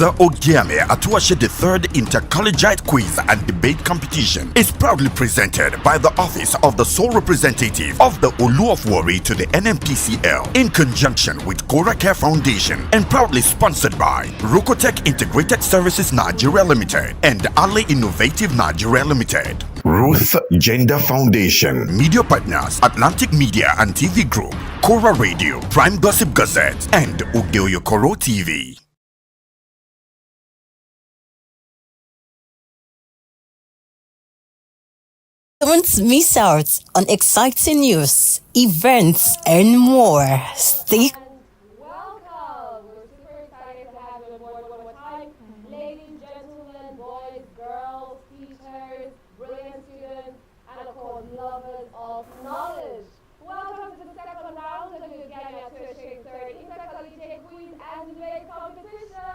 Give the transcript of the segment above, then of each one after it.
The Ogiame Atuwatse III Inter-Collegiate Quiz and Debate Competition is proudly presented by the Office of the Sole Representative of the Olu of Warri to the NMPCL in conjunction with Cora Care Foundation and proudly sponsored by Rokotech Integrated Services Nigeria Limited and Ali Innovative Nigeria Limited. Ruth Gender Foundation. Media partners Atlantic Media and TV Group, Cora Radio, Prime Gossip Gazette, and Ugeoyokoro TV. Don't miss out on exciting news, events, and more. Stay Welcome! We're super excited to have you on board one more time. Ladies, gentlemen, boys, girls, teachers, brilliant students, and of course, lovers of knowledge. Welcome to the second round of the Ogiame Atuwatse III Inter-Collegiate Quiz and Debate Competition.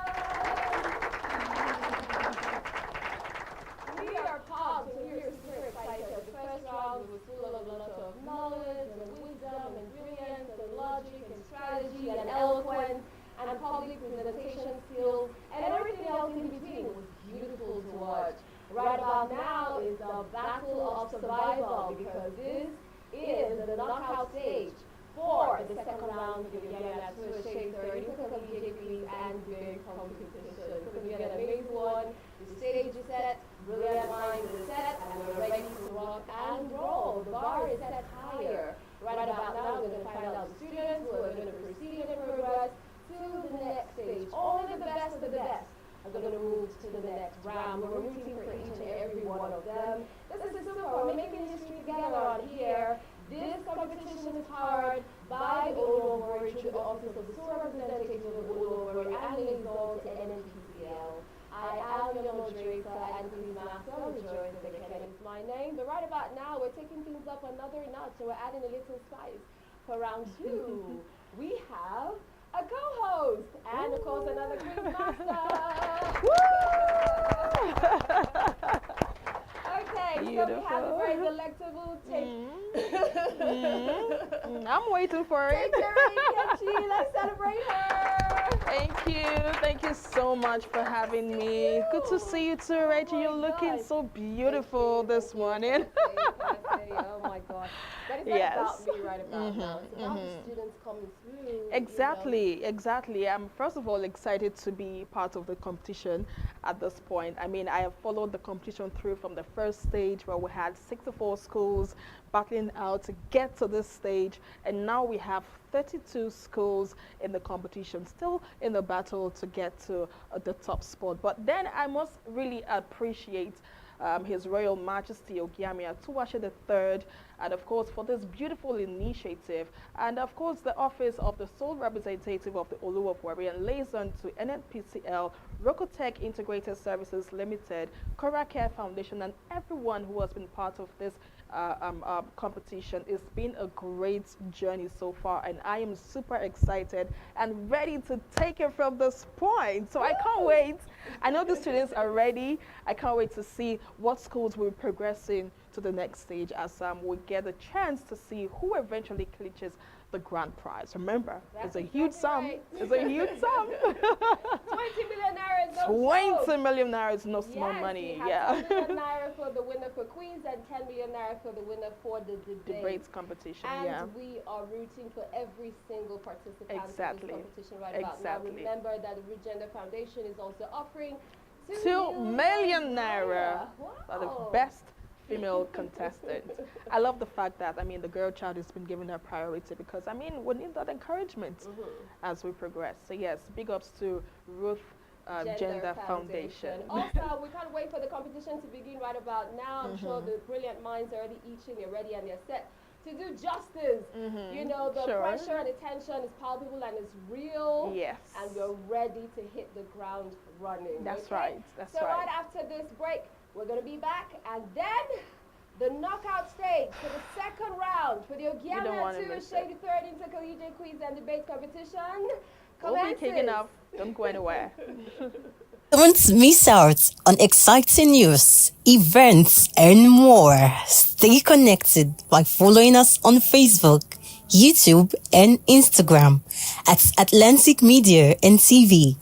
We are pumped and we are super excited. The first round was full of a lot of knowledge and wisdom and brilliance and logic and strategy and eloquence and public presentation skills and everything else in between. It was beautiful to watch. Right about now is the battle of survival because this is the knockout stage for the second round of the Ogiame Atuwatse III Inter-Collegiate Quiz and Debate Competition. It's going to be an amazing one. The stage is set, brilliant minds is set, and we're ready to rock and roll. The bar is set higher. Right about now, we're going to find out the students who are going to proceed in progress to the next stage. Only the best of the best are going to move to the next round. We're rooting for each and every one of them. This is super. We're making history together on here. This competition is powered by Olu of Warri through the Office of the Sole Representative of Olu of Warri and liaison to NMPCL. I am your moderator and Queen Master. Rejoice that they can use my name. But right about now, we're taking things up another notch. So we're adding a little spice for round two. We have a co-host and of course another Queen Master. Okay, so we have a very delectable I'm waiting for it. Let's celebrate her. Thank you so much for having me. Good to see you too, Reggie. You're looking so beautiful this morning. Oh my God. That is not about me right about now. It's about the students coming through. Exactly. I'm first of all excited to be part of the competition at this point. I mean, I have followed the competition through from the first stage where we had 64 schools battling out to get to this stage, and now we have 32 schools in the competition, still in the battle to get to the top spot. But then I must really appreciate His Royal Majesty Ogiame Atuwatse III, and of course for this beautiful initiative, and of course the Office of the Sole Representative of the Olu of Warri and liaison to NMPCL, Rokotech Integrated Services Limited, Cora Care Foundation, and everyone who has been part of this competition. It's been a great journey so far, and I am super excited and ready to take it from this point. So I can't wait. I know the students are ready. I can't wait to see what schools will be progressing to the next stage as we get a chance to see who eventually clinches the grand prize. Remember, it's a huge sum. Right. It's a huge sum. 20 million naira is no 20 million naira is no small money. We have 10 million naira for the winner for Queens and 10 million naira for the winner for the debate competition. And we are rooting for every single participant in this competition right about now. Remember that the Root Gender Foundation is also offering 2 million naira for the best female contestant. I love the fact that, I mean, the girl child has been given her priority because, I mean, we need that encouragement as we progress. So yes, big ups to Ruth Gender Foundation. Also, we can't wait for the competition to begin right about now. I'm sure the brilliant minds are already itching, they're ready, and they're set to do justice. You know, the pressure and the tension is palpable and it's real. Yes. And we're ready to hit the ground running. That's right. That's so right after this break, we're going to be back, and then the knockout stage for the second round for the Ogiame Atuwatse III Inter-Collegiate Quiz and Debate Competition We'll be kicking off. Don't go anywhere. Don't miss out on exciting news, events, and more. Stay connected by following us on Facebook, YouTube, and Instagram at Atlantic Media and TV.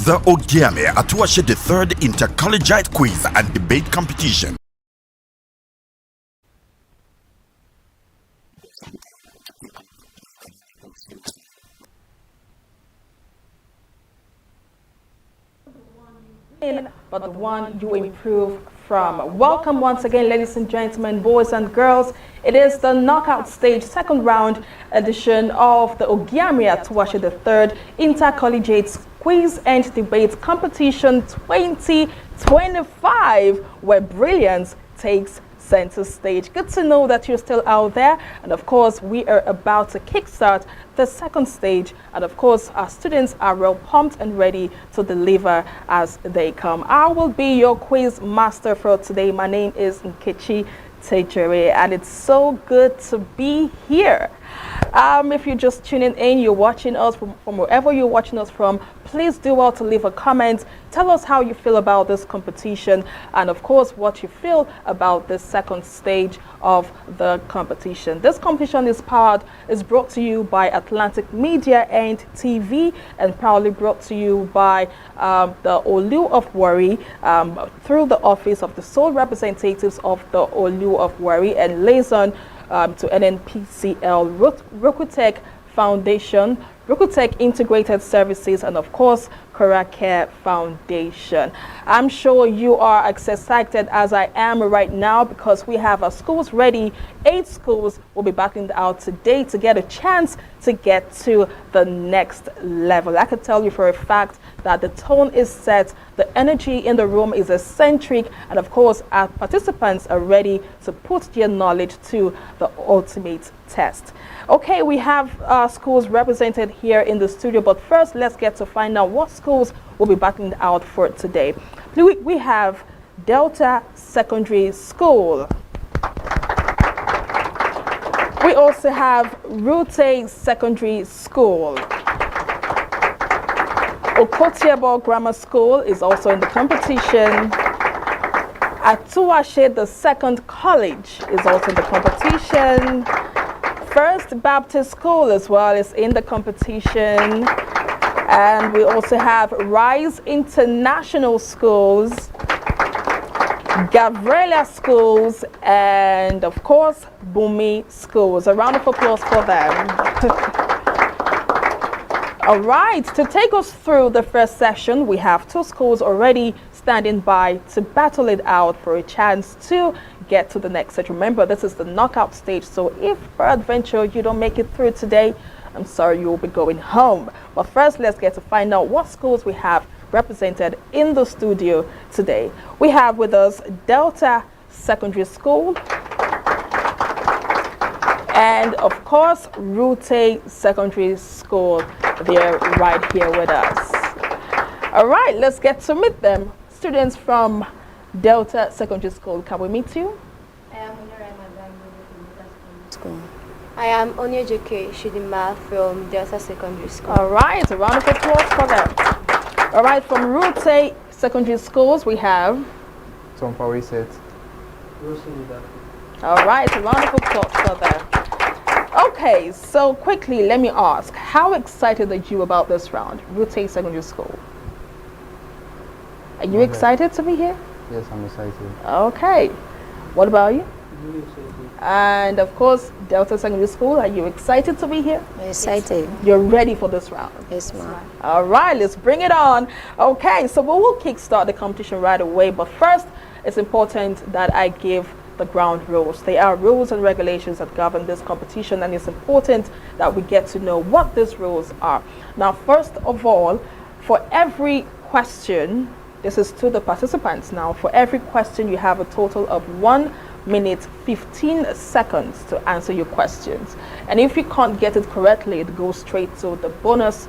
The Ogiame Atuwatse III Inter-Collegiate Quiz and Debate Competition. But the one you improve from. Welcome once again, ladies and gentlemen, boys and girls. It is the knockout stage, second round edition of the Ogiame Atuwatse III Inter-Collegiate Quiz and Debate Competition 2025, where brilliance takes center stage. Good to know that you're still out there, and of course we are about to kickstart the second stage, and of course our students are well pumped and ready to deliver as they come. I will be your quiz master for today. My name is Nkechi Tejere, and it's so good to be here. If you're just tuning in, you're watching us from wherever you're watching us from, please do well to leave a comment. Tell us how you feel about this competition, and of course what you feel about the second stage of the competition. This competition is brought to you by Atlantic Media and TV, and proudly brought to you by the Olu of Warri through the office of the sole representatives of the Olu of Warri, and liaison to NNPCL, Rokutech Foundation, Rokutech Integrated Services, and of course Care Foundation. I'm sure you are as excited as I am right now, because we have our schools ready. 8 schools will be battling out today to get a chance to get to the next level. I can tell you for a fact that the tone is set, the energy in the room is eccentric, and of course our participants are ready to put their knowledge to the ultimate test. Okay, we have schools represented here in the studio, but first let's get to find out what schools will be battling out for today. We have Delta Secondary School. We also have Rute Secondary School. Okotiebo Grammar School is also in the competition. Atuwatse the Second College is also in the competition. First Baptist School as well is in the competition. And we also have Rise International Schools, Gavrila Schools, and of course Bumi Schools. A round of applause for them. All right, to take us through the first session, we have 2 schools already standing by to battle it out for a chance to get to the next stage. Remember, this is the knockout stage, so if peradventure you don't make it through today, I'm sorry, you will be going home. But first, let's get to find out what schools we have represented in the studio today. We have with us Delta Secondary School, and of course Rute Secondary School. They're right here with us. All right, let's get to meet them. Students from Delta Secondary School, can we meet you? I am Onyejuke Shidima from Delta Secondary School. All right, a round of applause for them. All right, from Rute Secondary Schools, we have Tom Pawiset. All right, a round of applause for them. Okay, so quickly, let me ask, how excited are you about this round, Rute Secondary School? Are you excited to be here? Yes, I'm excited. Okay, what about you? And of course, Delta Secondary School, are you excited to be here? Excited. You're ready for this round? Yes, ma'am. All right, let's bring it on. Okay, so we will kickstart the competition right away, but first, it's important that I give the ground rules. There are rules and regulations that govern this competition, and it's important that we get to know what these rules are. Now, first of all, for every question, this is to the participants now, for every question you have a total of 1 minute 15 seconds to answer your questions, and if you can't get it correctly, it goes straight to the bonus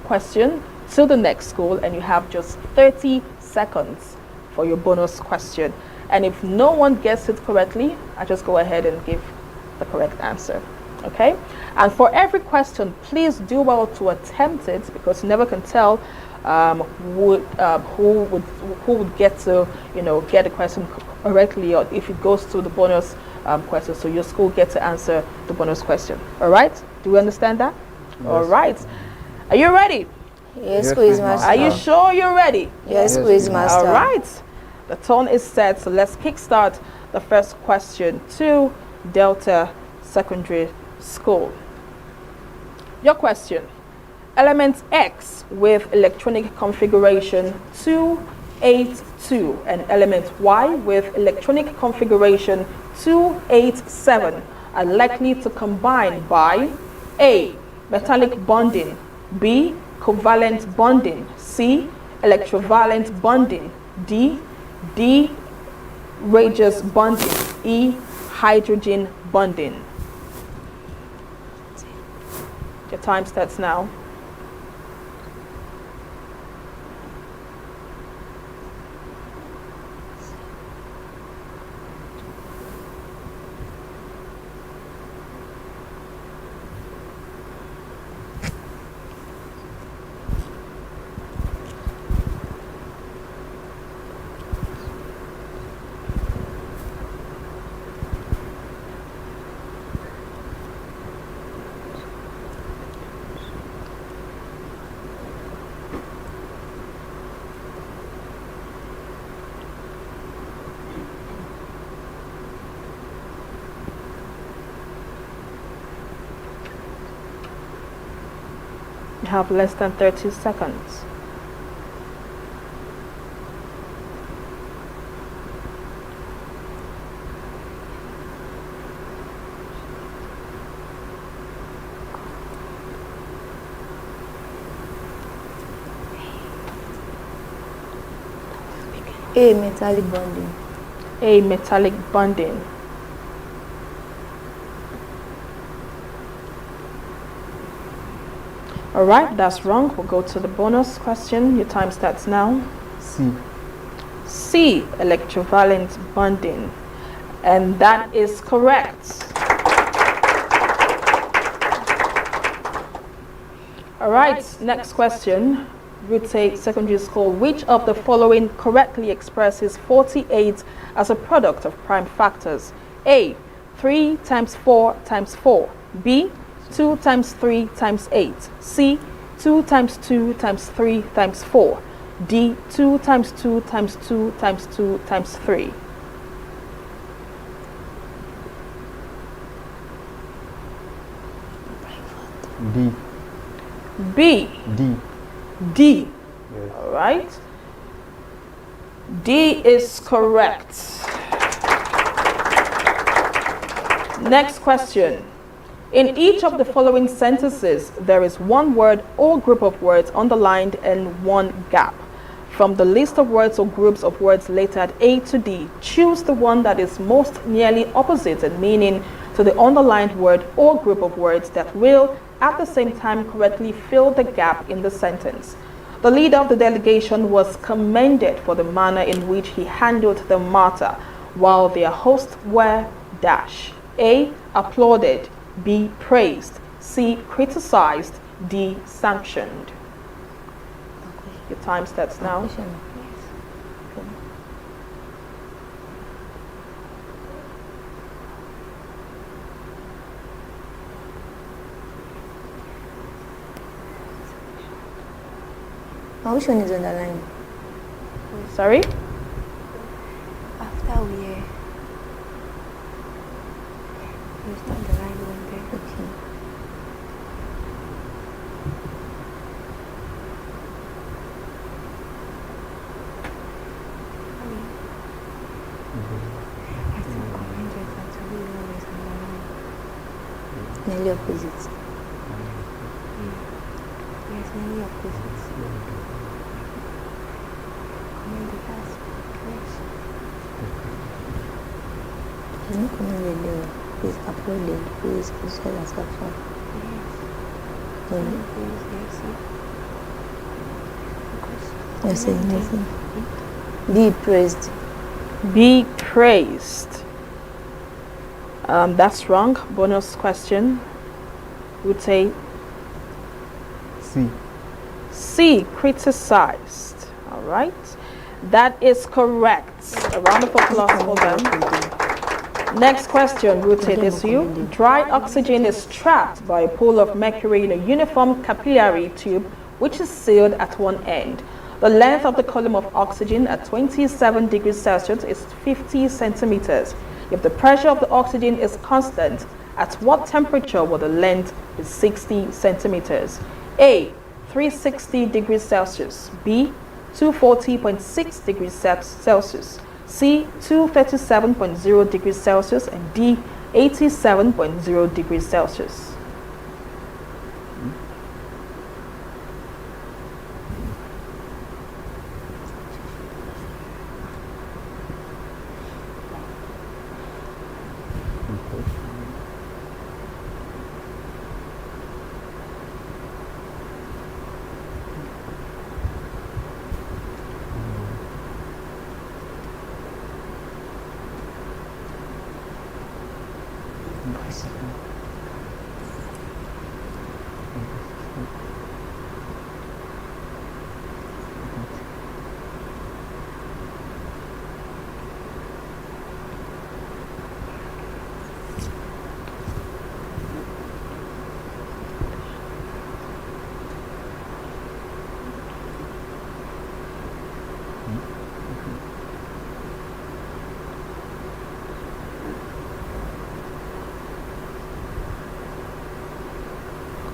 question to the next school, and you have just 30 seconds for your bonus question. And if no one gets it correctly, I just go ahead and give the correct answer. Okay, and for every question, please do well to attempt it, because you never can tell who would get to get the question correctly, or if it goes to the bonus question, so your school gets to answer the bonus question. All right, do we understand that? Yes. All right, are you ready? Yes, quiz master. Are you sure you're ready? Yes, Yes, quiz quiz master. All right. The tone is set, so let's kickstart the first question to Delta Secondary School. Your question. Element X with electronic configuration 282 and element Y with electronic configuration 287 are likely to combine by A. Metallic bonding, B. Covalent bonding, C. Electrovalent bonding, D. Radius bonding, E. Hydrogen bonding. Your time starts now. You have less than 30 seconds. A. Metallic bonding. A. Metallic bonding. All right, that's wrong. We'll go to the bonus question. Your time starts now. C. C. Electrovalent bonding. And that is correct. All right, next question. Route 8 Secondary School. Which of the following correctly expresses 48 as a product of prime factors? A. 3 times 4 times 4. B. 2 times 3 times 8. C. 2 times 2 times 3 times 4. D. 2 times 2 times 2 times 2 times 3. D. B. D. D. Yes. All right. D is correct. Next question. In each of the following sentences, there is one word or group of words underlined and one gap. From the list of words or groups of words lettered A to D, choose the one that is most nearly opposite in meaning to the underlined word or group of words that will, at the same time, correctly fill the gap in the sentence. The leader of the delegation was commended for the manner in which he handled the matter, while their hosts were dash. A. Applauded. B. Praised. C. Criticized. D. Sanctioned. Your time starts now. Now, which one is underlined? Sorry? After we start the line one there. Okay. I think 100 actually always underlined. Nearly opposite. Yes, many opposites. Commended us. Yes. There's no commended there. Please applauded. Please criticized and sanctioned. Yes. Yes. You're saying nothing. Be praised. Be praised. That's wrong. Bonus question. Would say C. C. Criticized. All right. That is correct. A round of applause for them. Next question, Route 8 is you. Dry oxygen is trapped by a pool of mercury in a uniform capillary tube which is sealed at one end. The length of the column of oxygen at 27 degrees Celsius is 50 centimeters. If the pressure of the oxygen is constant, at what temperature will the length be 60 centimeters? A. 360 degrees Celsius. B. 240.6 degrees Celsius. C. 237.0 degrees Celsius. And D. 87.0 degrees Celsius.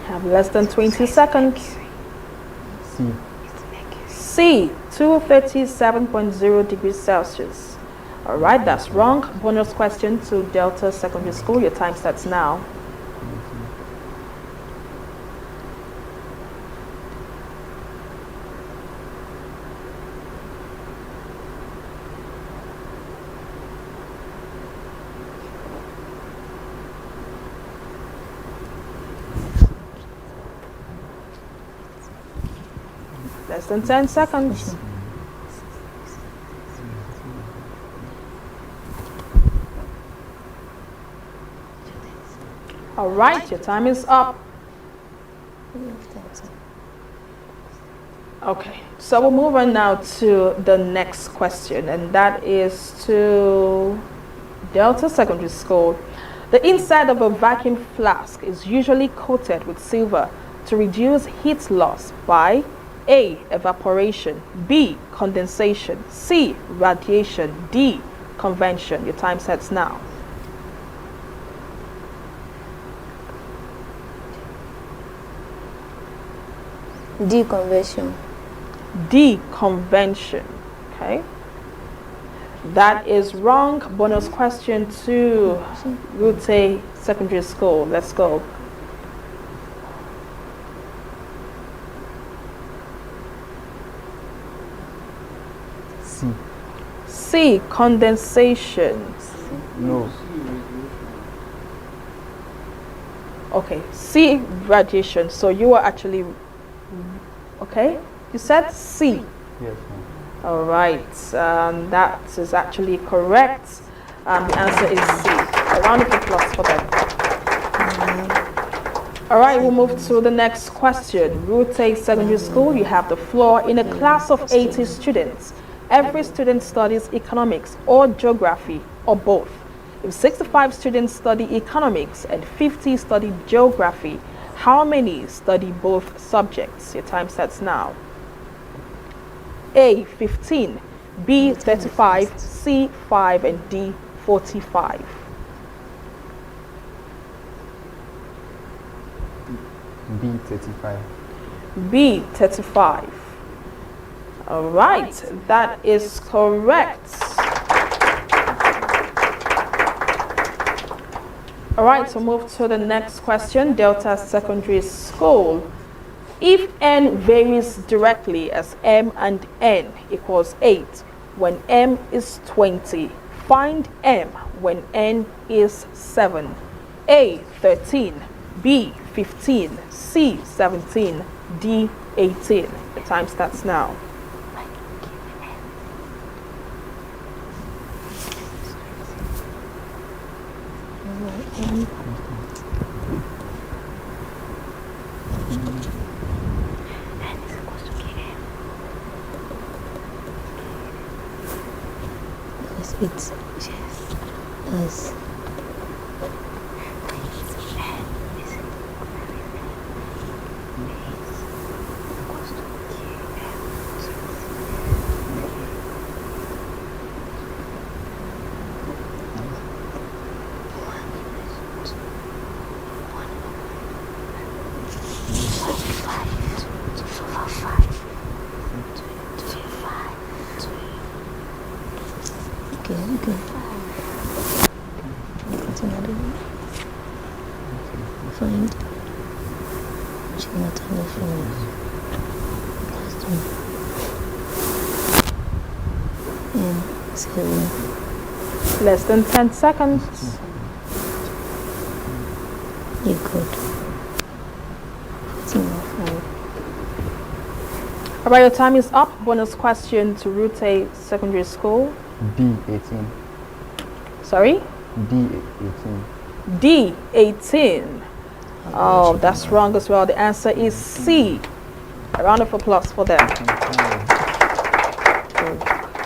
Have less than 20 seconds. C. C. 237.0 degrees Celsius. All right, that's wrong. Bonus question to Delta Secondary School. Your time starts now. Less than 10 seconds. All right, your time is up. Okay, so we'll move on now to the next question, and that is to Delta Secondary School. The inside of a vacuum flask is usually coated with silver to reduce heat loss by A. Evaporation, B. Condensation, C. Radiation, D. Convection. Your time starts now. D. Conversion. D. Convention. Okay. That is wrong. Bonus question to Rute Secondary School. Let's go. C. C. Condensation. No. Okay. C. Radiation. So you are actually okay. You said C. Yes, ma'am. All right. That is actually correct. The answer is C. A round of applause for them. All right, we'll move to the next question. Rute Secondary School, you have the floor. In a class of 80 students, every student studies economics or geography or both. If 65 students study economics and 50 study geography, how many study both subjects? Your time starts now. A. 15, B. 35, C. 5, and D. 45. B. 35. B. 35. All right, that is correct. All right, so move to the next question. Delta Secondary School. If n varies directly as m and n equals 8 when m is 20, find m when n is 7. A. 13, B. 15, C. 17, D. 18. The time starts now. It's yes. Find. She's not on the phone. And 7. Less than 10 seconds. You could. 14 or 5. All right, your time is up. Bonus question to Rute Secondary School. D18. Sorry? D18. D18. Oh, that's wrong as well. The answer is C. A round of applause for them.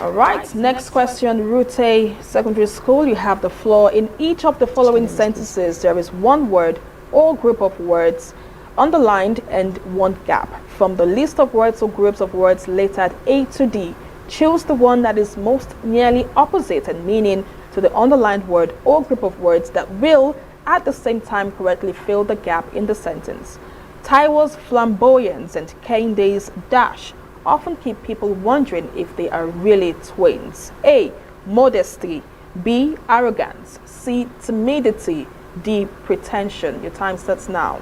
All right, next question, Rute Secondary School. You have the floor. In each of the following sentences, there is one word or group of words underlined and one gap. From the list of words or groups of words lettered A to D, choose the one that is most nearly opposite in meaning to the underlined word or group of words that will, at the same time, correctly fill the gap in the sentence. Taiwo's flamboyance and Kende's dash often keep people wondering if they are really twins. A. Modesty. B. Arrogance. C. Timidity. D. Pretension. Your time starts now.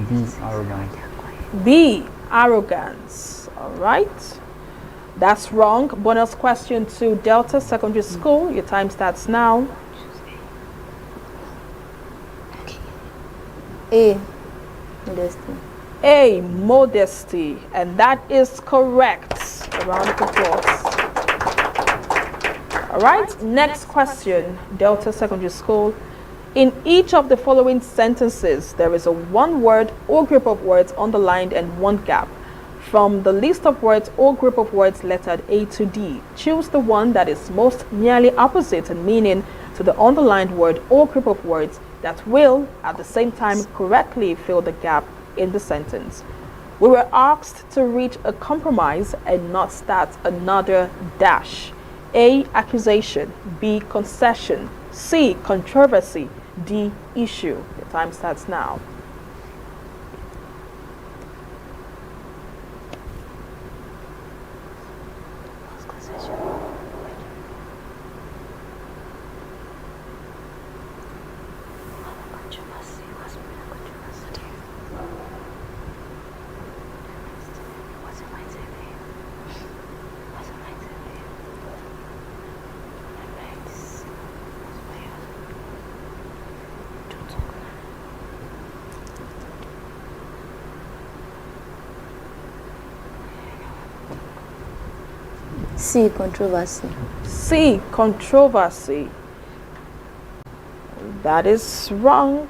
B. Arrogant. B. Arrogance. All right. That's wrong. Bonus question to Delta Secondary School. Your time starts now. A. Modesty. A. Modesty. And that is correct. A round of applause. All right. Next question, Delta Secondary School. In each of the following sentences, there is a one word or group of words underlined and one gap. From the list of words or group of words lettered A to D, choose the one that is most nearly opposite in meaning to the underlined word or group of words that will, at the same time, correctly fill the gap in the sentence. We were asked to reach a compromise and not start another dash. A. Accusation. B. Concession. C. Controversy. D. Issue. Your time starts now. C. Controversy. C. Controversy. That is wrong.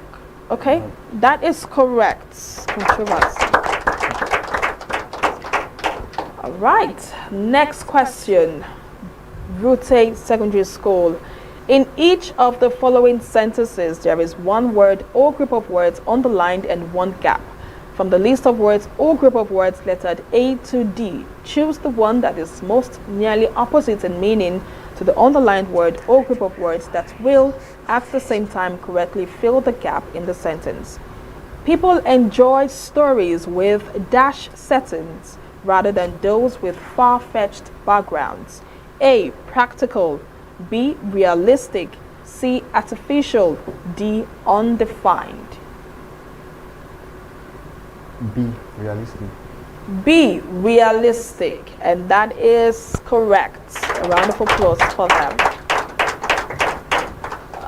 Okay, that is correct. Controversy. All right, next question. Rute Secondary School. In each of the following sentences, there is one word or group of words underlined and one gap. From the list of words or group of words lettered A to D, choose the one that is most nearly opposite in meaning to the underlined word or group of words that will, at the same time, correctly fill the gap in the sentence. People enjoy stories with dash settings rather than those with far-fetched backgrounds. A. Practical. B. Realistic. C. Artificial. D. Undefined. B. Realistic. B. Realistic. And that is correct. A round of applause for them.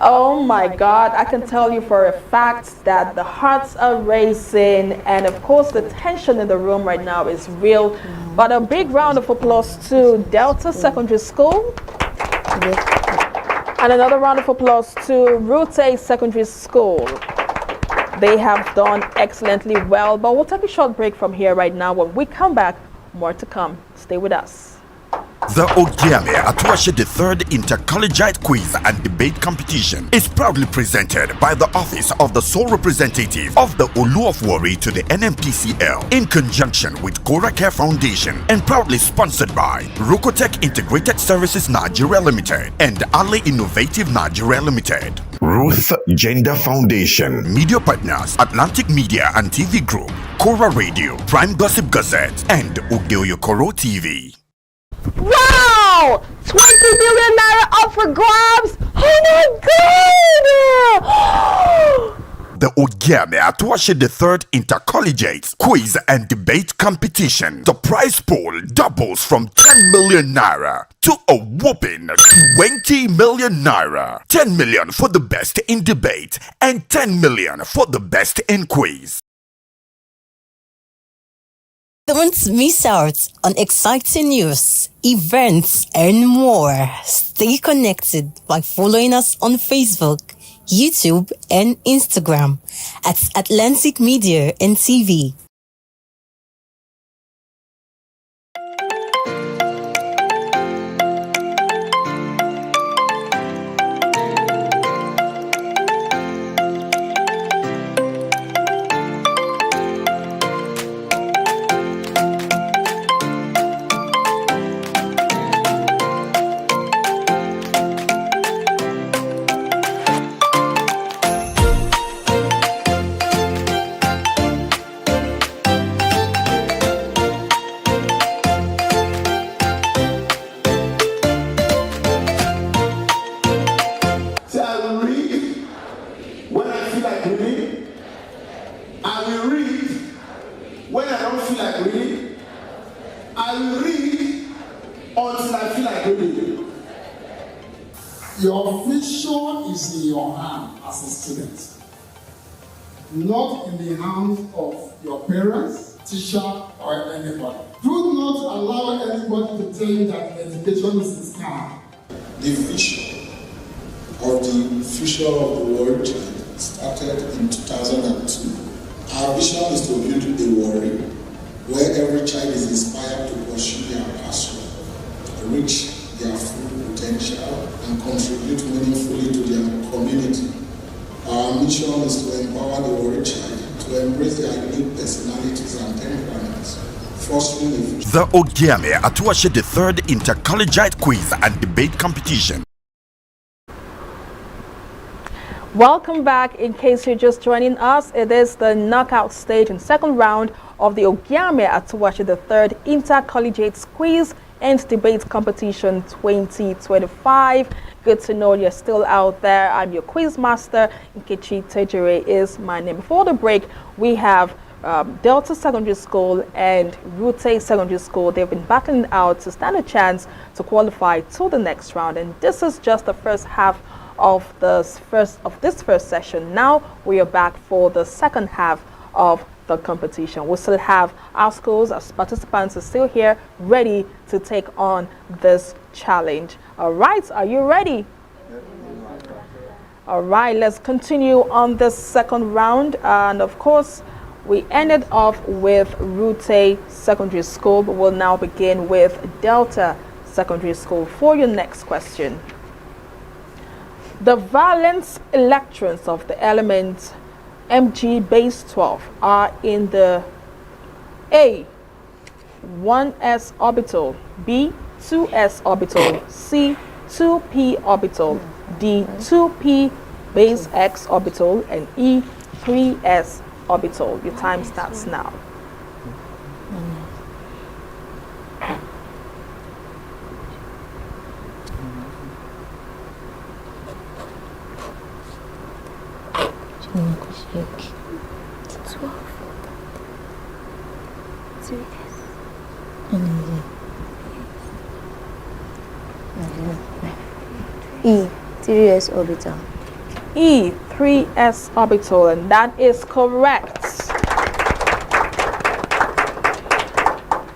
Oh my God, I can tell you for a fact that the hearts are racing, and of course the tension in the room right now is real. But a big round of applause to Delta Secondary School. And another round of applause to Rute Secondary School. They have done excellently well, but we'll take a short break from here right now. When we come back, more to come. Stay with us. The Ogiame Atuwatse III Inter-Collegiate Quiz and Debate Competition is proudly presented by the Office of the Sole Representative of the Olu of Warri to the NMPCL in conjunction with Cora Care Foundation and proudly sponsored by Rokotech Integrated Services Nigeria Limited and Ali Innovative Nigeria Limited. Ruth Gender Foundation. Media partners Atlantic Media and TV Group, Cora Radio, Prime Gossip Gazette, and Ogeoyokoro TV. Wow! 20 billion naira up for grabs! Oh my god! The Ogiame Atuwatse III Inter-Collegiate Quiz and Debate Competition. The prize pool doubles from 10 million naira to a whopping 20 million naira. 10 million for the best in debate and 10 million for the best in quiz. Don't miss out on exciting news, events, and more. Stay connected by following us on Facebook, YouTube, and Instagram at Atlantic Media and TV. When I don't feel like reading, I will read until I feel like reading. Your future is in your hand as a student, not in the hands of your parents, teacher, or anybody. Do not allow anybody to tell you that education is a scam. The vision of the future of the world started in 2002. Our vision is to build a world where every child is inspired to pursue their passion, reach their full potential, and contribute meaningfully to their community. Our mission is to empower the world child to embrace their unique personalities and temperaments, fostering the future. The Ogiame Atuwatse III Inter-Collegiate Quiz and Debate Competition. Welcome back. In case you're just joining us, it is the knockout stage and second round of the Ogiame Atuwatse III Inter-Collegiate Quiz and Debate Competition 2025. Good to know you're still out there. I'm your quiz master, Nkechi Tejere is my name. Before the break, we have Delta Secondary School and Rute Secondary School. They've been battling out to stand a chance to qualify to the next round, and this is just the first half of this first session. Now we are back for the second half of the competition. We still have our schools, as participants are still here, ready to take on this challenge. All right, are you ready? All right, let's continue on this second round. And of course, we ended off with Rute Secondary School, but we'll now begin with Delta Secondary School for your next question. The valence electrons of the element Mg base 12 are in the A, 1s orbital, B, 2s orbital, C, 2p orbital, D, 2p base x orbital, and E, 3s orbital. Your time starts now. E, 3s orbital. E, 3s orbital, and that is correct.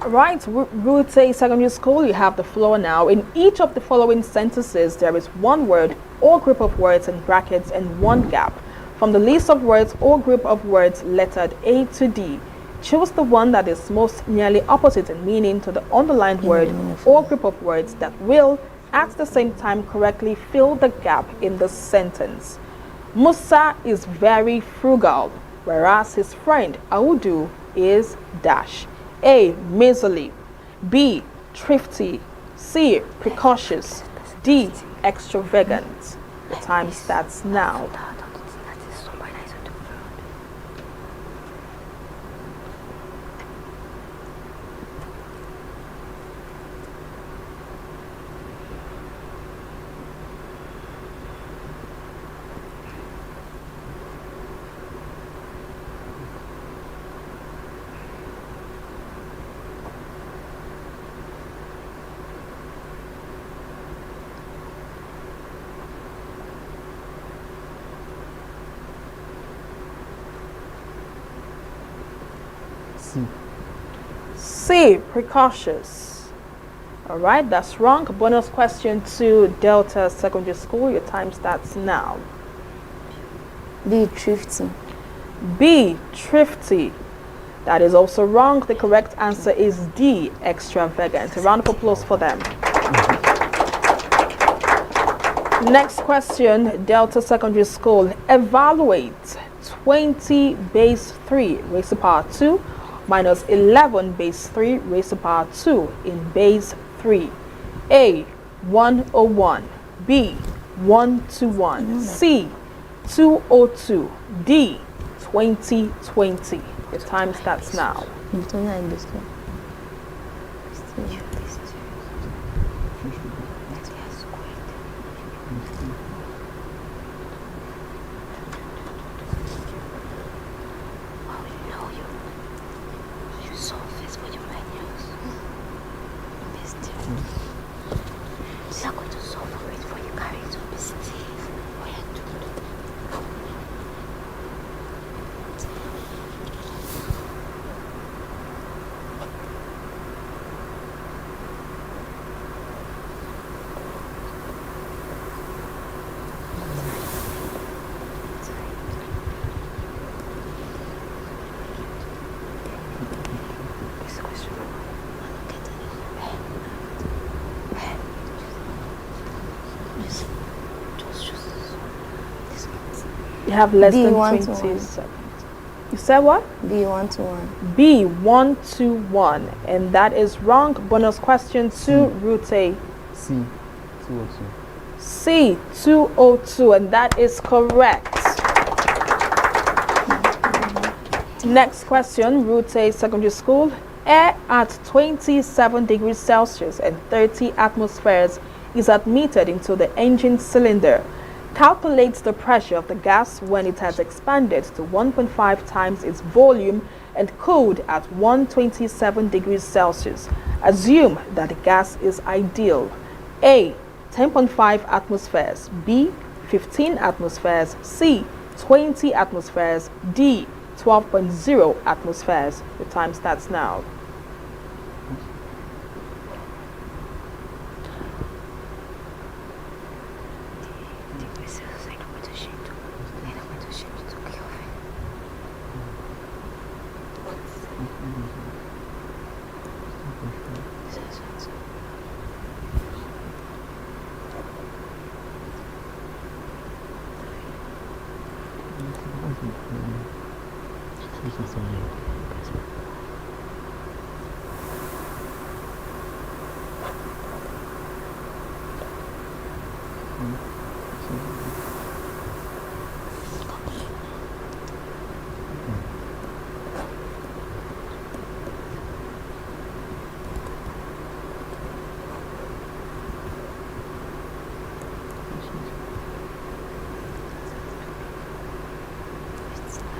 Right, Rute Secondary School, you have the floor now. In each of the following sentences, there is one word or group of words in brackets and one gap. From the list of words or group of words lettered A to D, Choose the one that is most nearly opposite in meaning to the underlined word or group of words that will, at the same time, correctly fill the gap in the sentence. Musa is very frugal, whereas his friend Audu is dash. A. Miserly. B. Thrifty. C. Precocious. D. Extravagant. The time starts now. C. C. Precocious. All right, that's wrong. Bonus question to Delta Secondary School. Your time starts now. B. Thrifty. B. Thrifty. That is also wrong. The correct answer is D. Extravagant. A round of applause for them. Next question, Delta Secondary School. Evaluate 20 base 3 raised to power 2 minus 11 base 3 raised to power 2 in base 3. A. 101. B. 121. C. 202. D. 2020. Your time starts now. You have less than 20 seconds. You said what? B. 121. B. 121. And that is wrong. Bonus question to Route A. C. 202. C. 202. And that is correct. Next question, Route A Secondary School. Air at 27 degrees Celsius and 30 atmospheres is admitted into the engine cylinder. Calculates the pressure of the gas when it has expanded to 1.5 times its volume and cooled at 127 degrees Celsius. Assume that the gas is ideal. A. 10.5 atmospheres. B. 15 atmospheres. C. 20 atmospheres. D. 12.0 atmospheres. The time starts now.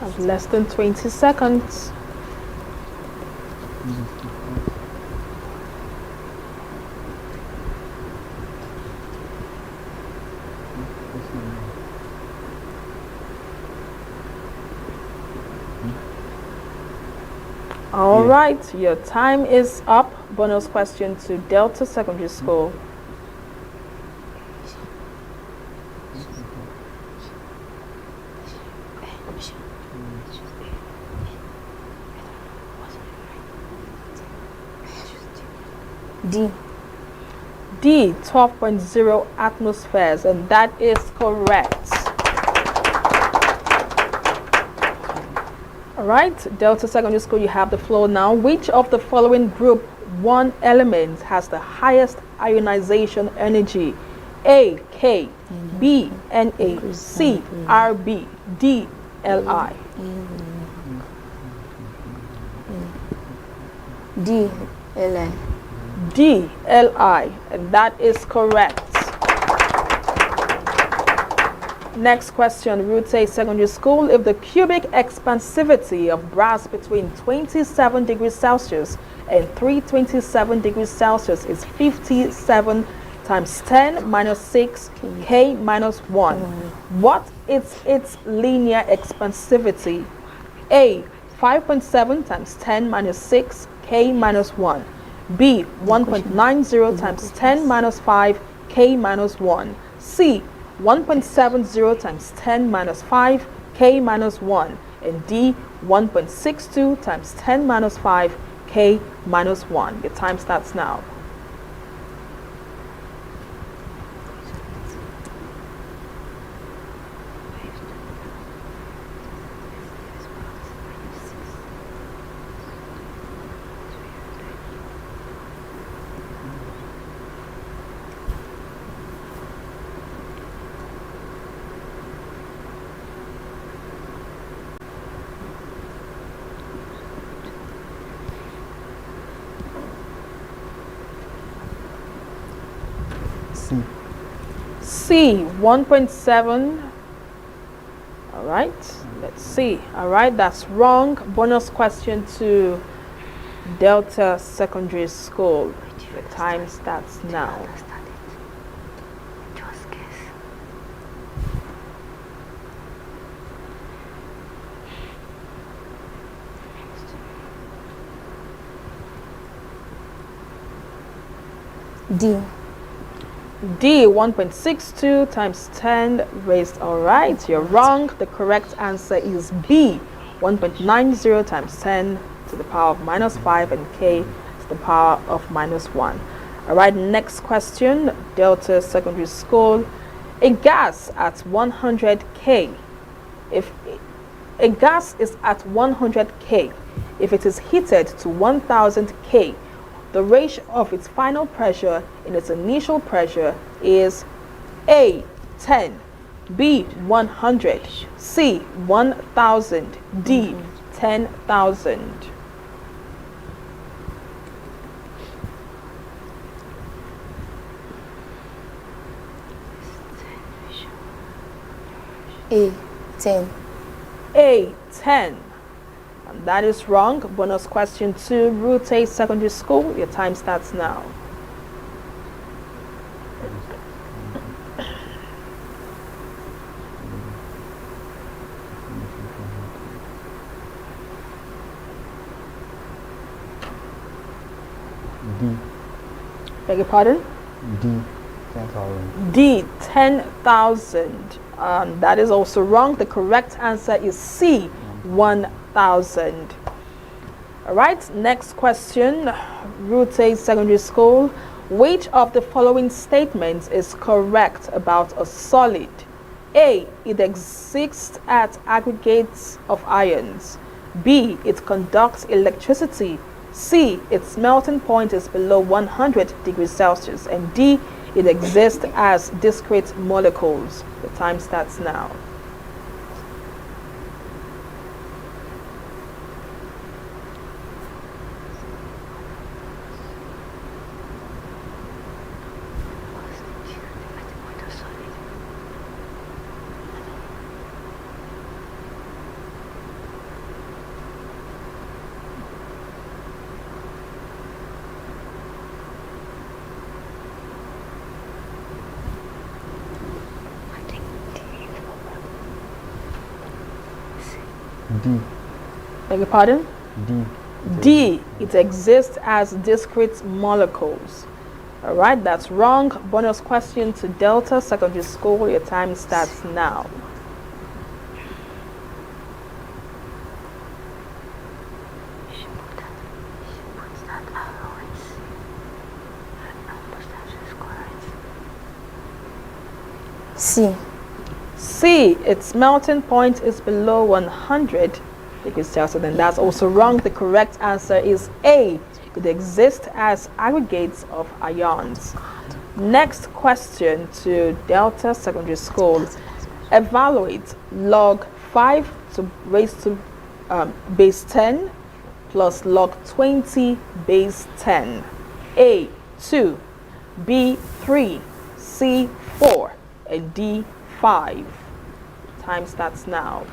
Have less than 20 seconds. All right, your time is up. Bonus question to Delta Secondary School. D. D, 12.0 atmospheres, and that is correct. All right, Delta Secondary School, you have the floor now. Which of the following group 1 elements has the highest ionization energy? A, K, B, Na, C, Rb, D, Li. D. Li. D, Li, and that is correct. Next question, Route Secondary School. If the cubic expansivity of brass between 27 degrees Celsius and 327 degrees Celsius is 57 times 10 minus 6 K minus 1, what is its linear expansivity? A, 5.7 times 10 minus 6 K minus 1. B, 1.90 times 10 minus 5 K minus 1. C, 1.70 times 10 minus 5 K minus 1. And D, 1.62 times 10 minus 5 K minus 1. Your time starts now. C, 1.7. All right, let's see. All right, that's wrong. Bonus question to Delta Secondary School. The time starts now. D. D, 1.62 times 10 raised. All right, you're wrong. The correct answer is B, 1.90 times 10 to the power of minus 5 and K to the power of minus 1. All right, next question, Delta Secondary School. A gas at 100 K. If a gas is at 100 K, if it is heated to 1000 K, the ratio of its final pressure in its initial pressure is A, 10, B, 100, C, 1000, D, 10,000. A. 10. A, 10. And that is wrong. Bonus question to Route Secondary School. Your time starts now. D. Beg your pardon? D. 10,000. D, 10,000. That is also wrong. The correct answer is C, 1,000. All right, next question. Route Secondary School. Which of the following statements is correct about a solid? A, it exists at aggregates of ions. B, it conducts electricity. C, its melting point is below 100 degrees Celsius. And D, it exists as discrete molecules. The time starts now. D. Beg your pardon? D. D, it exists as discrete molecules. All right, that's wrong. Bonus question to Delta Secondary School. Your time starts now. C. C, its melting point is below 100 degrees Celsius, and that's also wrong. The correct answer is A. It exists as aggregates of ions. Next question to Delta Secondary School. Evaluate log 5 to raised to base 10 plus log 20 base 10. A, 2, B, 3, C, 4, and D, 5. Time starts now.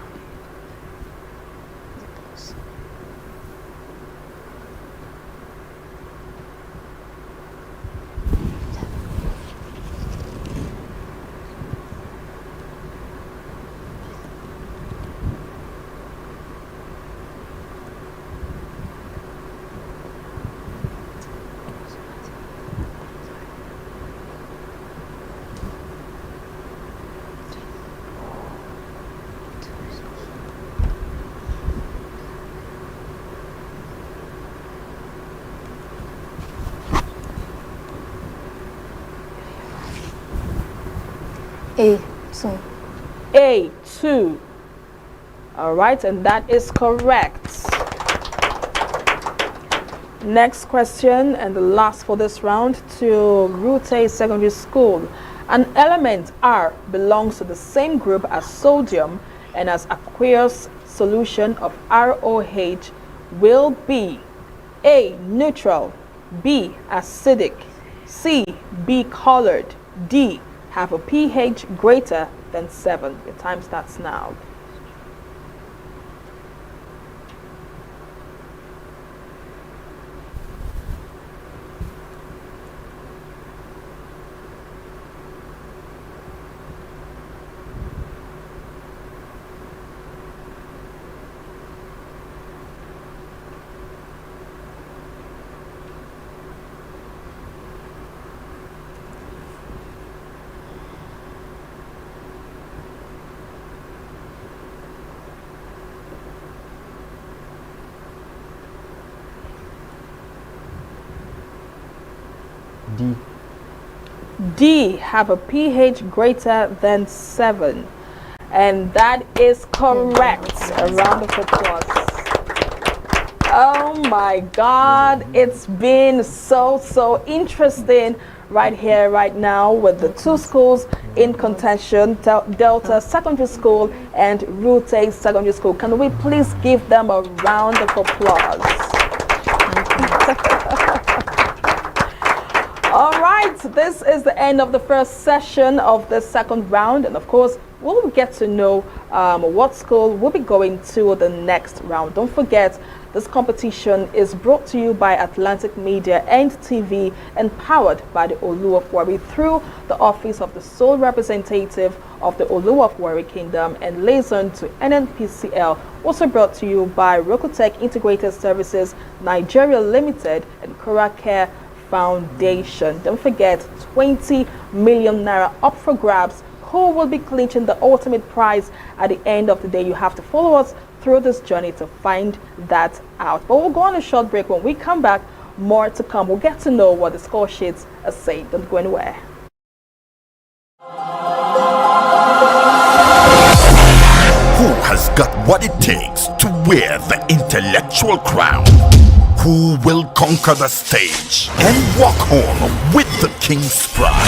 A. 2. A, 2. All right, and that is correct. Next question, and the last for this round, to Rute Secondary School. An element R belongs to the same group as sodium, and as aqueous solution of ROH will be A, neutral, B, acidic, C, be colored, D, have a pH greater than 7. Your time starts now. D. D, have a pH greater than 7. And that is correct. A round of applause. Oh my God, it's been so interesting right here, right now, with the two schools in contention, Delta Secondary School and Rute Secondary School. Can we please give them a round of applause? All right, this is the end of the first session of the second round, and of course, we'll get to know what school will be going to the next round. Don't forget, this competition is brought to you by Atlantic Media and TV and powered by the Olu of Warri through the Office of the Sole Representative of the Olu of Warri Kingdom and liaison to NNPCL. Also brought to you by Rokotech Integrated Services Nigeria Limited and Kura Care Foundation. Don't forget, 20 million naira up for grabs. Who will be clinching the ultimate prize at the end of the day? You have to follow us through this journey to find that out. But we'll go on a short break. When we come back, more to come. We'll get to know what the score sheets are saying. Don't go anywhere. Who has got what it takes to wear the intellectual crown? Who will conquer the stage and walk home with the King's Prize?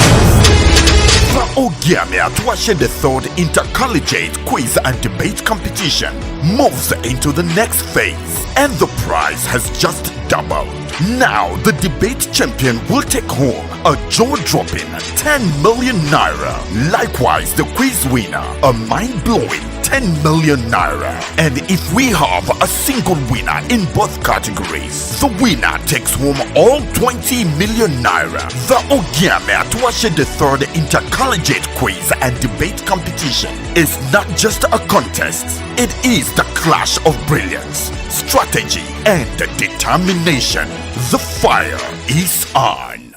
The Ogiame Atuwatse III Inter-Collegiate Quiz and Debate Competition moves into the next phase, and the prize has just doubled. Now, the debate champion will take home a jaw-dropping 10 million naira. Likewise, the quiz winner, a mind-blowing 10 million naira. And if we have a single winner in both categories, the winner takes home all 20 million naira. The Ogiame Atuwatse III Inter-Collegiate Quiz and Debate Competition is not just a contest, it is the clash of brilliance, strategy, and determination. The fire is on.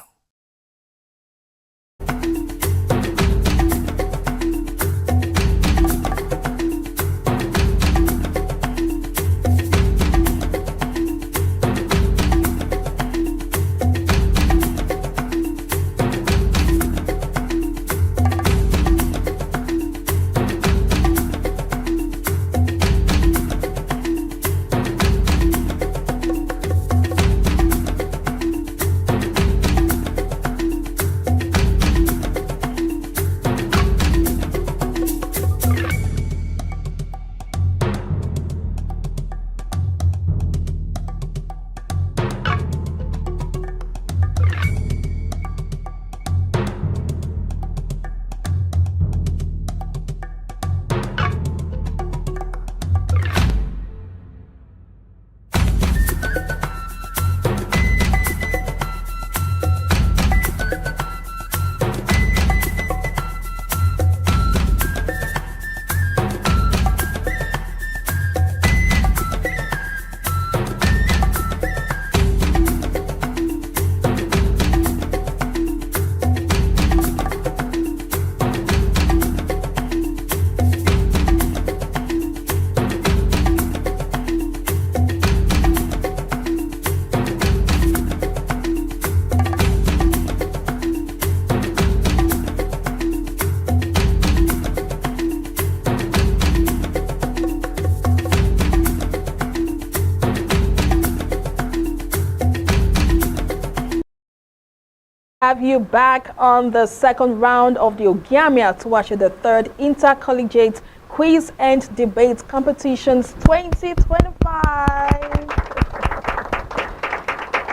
Have you back on the second round of the Ogiame Atuwatse the third Inter-Collegiate Quiz and Debate Competitions 2025.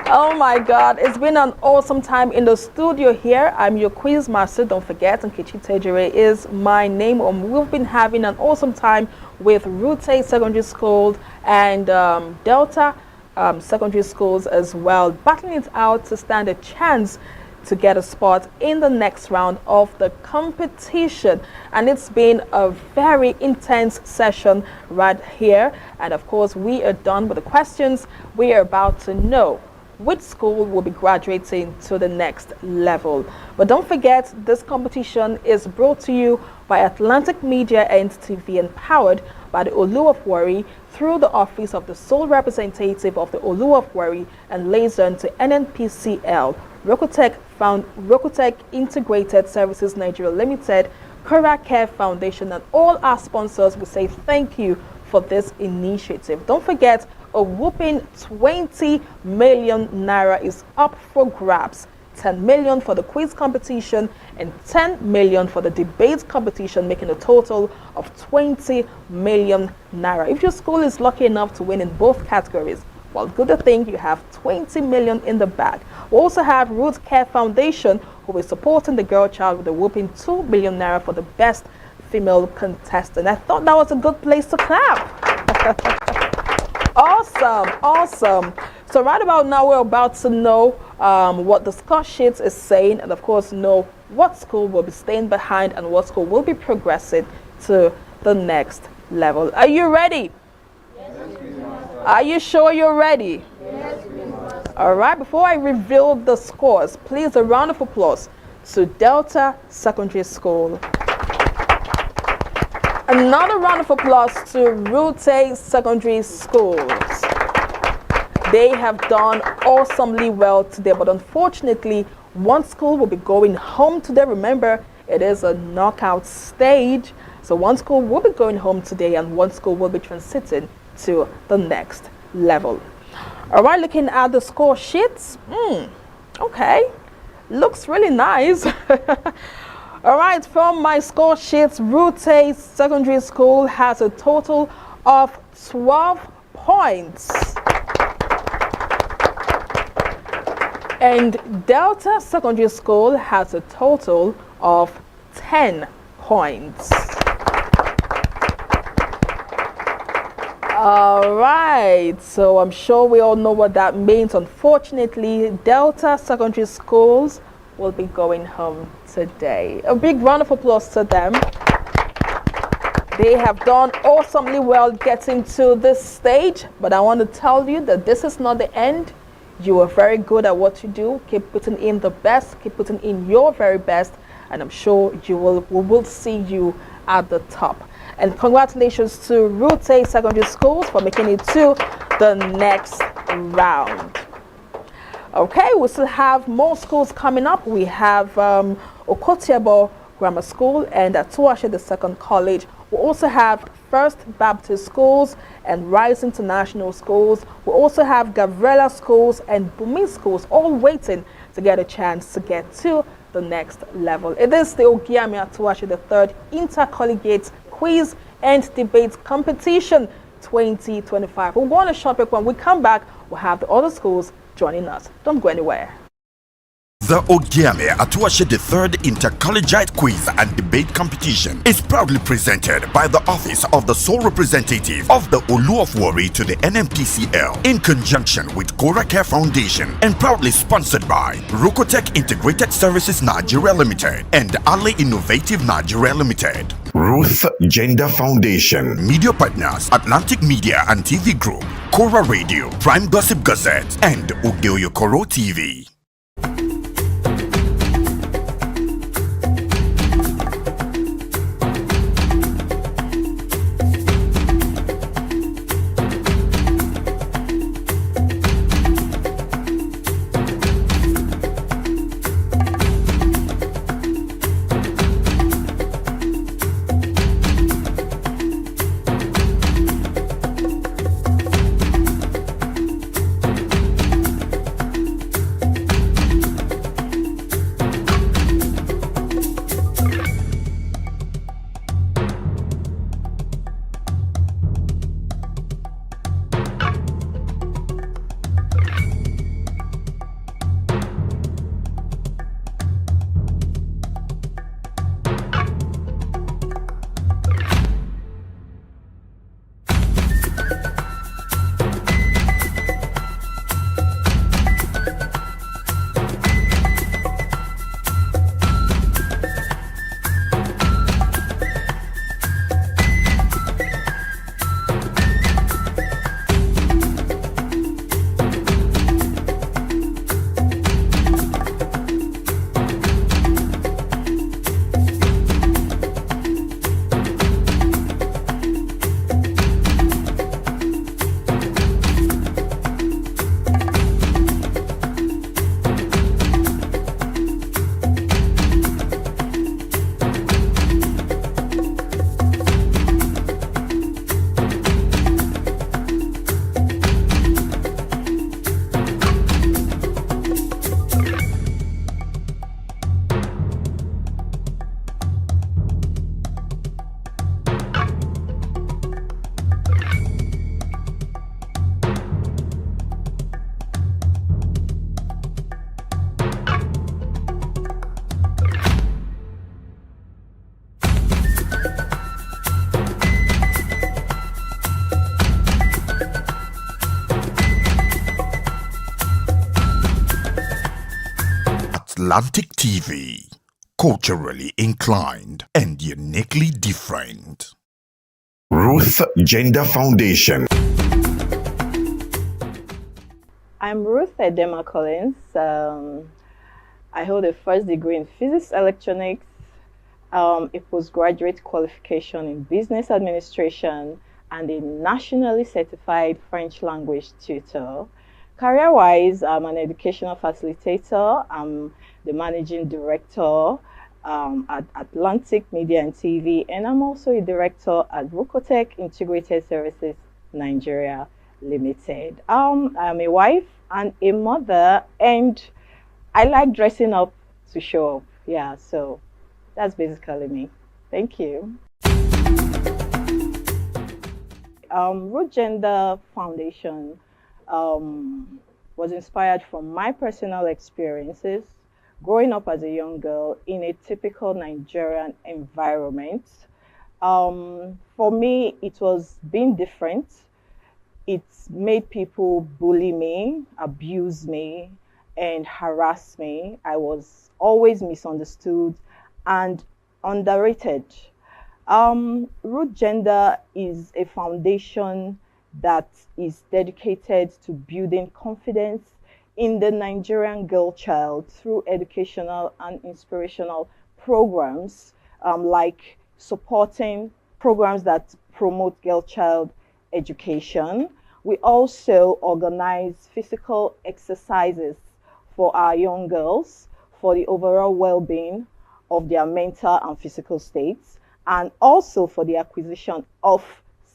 Oh my God, it's been an awesome time in the studio here. I'm your quiz master, don't forget, Nkechi Tejere is my name. We've been having an awesome time with Rute Secondary School and Delta Secondary Schools as well, battling it out to stand a chance to get a spot in the next round of the competition. And it's been a very intense session right here. And of course, we are done with the questions. We are about to know which school will be graduating to the next level. But don't forget, this competition is brought to you by Atlantic Media and TV and powered by the Olu of Warri through the office of the sole representative of the Olu of Warri and liaison to NNPCL, Rokotech Integrated Services Nigeria Limited, Cora Care Foundation, and all our sponsors. We say thank you for this initiative. Don't forget, a whopping 20 million naira is up for grabs. 10 million for the quiz competition and 10 million for the debate competition, making a total of 20 million naira. If your school is lucky enough to win in both categories, well, good to think you have 20 million in the bag. We also have Root Care Foundation, who is supporting the girl child with a whopping 2 million naira for the best female contestant. I thought that was a good place to clap. Awesome. So right about now, we're about to know what the score sheet is saying, and of course know what school will be staying behind and what school will be progressing to the next level. Are you ready? Yes, are you sure you're ready? Yes, all right, before I reveal the scores, please a round of applause to Delta Secondary School. Another round of applause to Rute Secondary Schools. They have done awesomely well today, but unfortunately, one school will be going home today. Remember, it is a knockout stage. So one school will be going home today and one school will be transiting to the next level. All right, looking at the score sheets. Okay, looks really nice. All right, from my score sheets, Rute Secondary School has a total of 12 points. And Delta Secondary School has a total of 10 points. All right, so I'm sure we all know what that means. Unfortunately, Delta Secondary Schools will be going home today. A big round of applause to them. They have done awesomely well getting to this stage, but I want to tell you that this is not the end. You are very good at what you do. Keep putting in the best, keep putting in your very best, and I'm sure we will see you at the top. And congratulations to Rute Secondary Schools for making it to the next round. Okay, we still have more schools coming up. We have Okotiebo Grammar School and Atuwatse the Second College. We also have First Baptist Schools and Rise International Schools. We also have Gavrela Schools and Bumi Schools, all waiting to get a chance to get to the next level. It is the Ogiame Atuwatse the third Inter-Collegiate Quiz and Debate Competition 2025. We'll go on a short break. When we come back, we'll have the other schools joining us. Don't go anywhere. The Ogiame Atuwatse the third Inter-Collegiate Quiz and Debate Competition is proudly presented by the office of the sole representative of the Olu of Warri to the NNPCL in conjunction with Cora Care Foundation and proudly sponsored by Rokotech Integrated Services Nigeria Limited and Ali Innovative Nigeria Limited. Ruth Gender Foundation. Media partners Atlantic Media and TV Group, Cora Radio, Prime Gossip Gazette, and Ogeoyokoro TV. Atlantic TV. Culturally inclined and uniquely different. Ruth Gender Foundation. I'm Ruth Edema Collins. I hold a first degree in physics electronics, a postgraduate qualification in business administration, and a nationally certified French language tutor. Career-wise, I'm an educational facilitator. I'm the managing director at Atlantic Media and TV, and I'm also a director at Rukotech Integrated Services Nigeria Limited. I'm a wife and a mother, and I like dressing up to show up. Yeah, so that's basically me. Thank you. Root Gender Foundation was inspired from my personal experiences growing up as a young girl in a typical Nigerian environment. For me, it was being different. It made people bully me, abuse me, and harass me. I was always misunderstood and underrated. Root Gender is a foundation that is dedicated to building confidence in the Nigerian girl child through educational and inspirational programs, like supporting programs that promote girl child education. We also organize physical exercises for our young girls for the overall well-being of their mental and physical states, and also for the acquisition of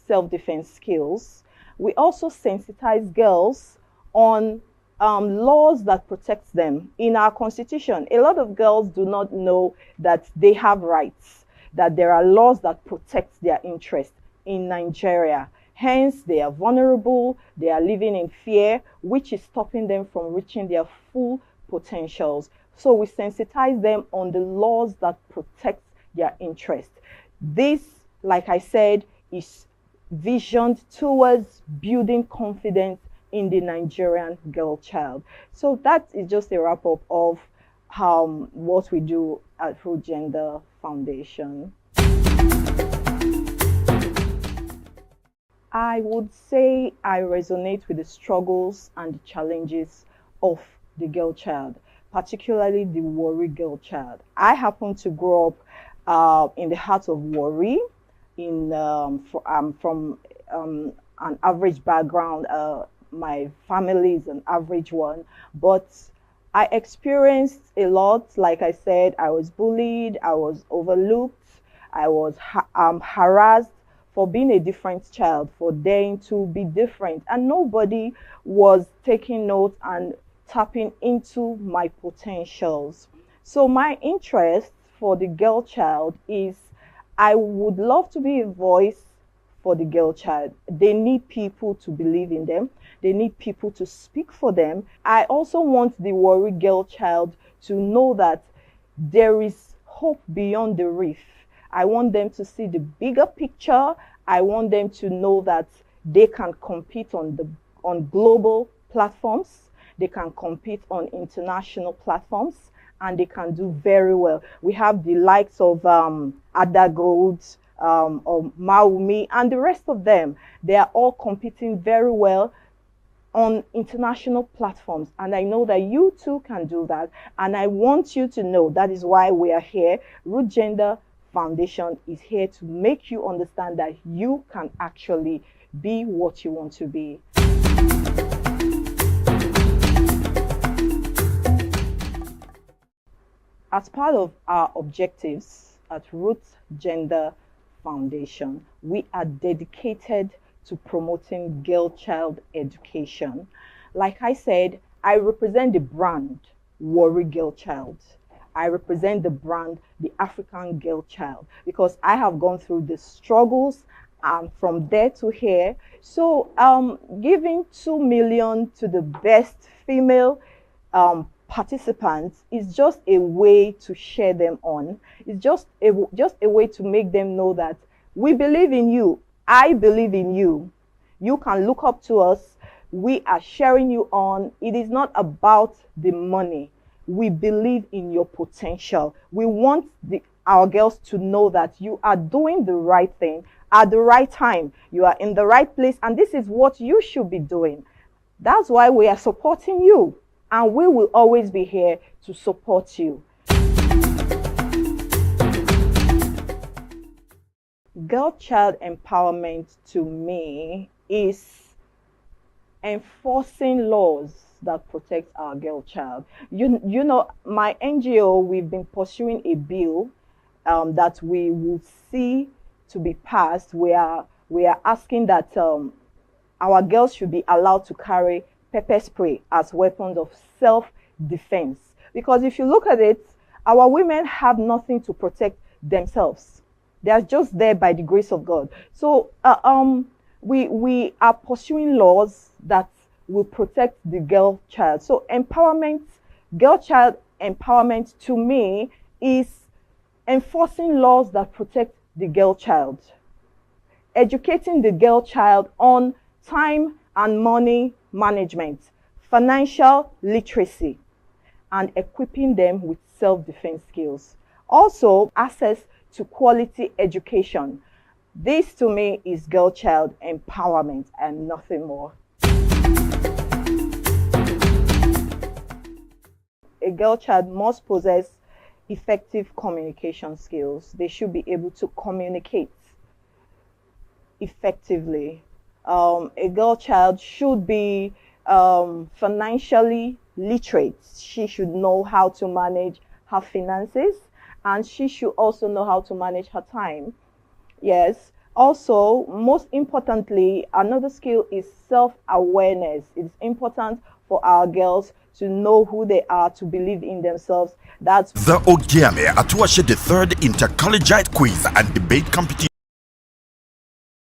self-defense skills. We also sensitize girls on laws that protect them. In our constitution, a lot of girls do not know that they have rights, that there are laws that protect their interests in Nigeria. Hence, they are vulnerable, they are living in fear, which is stopping them from reaching their full potentials. So we sensitize them on the laws that protect their interests. This, like I said, is visioned towards building confidence in the Nigerian girl child. So that is just a wrap-up of what we do at Root Gender Foundation. I would say I resonate with the struggles and the challenges of the girl child, particularly the Warri girl child. I happen to grow up in the heart of Warri. I'm from an average background. My family is an average one, but I experienced a lot. Like I said, I was bullied, I was overlooked, I was harassed for being a different child, for daring to be different, and nobody was taking note and tapping into my potentials. So my interest for the girl child is I would love to be a voice for the girl child. They need people to believe in them. They need people to speak for them. I also want the Warri girl child to know that there is hope beyond the reef. I want them to see the bigger picture. I want them to know that they can compete on global platforms. They can compete on international platforms, and they can do very well. We have the likes of Ada Gold, or Maumi, and the rest of them. They are all competing very well on international platforms, and I know that you too can do that, and I want you to know that is why we are here. Root Gender Foundation is here to make you understand that you can actually be what you want to be. As part of our objectives at Root Gender Foundation, we are dedicated to promoting girl child education. Like I said, I represent the brand Warri Girl Child. I represent the brand the African Girl Child, because I have gone through the struggles from there to here. So giving 2 million to the best female participants is just a way to share them on. It's just a way to make them know that we believe in you. I believe in you. You can look up to us. We are sharing you on. It is not about the money. we believe in your potential. We want our girls to know that you are doing the right thing at the right time. You are in the right place, and this is what you should be doing. That's why we are supporting you, and we will always be here to support you. Girl-child empowerment to me is enforcing laws that protect our girl child. You know, my NGO, we've been pursuing a bill that we will see to be passed. We are asking that our girls should be allowed to carry pepper spray as weapons of self-defense. Because if you look at it, our women have nothing to protect themselves. They are just there by the grace of God. So we are pursuing laws that will protect the girl child. So empowerment, girl child empowerment to me is enforcing laws that protect the girl child, educating the girl child on time and money management, financial literacy, and equipping them with self-defense skills. Also, access to quality education. This to me is girl child empowerment and nothing more. A girl child must possess effective communication skills. They should be able to communicate effectively. A girl child should be financially literate. She should know how to manage her finances, and she should also know how to manage her time. Yes. Also, most importantly, another skill is self-awareness. It's important for our girls to know who they are, to believe in themselves. That's the Ogiame Atuwatse the third Inter-Collegiate quiz and debate competition.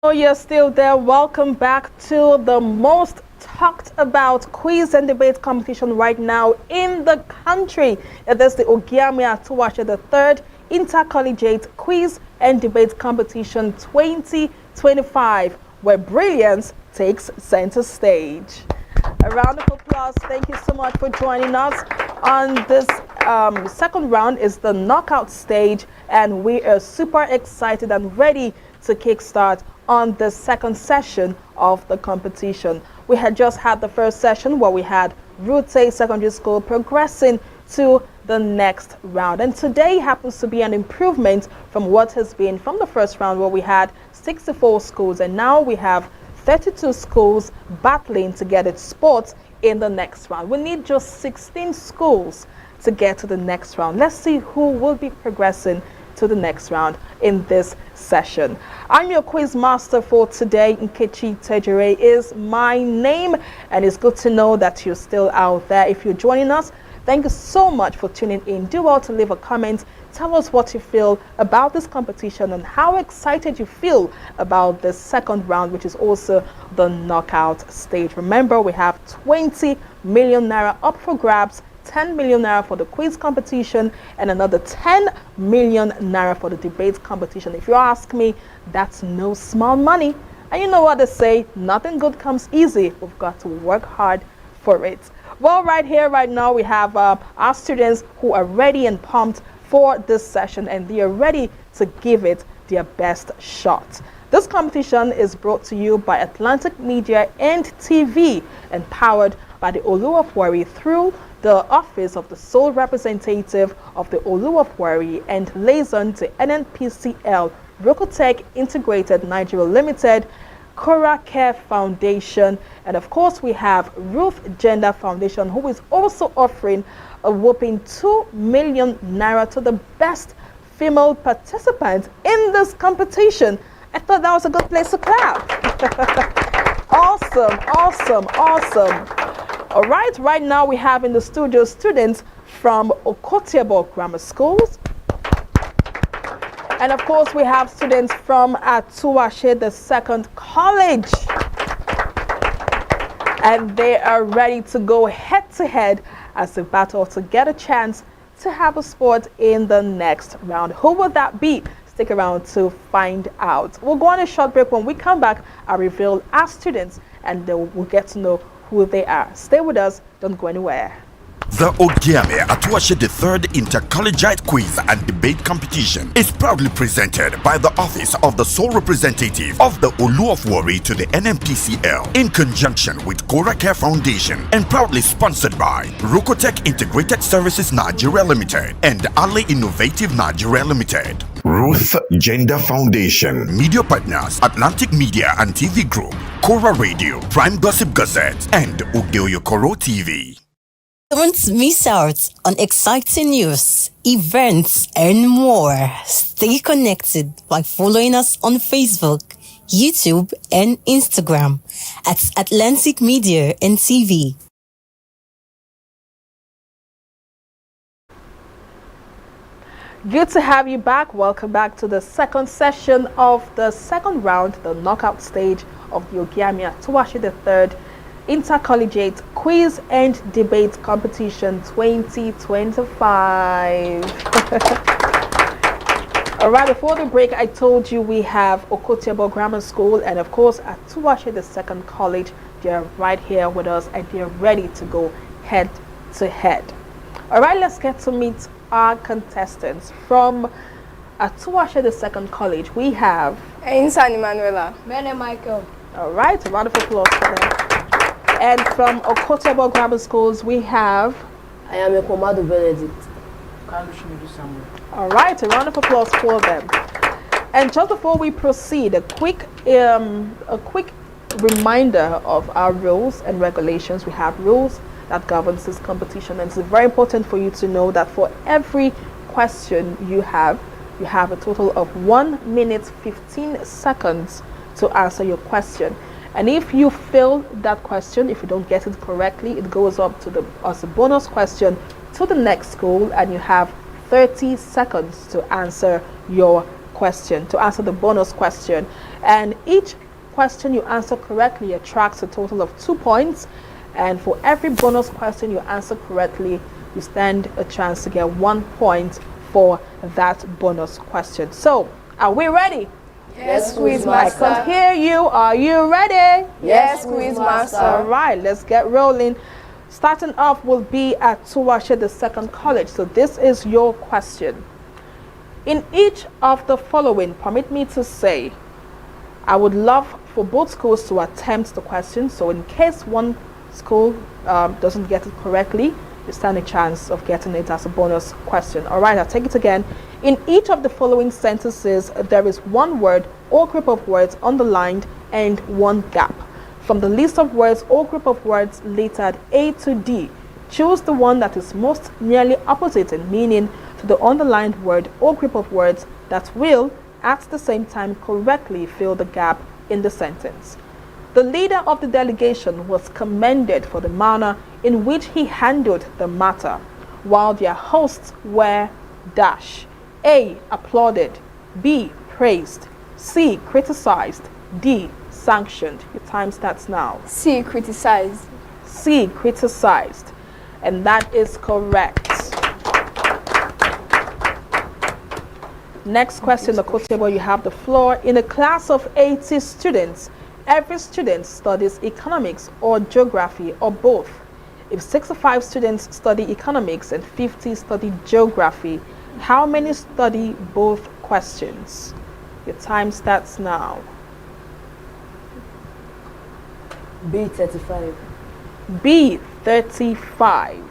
Oh, you're still there. Welcome back to the most talked about quiz and debate competition right now in the country. It is the Ogiame Atuwatse the third Inter-Collegiate quiz and debate competition 2025, where brilliance takes center stage. A round of applause. Thank you so much for joining us on this second round. Is the knockout stage, and we are super excited and ready to kickstart on the second session of the competition. We had just had the first session where we had Route Secondary School progressing to the next round, and today happens to be an improvement from what has been from the first round, where we had 64 schools, and now we have 32 schools battling to get its spots in the next round. We need just 16 schools to get to the next round. Let's see who will be progressing to the next round in this session. I'm your quiz master for today. Nkechi Tejere is my name, and it's good to know that you're still out there. If you're joining us, thank you so much for tuning in. Do well to leave a comment. Tell us what you feel about this competition and how excited you feel about the second round, which is also the knockout stage. Remember, we have 20 million naira up for grabs, 10 million naira for the quiz competition, and another 10 million naira for the debate competition. If you ask me, that's no small money. And you know what they say, nothing good comes easy. We've got to work hard for it. Well, right here, right now, we have our students who are ready and pumped for this session, and they are ready to give it their best shot. This competition is brought to you by Atlantic Media and TV and powered by the Olu of Warri through the Office of the Sole Representative of the Olu of Warri and liaison to NNPCL, Rokotech Integrated Nigeria Limited, Cora Care Foundation, and of course we have Ruth Gender Foundation, who is also offering a whopping 2 million naira to the best female participant in this competition. I thought that was a good place to clap. Awesome, awesome, awesome. All right now we have in the studio students from Okotiebo Grammar Schools. And of course, we have students from Atuwatse, the second college. And they are ready to go head to head as they battle to get a chance to have a spot in the next round. Who will that be? Stick around to find out. We'll go on a short break. When we come back, I'll reveal our students and we'll get to know who they are. Stay with us. Don't go anywhere. The Ogiame Atuwatse III Inter-Collegiate Quiz and Debate Competition is proudly presented by the Office of the Sole Representative of the Olu of Warri to the NMPCL in conjunction with Cora Care Foundation and proudly sponsored by Rocotech Integrated Services Nigeria Limited and Ali Innovative Nigeria Limited. Ruth Gender Foundation. Media partners Atlantic Media and TV Group, Cora Radio, Prime Gossip Gazette, and Ugeoyokoro TV. Don't miss out on exciting news, events, and more. Stay connected by following us on Facebook, YouTube, and Instagram at Atlantic Media and TV. Good to have you back. Welcome back to the second session of the second round, the knockout stage of the Ogiame Atuwatse III Inter-Collegiate Quiz and Debate Competition 2025. All right, before the break, I told you we have Okotiebo Grammar School and, of course, Atuwatse II College. They're right here with us and they're ready to go head to head. All right, let's get to meet our contestants. From Atuwatse II College, we have Insan Emanuela. Bene Michael. All right, a round of applause for them. And from Okotiebo Grammar Schools, we have I am a Komado Benedict. All right, a round of applause for them. And just before we proceed, a quick reminder of our rules and regulations. We have rules that governs this competition, and it's very important for you to know that for every question you have a total of 1 minute 15 seconds to answer your question. And if you fail that question, if you don't get it correctly, it goes up to as a bonus question to the next school, and you have 30 seconds to answer your question, to answer the bonus question. And each question you answer correctly attracts a total of 2 points. And for every bonus question you answer correctly, you stand a chance to get 1 point for that bonus question. So, are we ready? Yes, Quiz Master. I can hear you. Are you ready? Yes, Quiz Master. All right, let's get rolling. Starting off will be at Atuwatse II College. So this is your question. In each of the following, permit me to say, I would love for both schools to attempt the question. So in case one school doesn't get it correctly, you stand a chance of getting it as a bonus question. All right, I'll take it again. In each of the following sentences, there is one word or group of words underlined and one gap. From the list of words or group of words lettered A to D, choose the one that is most nearly opposite in meaning to the underlined word or group of words that will, at the same time, correctly fill the gap in the sentence. The leader of the delegation was commended for the manner in which he handled the matter, while their hosts were dash. A. Applauded. B. Praised. C. Criticized. D. Sanctioned. Your time starts now. C. Criticized. C. Criticized. And that is correct. Next question, Okotiebo, you have the floor. In a class of 80 students, every student studies economics or geography or both. If 65 students study economics and 50 study geography, how many study both questions? Your time starts now. B 35. B 35.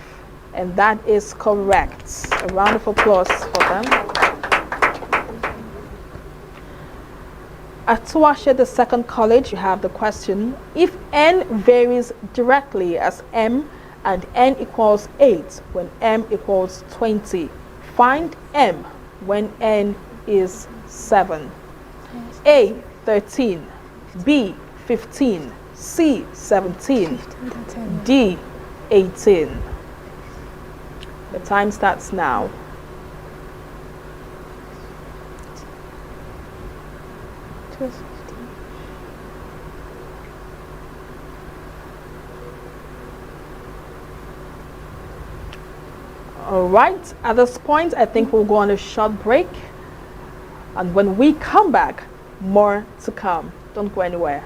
And that is correct. A round of applause for them. At Atuwatse II College, you have the question, if n varies directly as m and n equals 8 when m equals 20, find m when n is 7. A, 13, B, 15, C, 17, D, 18. The time starts now. All right, at this point, I think we'll go on a short break. And when we come back, more to come. Don't go anywhere.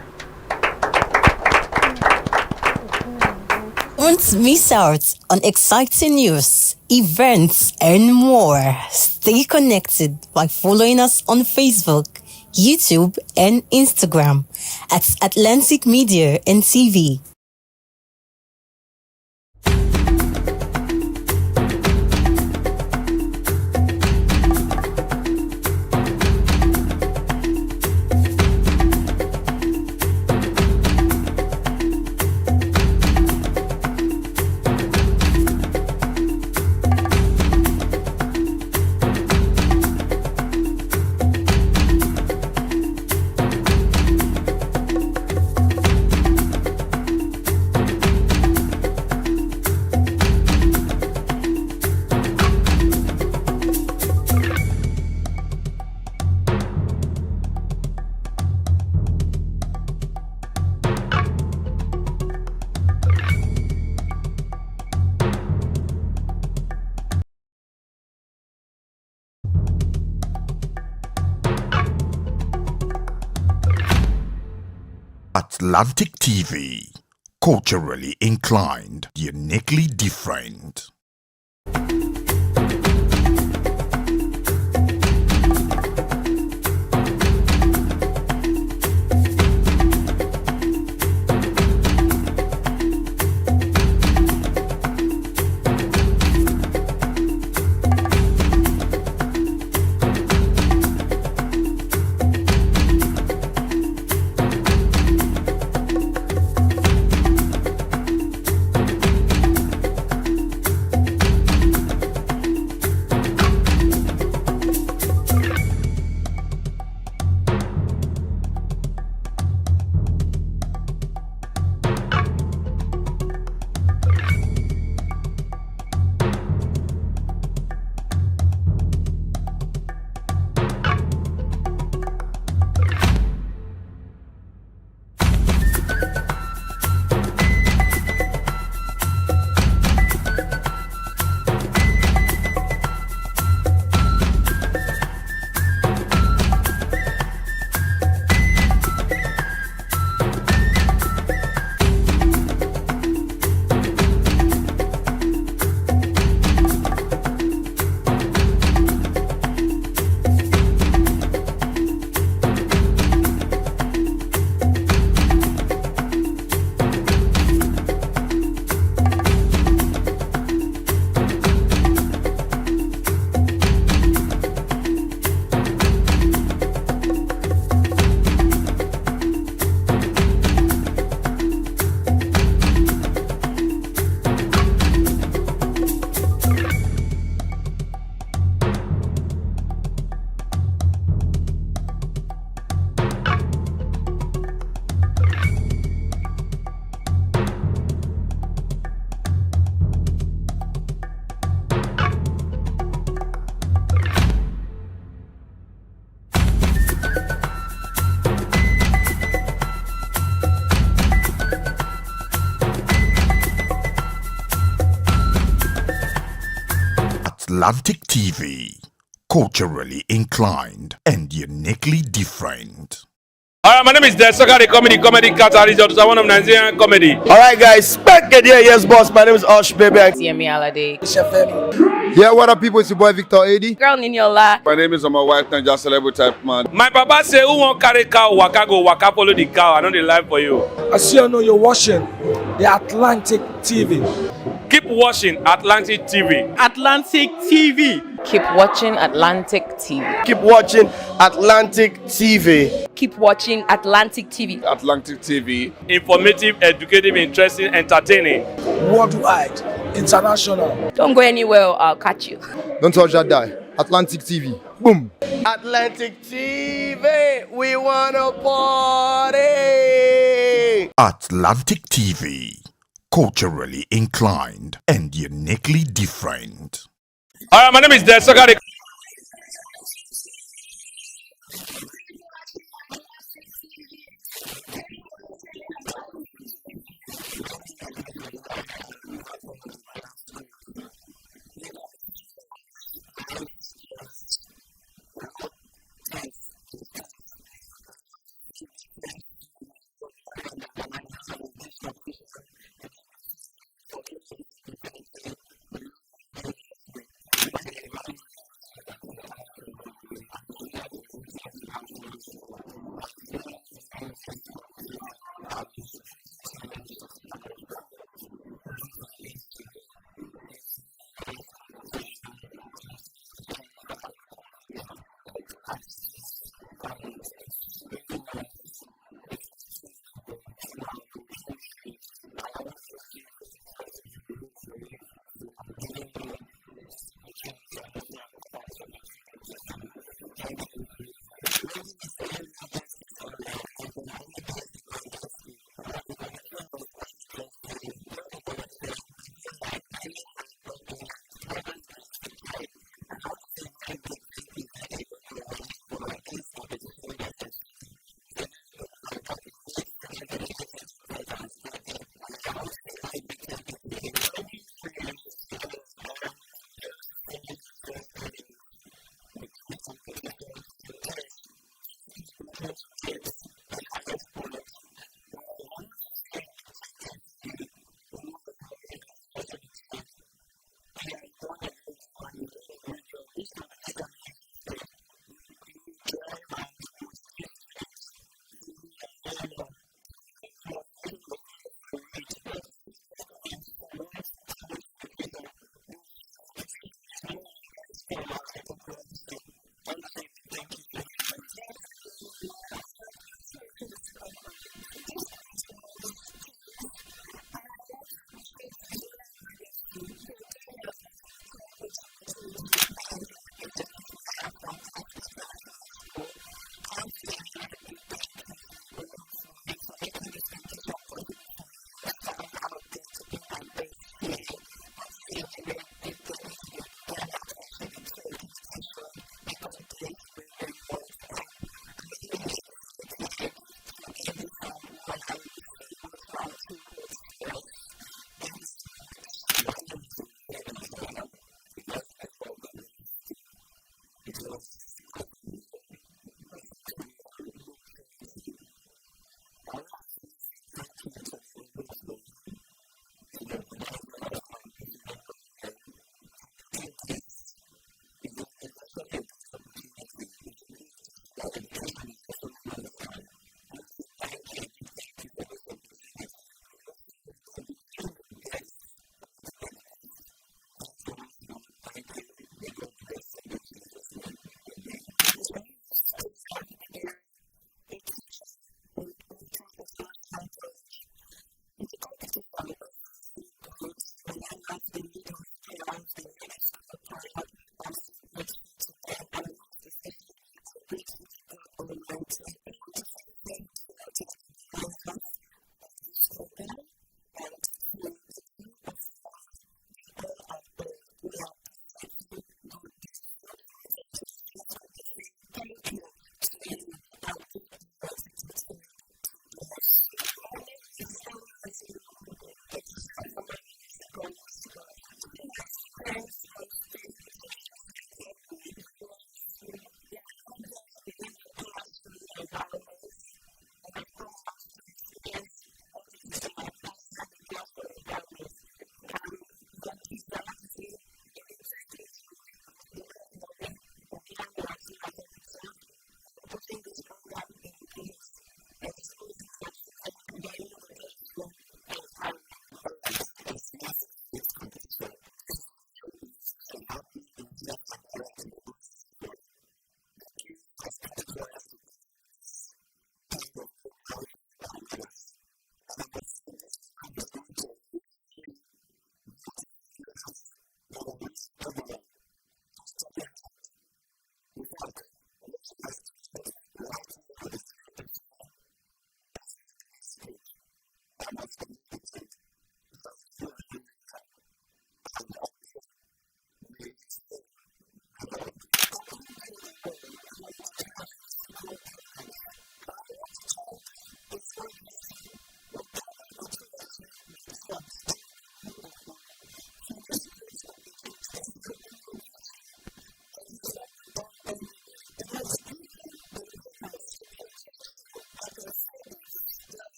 Don't miss out on exciting news, events, and more. Stay connected by following us on Facebook, YouTube, and Instagram at Atlantic Media and TV. Atlantic TV, culturally inclined, uniquely different. Atlantic TV, culturally inclined and uniquely different. Alright, my name is Desoka, the comedy catalyst of one of Nigerian comedy. Alright, guys, back again, yes, boss. My name is Osh, baby. CME Alade. Yeah, what up, people? It's your boy Victor Adi. Girl Niniola. My name is my wife, and just celebrity type man. My papa say, who won't carry cow, waka go, waka follow the cow. I know the life for you. I see you know you're watching the Atlantic TV. Keep watching Atlantic TV. Atlantic TV. Keep watching Atlantic TV. Keep watching Atlantic TV. Keep watching Atlantic TV. Atlantic TV. Informative, educative, interesting, entertaining. Worldwide, international. Don't go anywhere, I'll catch you. Don't touch that die. Atlantic TV. Boom. Atlantic TV. We wanna party. Atlantic TV, culturally inclined and uniquely different. Alright, my name is Desoka, the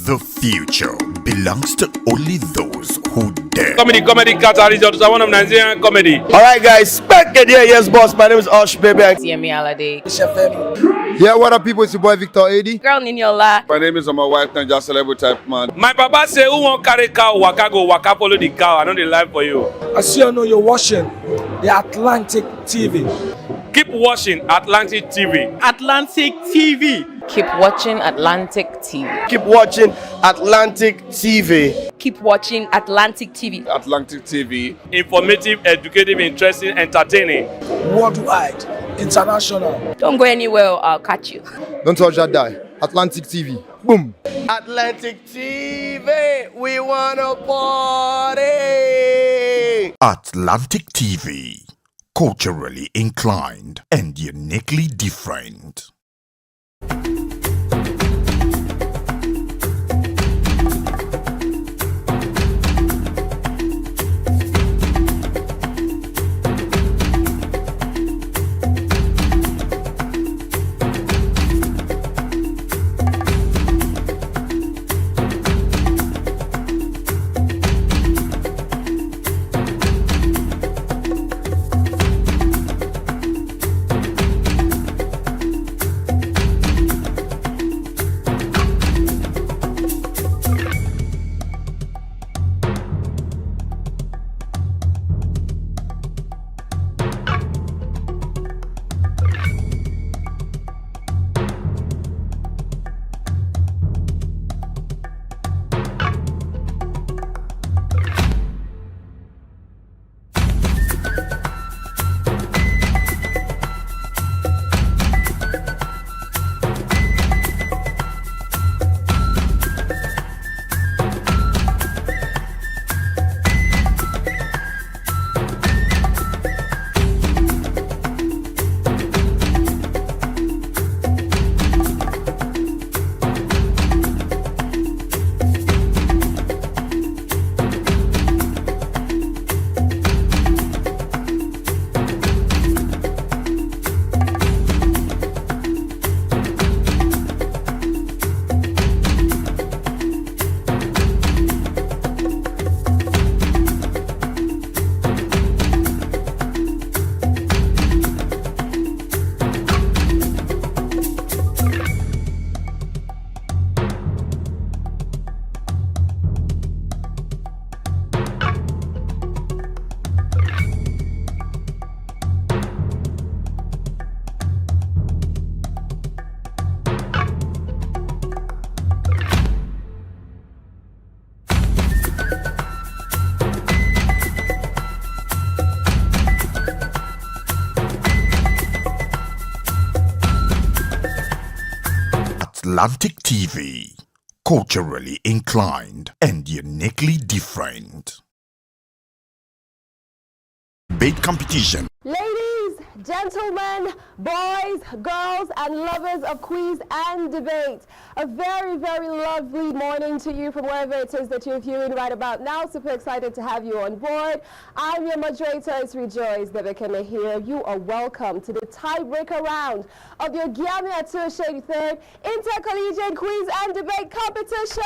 The future belongs to only those who dare. Comedy category is one of Nigerian comedy. Alright guys, back again, yes boss, my name is Ogiame Atuwatse. Yeah, what up, people? It's your boy Victor 80. Girl Ninyola. My name is my wife and just celebrity type man. My papa say, who won't carry cow, waka follow the cow. I know the life for you. I see you know you're watching the Atlantic TV. Keep watching Atlantic TV. Atlantic TV. Keep watching Atlantic TV. Keep watching Atlantic TV. Keep watching Atlantic TV. Atlantic TV. Informative, educative, interesting, entertaining. Worldwide, international. Don't go anywhere, I'll catch you. Don't touch that die. Atlantic TV. Boom. Atlantic TV, we wanna party. Atlantic TV. Culturally inclined and uniquely different. Atlantic TV. Culturally inclined and uniquely different. Debate competition. Ladies, gentlemen, boys, girls, and lovers of quiz and debate, a very, very lovely morning to you from wherever it is that you're viewing right about now. Super excited to have you on board. I'm your moderator, it's Rejoice Debekeme here. You are welcome to the tiebreaker round of the Ogiame Atuwatse 3rd Inter-Collegiate Quiz and Debate Competition.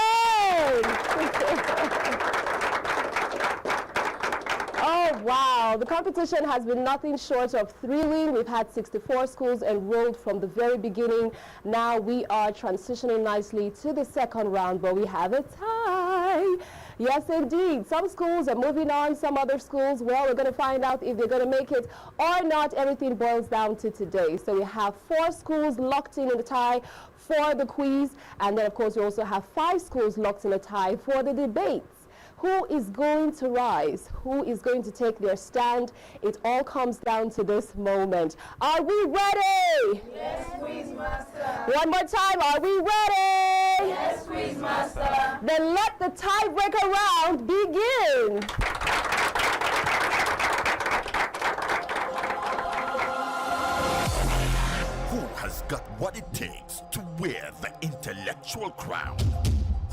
Oh, wow. The competition has been nothing short of thrilling. We've had 64 schools enrolled from the very beginning. Now we are transitioning nicely to the second round, but we have a tie. Yes, indeed. Some schools are moving on. Some other schools, well, we're going to find out if they're going to make it or not. Everything boils down to today. So we have 4 schools locked in the tie for the quiz. And then, of course, we also have 5 schools locked in a tie for the debates. Who is going to rise? Who is going to take their stand? It all comes down to this moment. Are we ready? Yes, quiz master. One more time. Are we ready? Yes, quiz master. Then let the tiebreaker round begin. Who has got what it takes to wear the intellectual crown?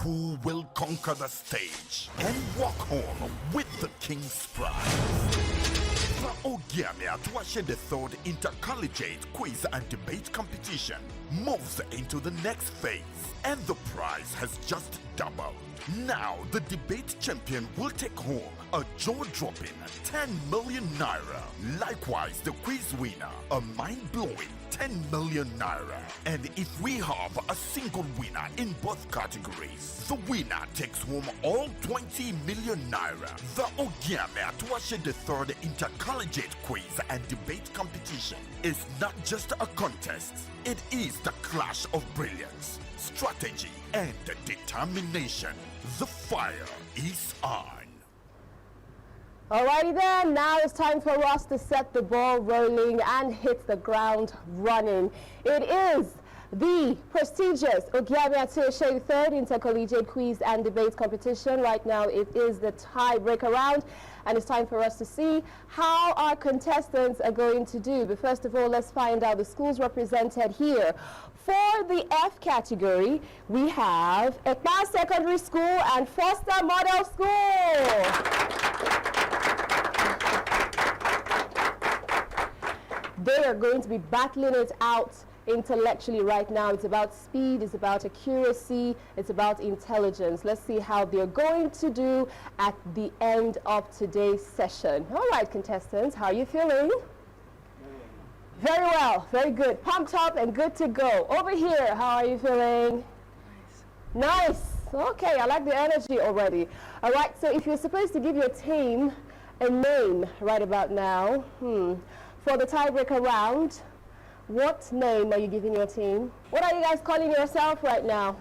Who will conquer the stage and walk home with the king's prize? The Ogiame Atuwatse III Inter-Collegiate Quiz and Debate Competition moves into the next phase, and the prize has just doubled. Now, the debate champion will take home a jaw-dropping 10 million naira. Likewise, the quiz winner, a mind-blowing 10 million naira. And if we have a single winner in both categories, the winner takes home all 20 million naira. The Ogiame Atuwatse III Inter-Collegiate Quiz and Debate Competition is not just a contest, it is the clash of brilliance, strategy, and determination. The fire is on. Alrighty then, now it's time for us to set the ball rolling and hit the ground running. It is the prestigious Ogiame Atuwatse III Inter-Collegiate Quiz and Debate Competition. Right now it is the tiebreaker round, and it's time for us to see how our contestants are going to do. But first of all, let's find out the schools represented here. For the F category, we have Ekpa Secondary School and Foster Model School. They are going to be battling it out intellectually right now. It's about speed, it's about accuracy, it's about intelligence. Let's see how they're going to do at the end of today's session. All right, contestants, how are you feeling? Very well, very good. Pumped up and good to go. Over here, how are you feeling? Nice. Okay, I like the energy already. All right, so if you're supposed to give your team a name right about now, for the tiebreaker round, what name are you giving your team? What are you guys calling yourself right now?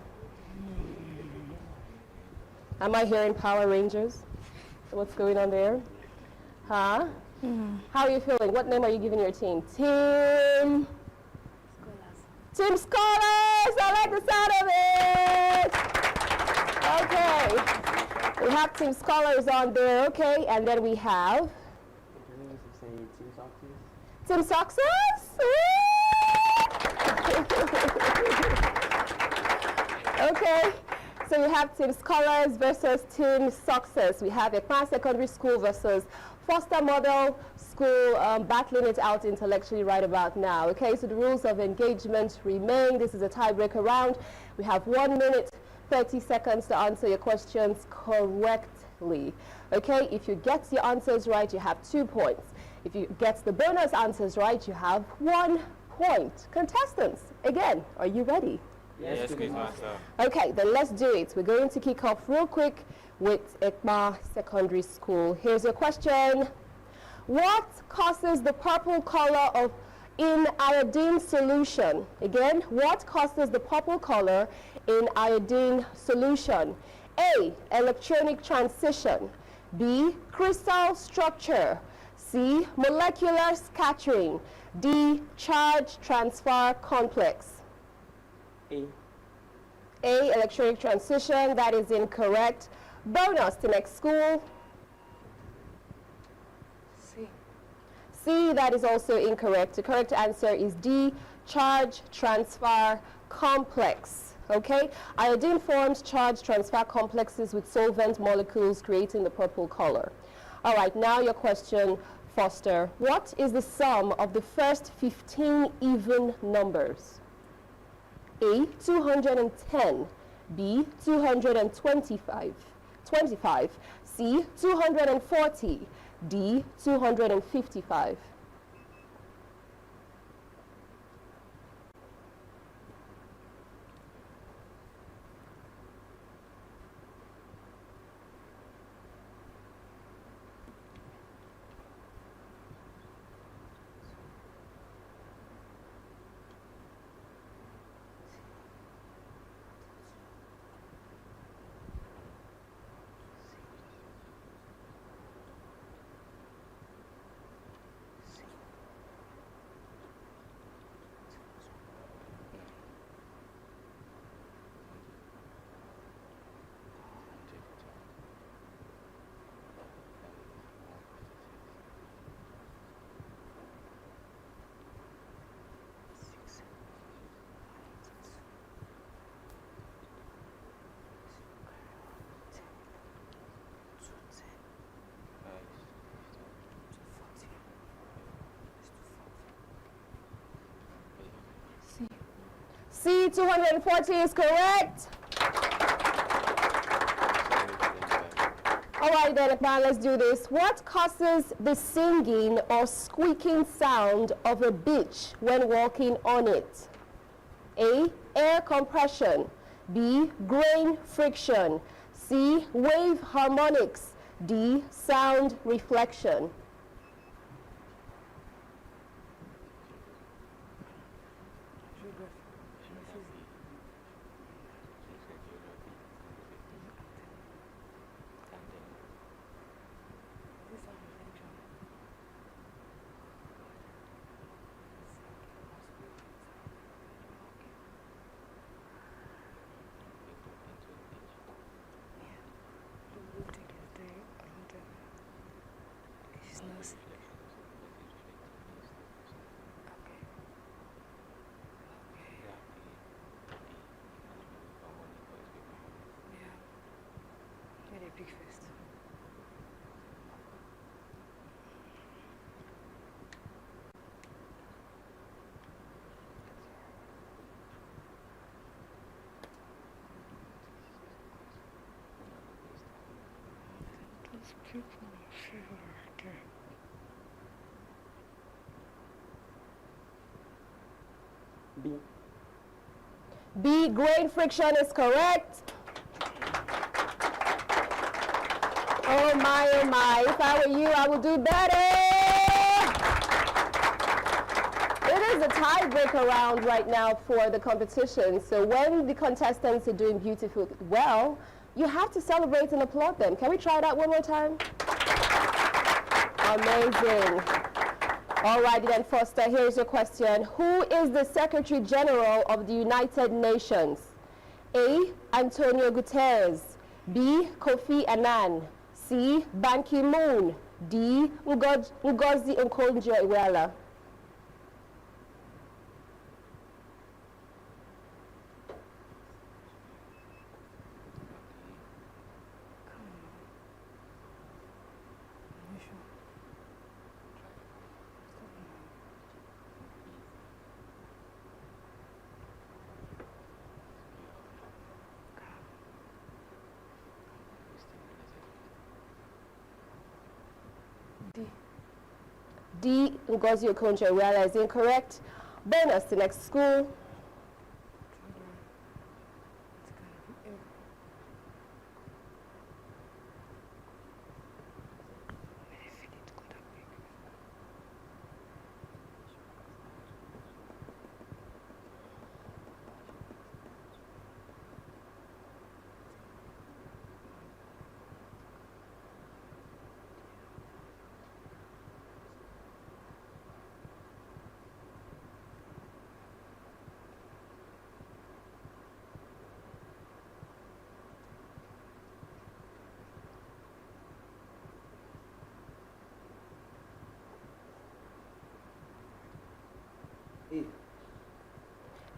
Am I hearing Power Rangers? What's going on there? Huh? How are you feeling? What name are you giving your team? Team Scholars. Team Scholars! I like the sound of it! Okay. We have Team Scholars on there, okay? And then we have Team Success? Okay, so we have Team Scholars versus Team Success. We have Ekpa Secondary School versus Foster Model School, battling it out intellectually right about now. Okay, so the rules of engagement remain. This is a tiebreaker round. We have 1 minute, 30 seconds to answer your questions correctly. Okay, if you get your answers right, you have 2 points. If you get the bonus answers right, you have 1 point. Contestants, again, are you ready? Yes, Quizmaster. Okay, then let's do it. We're going to kick off real quick with Ekpa Secondary School. Here's your question. What causes the purple color in iodine solution? Again, what causes the purple color in iodine solution? A, electronic transition. B, crystal structure. C, molecular scattering. D, charge transfer complex. A, electronic transition. That is incorrect. Bonus to next school. C, that is also incorrect. The correct answer is D, charge transfer complex. Okay, iodine forms charge transfer complexes with solvent molecules, creating the purple color. All right, now your question, Foster. What is the sum of the first 15 even numbers? A, 210. B, 225. 25. C, 240. D, 255. C, 240 is correct. All right, then, now let's do this. What causes the singing or squeaking sound of a beach when walking on it? A, air compression. B, grain friction. C, wave harmonics. D, sound reflection. Big first. B. B, grain friction is correct. Oh my, oh my. If I were you, I would do better. It is a tiebreaker round right now for the competition. So when the contestants are doing beautifully well, you have to celebrate and applaud them. Can we try that one more time? Amazing. All righty then, Foster, here's your question. Who is the Secretary General of the United Nations? A, Antonio Guterres. B, Kofi Annan. C, Ban Ki-moon. D, Ngozi Okonjo-Iweala. D, Ngozi Okonjo-Iweala is incorrect. Bonus to next school.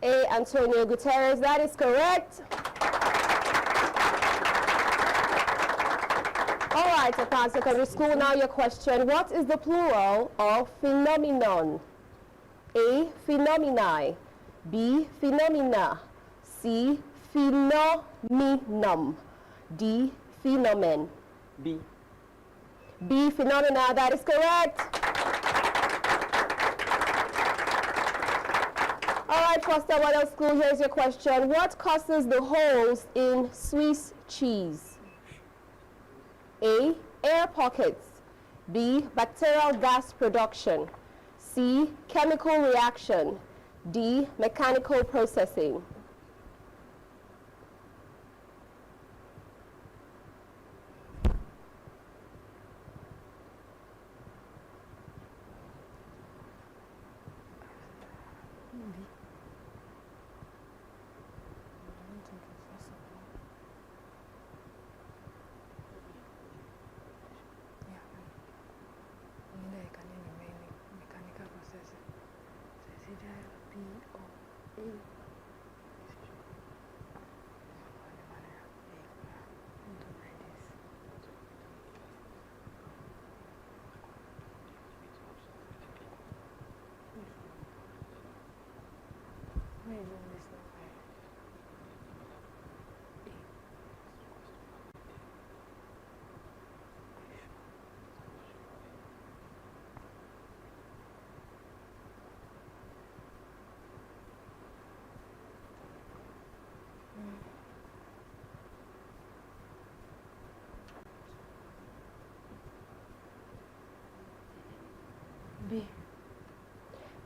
A, Antonio Guterres, that is correct. All right, Japan Secondary School, now your question. What is the plural of phenomenon? A, phenomenae. B, phenomena. C, phenomenum. D, phenomen. B. B, phenomena, that is correct. All right, Foster Waddell School, here's your question. What causes the holes in Swiss cheese? A, air pockets. B, bacterial gas production. C, chemical reaction. D, mechanical processing.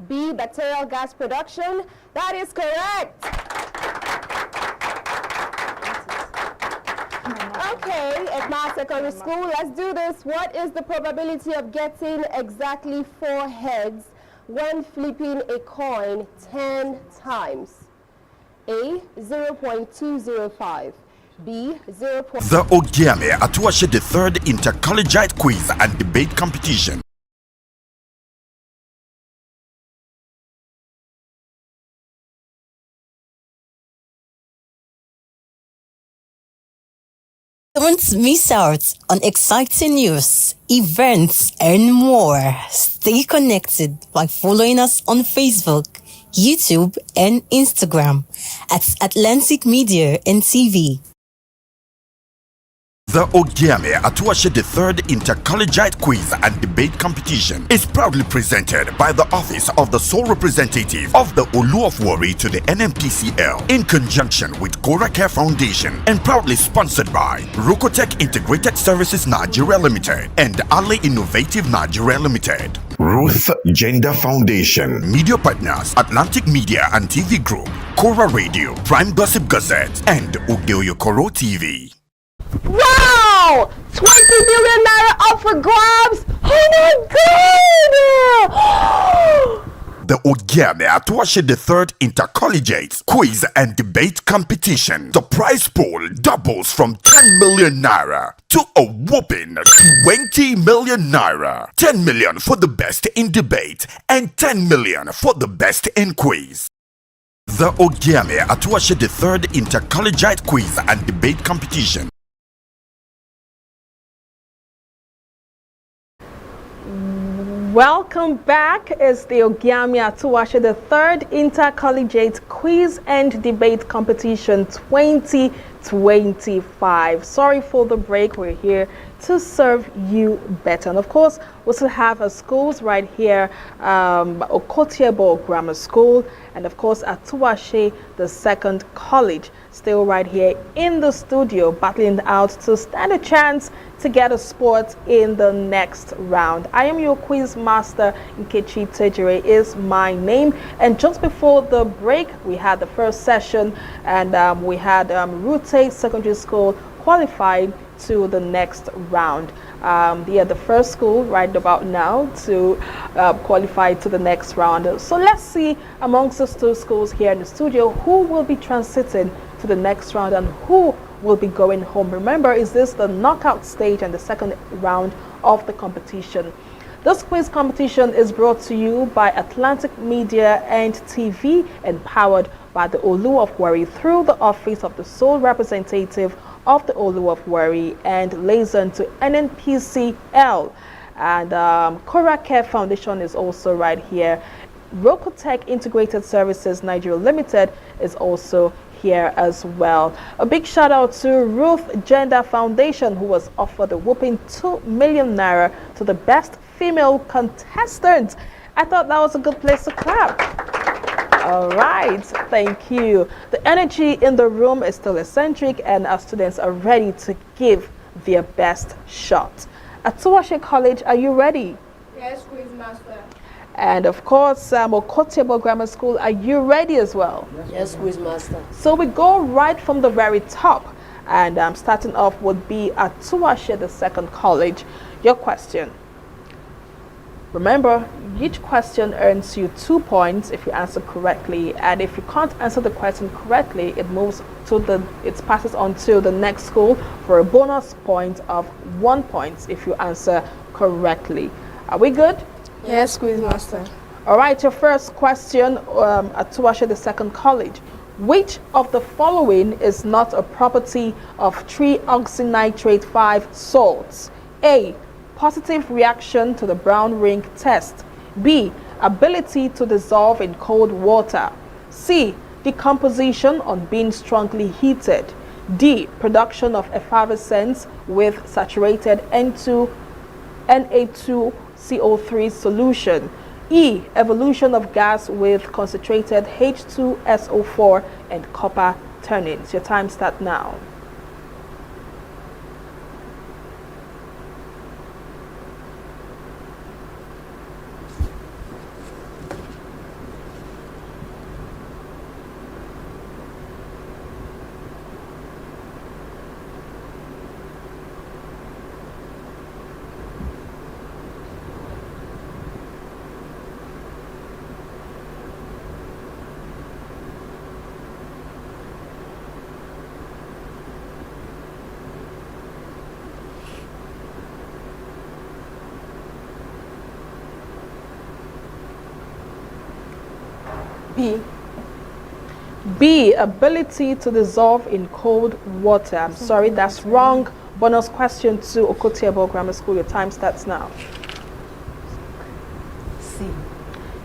B, bacterial gas production. That is correct. Okay, Ekma Secondary School, let's do this. What is the probability of getting exactly 4 heads when flipping a coin 10 times? A, 0.205. B, 0. The Ogiame Atuwatse the third Inter-Collegiate quiz and debate competition. Don't miss out on exciting news, events, and more. Stay connected by following us on Facebook, YouTube, and Instagram at Atlantic Media and TV. The Ogiame Atuwatse the third Inter-Collegiate quiz and debate competition is proudly presented by the Office of the Sole Representative of the Olu of Warri to the NMPCL in conjunction with Cora Care Foundation and proudly sponsored by Rokotech Integrated Services Nigeria Limited and Ali Innovative Nigeria Limited. Ruth Gender Foundation. Media partners Atlantic Media and TV Group, Cora Radio, Prime Gossip Gazette, and Ogeoyokoro TV. Wow! 20 million naira up for grabs! Oh my god! The Ogiame Atuwatse the third Inter-Collegiate quiz and debate competition. The prize pool doubles from 10 million naira to a whopping 20 million naira. 10 million for the best in debate and 10 million for the best in quiz. The Ogiame Atuwatse the third Inter-Collegiate quiz and debate competition. Welcome back. It's the Ogiame Atuwatse the third Inter-Collegiate Quiz and Debate Competition 2025. Sorry for the break. We're here to serve you better. And of course, we still have our schools right here, Okotiebo Grammar School, and of course, Atuwatse the second college, still right here in the studio, battling out to stand a chance to get a spot in the next round. I am your quiz master, Nkechi Tejere is my name. And just before the break, we had the first session, and we had Rute Secondary School qualified to the next round. The first school right about now to qualify to the next round. So let's see amongst those two schools here in the studio who will be transiting to the next round and who will be going home. Remember, is this the knockout stage and the second round of the competition? This quiz competition is brought to you by Atlantic Media and TV and powered by the Olu of Warri through the Office of the Sole Representative of the Olu of Warri and liaison to NNPCL. And Cora Care Foundation is also right here. Rokotech Integrated Services Nigeria Limited is also here as well. A big shout out to Ruth Gender Foundation, who was offered a whopping 2 million naira to the best female contestant. I thought that was a good place to clap. All right, thank you. The energy in the room is still eccentric and our students are ready to give their best shot. Atuwatse College, are you ready? Yes, quiz master. And of course, Okotiebo Grammar School, are you ready as well? Yes, quiz master. So we go right from the very top, and starting off would be Atuwatse the second college. Your question. Remember, each question earns you 2 points if you answer correctly, and if you can't answer the question correctly, it passes on to the next school for a bonus point of 1 point if you answer correctly. Are we good? Yes, quiz master. All right, your first question, Atuwatse the second college. Which of the following is not a property of 3-oxynitrate 5 salts? A, positive reaction to the brown ring test. B, ability to dissolve in cold water. C, decomposition on being strongly heated. D, production of effervescence with saturated Na2CO3 solution. E, evolution of gas with concentrated H2SO4 and copper turnings. Your time starts now. B. B, ability to dissolve in cold water. I'm sorry, that's wrong. Bonus question to Okotiebo Grammar School. Your time starts now. C.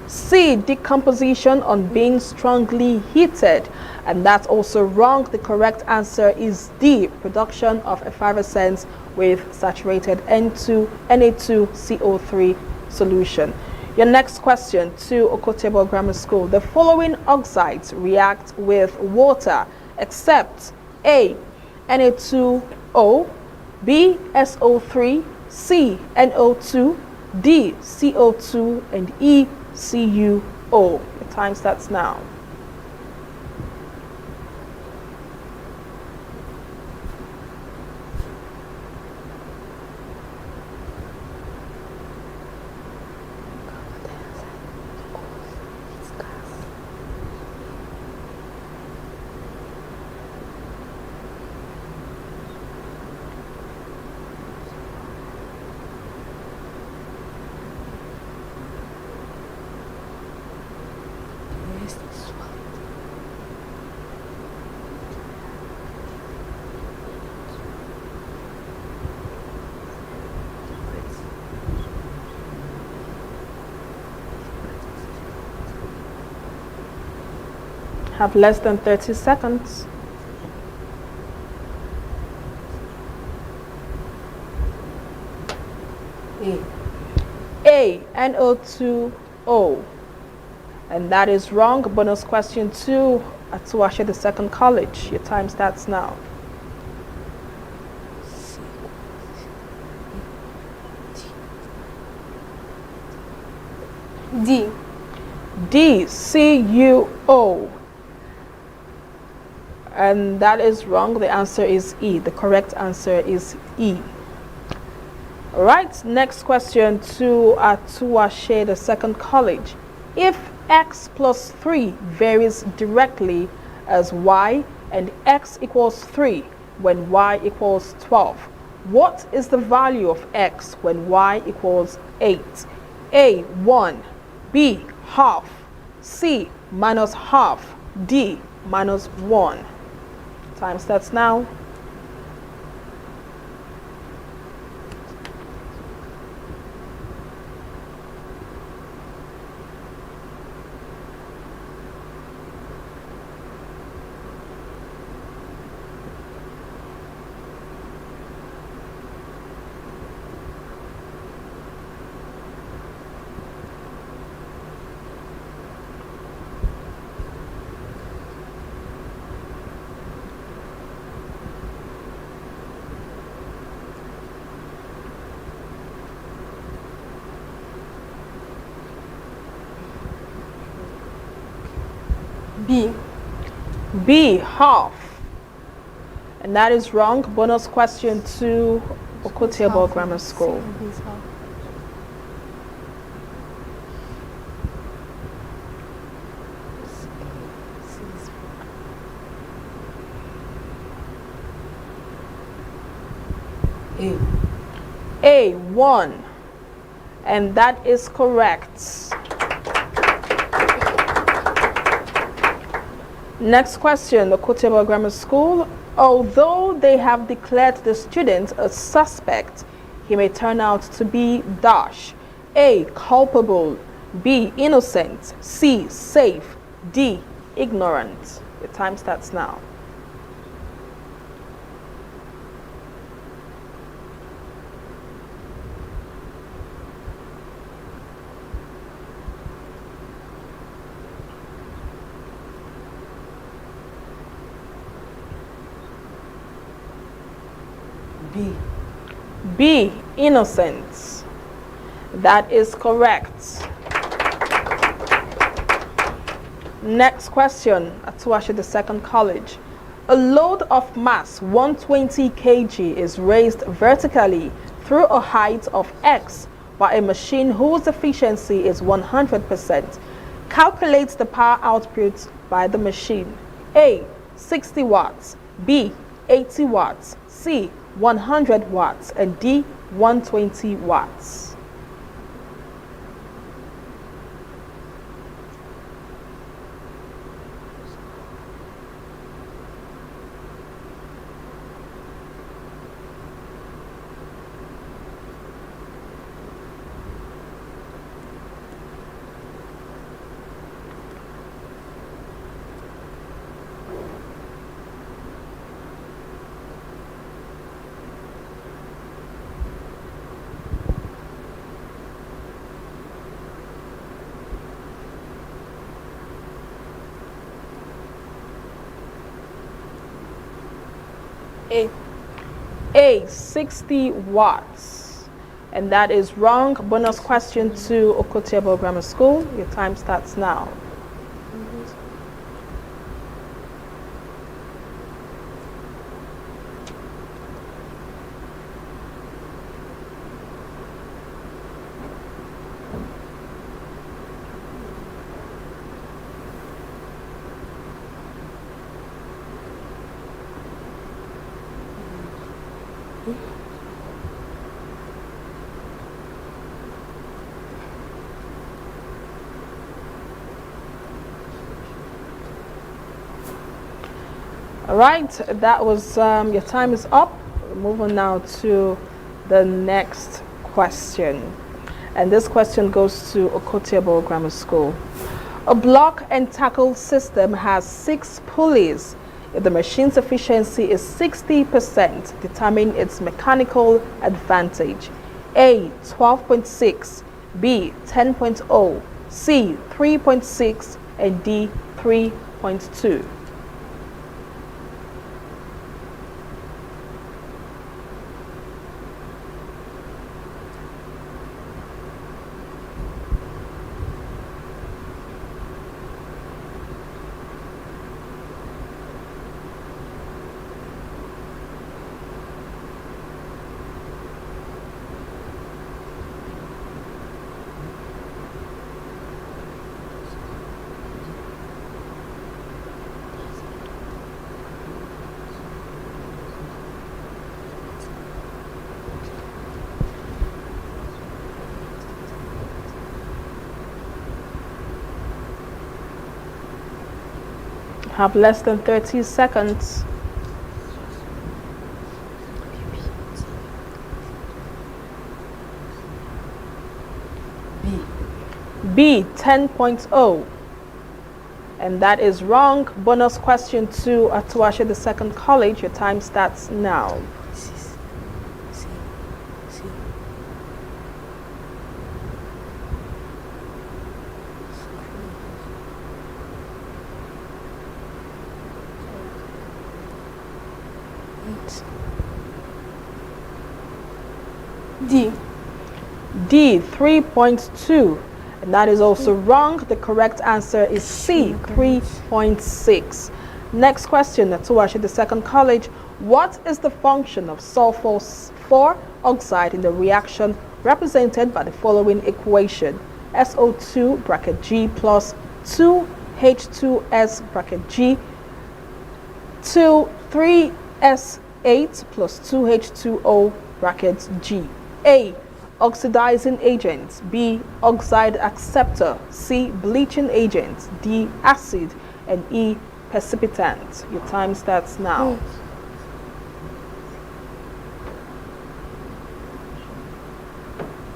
C, decomposition on being strongly heated. And that's also wrong. The correct answer is D, production of effervescence with saturated Na2CO3 solution. Your next question to Okotiebo Grammar School. The following oxides react with water except A, Na2O, B, SO3, C, NO2, D, CO2, and E, CuO. Your time starts now. Have less than 30 seconds. A, NO2O. And that is wrong. Bonus question to Atuwatse, the second college. Your time starts now. D. D, CuO. And that is wrong. The answer is E. The correct answer is E. All right, next question to Atuwatse, the second college. If x plus 3 varies directly as y and x equals 3 when y equals 12, what is the value of x when y equals 8? A, 1, B, half, C, minus half, D, minus 1. Time starts now. B. B, half. And that is wrong. Bonus question to Okotiebo Grammar School. A, 1. And that is correct. Next question, the Okotiebo Grammar School. Although they have declared the student a suspect, he may turn out to be dash. A, culpable. B, innocent. C, safe. D, ignorant. The time starts now. B. B, innocent. That is correct. Next question, Atuwatse, the second college. A load of mass 120 kg is raised vertically through a height of x by a machine whose efficiency is 100%. Calculate the power output by the machine. A, 60 watts. B, 80 watts. C, 100 watts. And D, 120 watts. A. A, 60 watts. And that is wrong. Bonus question to Okotiabo Grammar School. Your time starts now. All right, that was your time is up. Move on now to the next question. And this question goes to Okotiabo Grammar School. A block and tackle system has 6 pulleys. If the machine's efficiency is 60%, determine its mechanical advantage. A, 12.6, B, 10.0, C, 3.6, and D, 3.2. Have less than 30 seconds. B, 10.0. And that is wrong. Bonus question to Atuwatse the Second College. Your time starts now. D. D, 3.2. And that is also wrong. The correct answer is C, 3.6. Next question, Atuwatse the Second College. What is the function of sulfur 4 oxide in the reaction represented by the following equation? SO2 bracket G plus 2H2S bracket G 3S8 plus 2H2O bracket G. A, oxidizing agent. B, oxide acceptor. C, bleaching agent. D, acid. And E, precipitant. Your time starts now.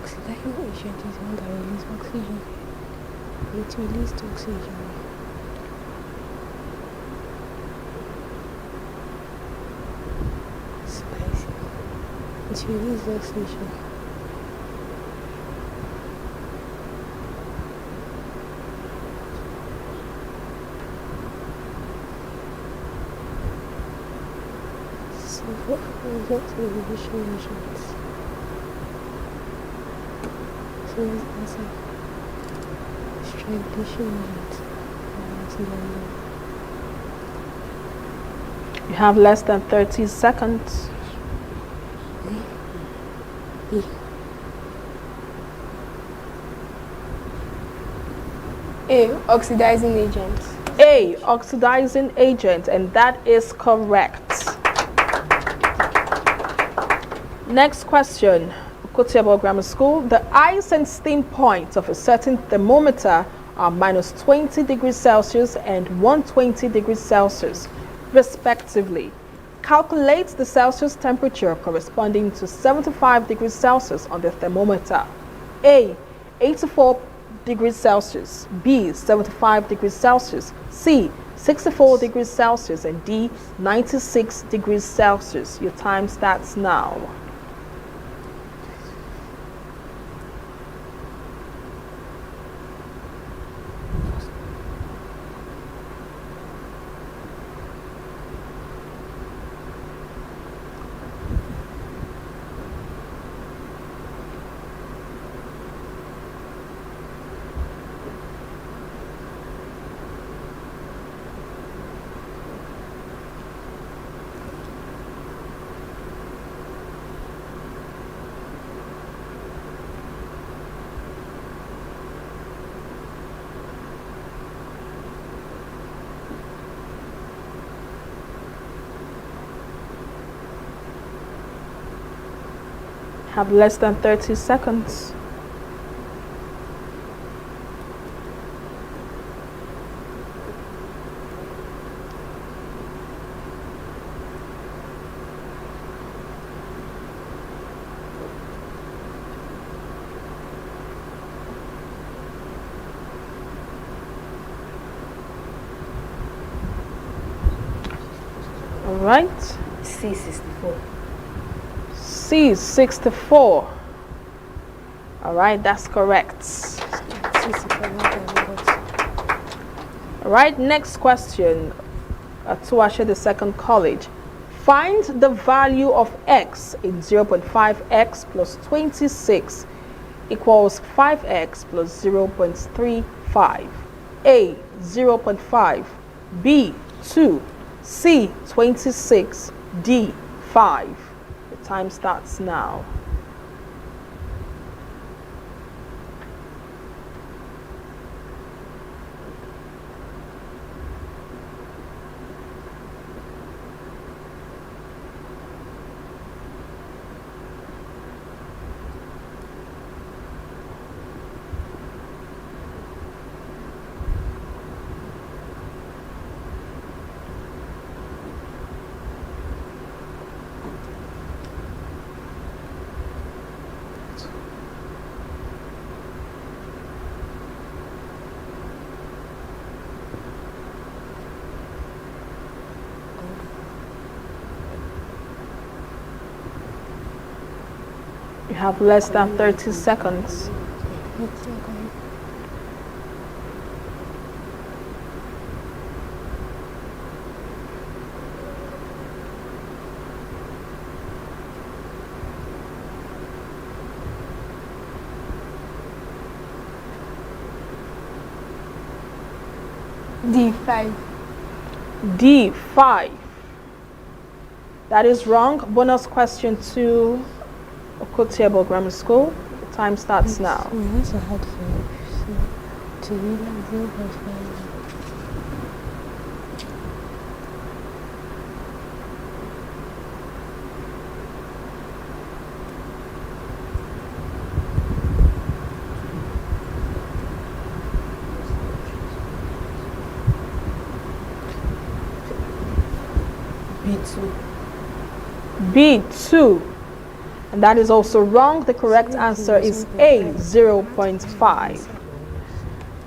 Oxidizing agent is one that releases oxygen. It releases oxygen. Spicy. It releases oxygen. So what is oxidation agents? So let's answer. Strangulation agent. You have less than 30 seconds. A, oxidizing agent. A, oxidizing agent, and that is correct. Next question, Okotiabo Grammar School. The ice and steam points of a certain thermometer are minus 20 degrees Celsius and 120 degrees Celsius, respectively. Calculate the Celsius temperature corresponding to 75 degrees Celsius on the thermometer. A, 84 degrees Celsius, B, 75 degrees Celsius, C, 64 degrees Celsius, and D, 96 degrees Celsius. Your time starts now. Have less than 30 seconds. All right. C64. C64. All right, that's correct. All right, next question. Atuwatse, the second college. Find the value of x in 0.5x plus 26 equals 5x plus 0.35. A, 0.5. B, 2. C, 26. D, 5. The time starts now. You have less than 30 seconds. D5. D5. That is wrong. Bonus question to Ogiame Grammar School. The time starts now. That's a hard thing. To read like 0.5. B2. B2. And that is also wrong. The correct answer is A, 0.5.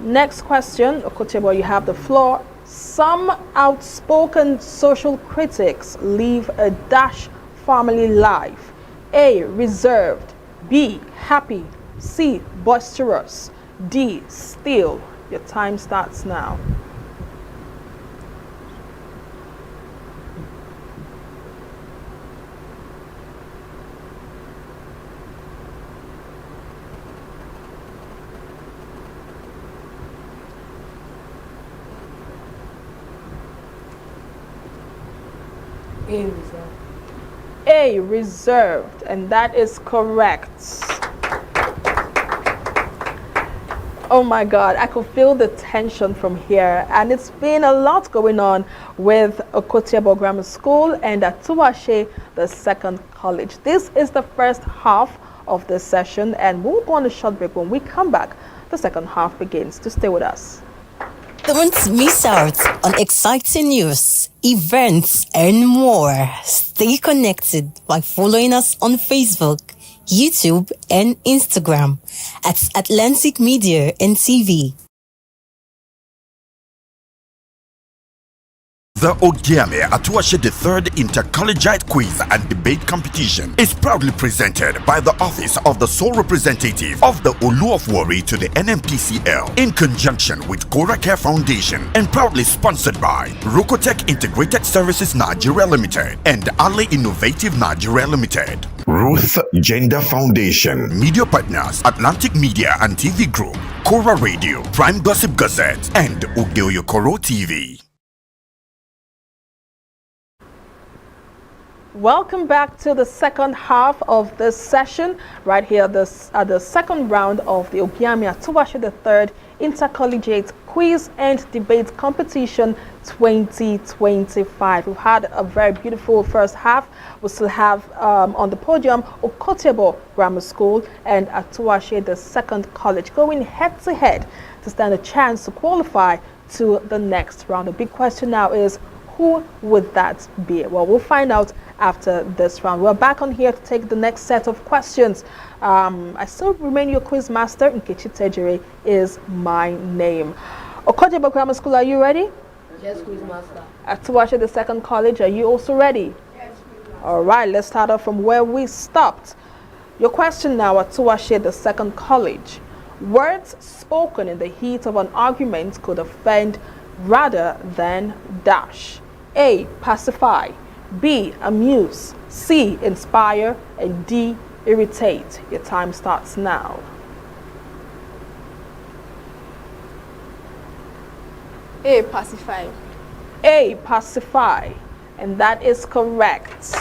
Next question, Ogiame, you have the floor. Some outspoken social critics live a dash family life. A, reserved. B, happy. C, boisterous. D, still. Your time starts now. A, reserved. A, reserved, and that is correct. Oh my God, I could feel the tension from here, and it's been a lot going on with Ogiame Grammar School and Atuwatse, the second college. This is the first half of the session, and we'll go on a short break. When we come back, the second half begins. To stay with us. Don't miss out on exciting news, events, and more. Stay connected by following us on Facebook, YouTube, and Instagram at Atlantic Media and TV. The Ogiame Atuwatse III Inter-Collegiate Quiz and Debate Competition is proudly presented by the Office of the Sole Representative of the Olu of Warri to the NMPCL in conjunction with Cora Care Foundation and proudly sponsored by Rokotech Integrated Services Nigeria Limited and Ali Innovative Nigeria Limited. Ruth Gender Foundation. Media partners Atlantic Media and TV Group, Cora Radio, Prime Gossip Gazette, and Ogeoyokoro TV. Welcome back to the second half of this session, right here at the second round of the Ogiame Atuwatse III Inter-Collegiate Quiz and Debate Competition 2025. We've had a very beautiful first half. We still have on the podium Ogiame Grammar School and Atuwatse, the second college, going head to head to stand a chance to qualify to the next round. The big question now is, who would that be? Well, we'll find out after this round. We're back on here to take the next set of questions. I still remain your quiz master. Nkechi Tejere is my name. Ogiame Grammar School, are you ready? Yes, quiz master. Atuwatse, the second college, are you also ready? Yes. All right, let's start off from where we stopped. Your question now, Atuwatse, the second college. Words spoken in the heat of an argument could offend rather than dash. A, pacify. B, amuse. C, inspire. And D, irritate. Your time starts now. A, pacify. A, pacify. And that is correct.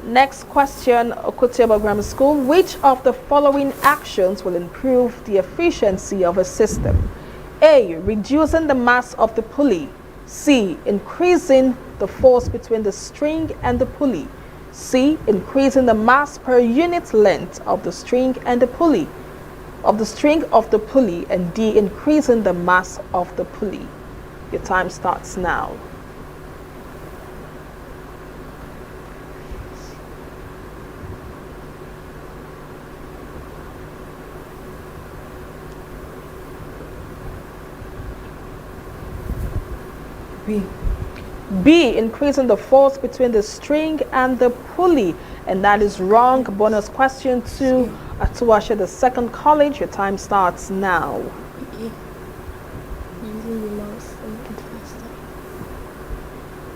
Next question, Ogiame Grammar School. Which of the following actions will improve the efficiency of a system? A, reducing the mass of the pulley. C, increasing the force between the string and the pulley. C, increasing the mass per unit length of the string and the pulley. And D, increasing the mass of the pulley. Your time starts now. B. B, increasing the force between the string and the pulley. And that is wrong. Bonus question to Atuwatse, the second college. Your time starts now.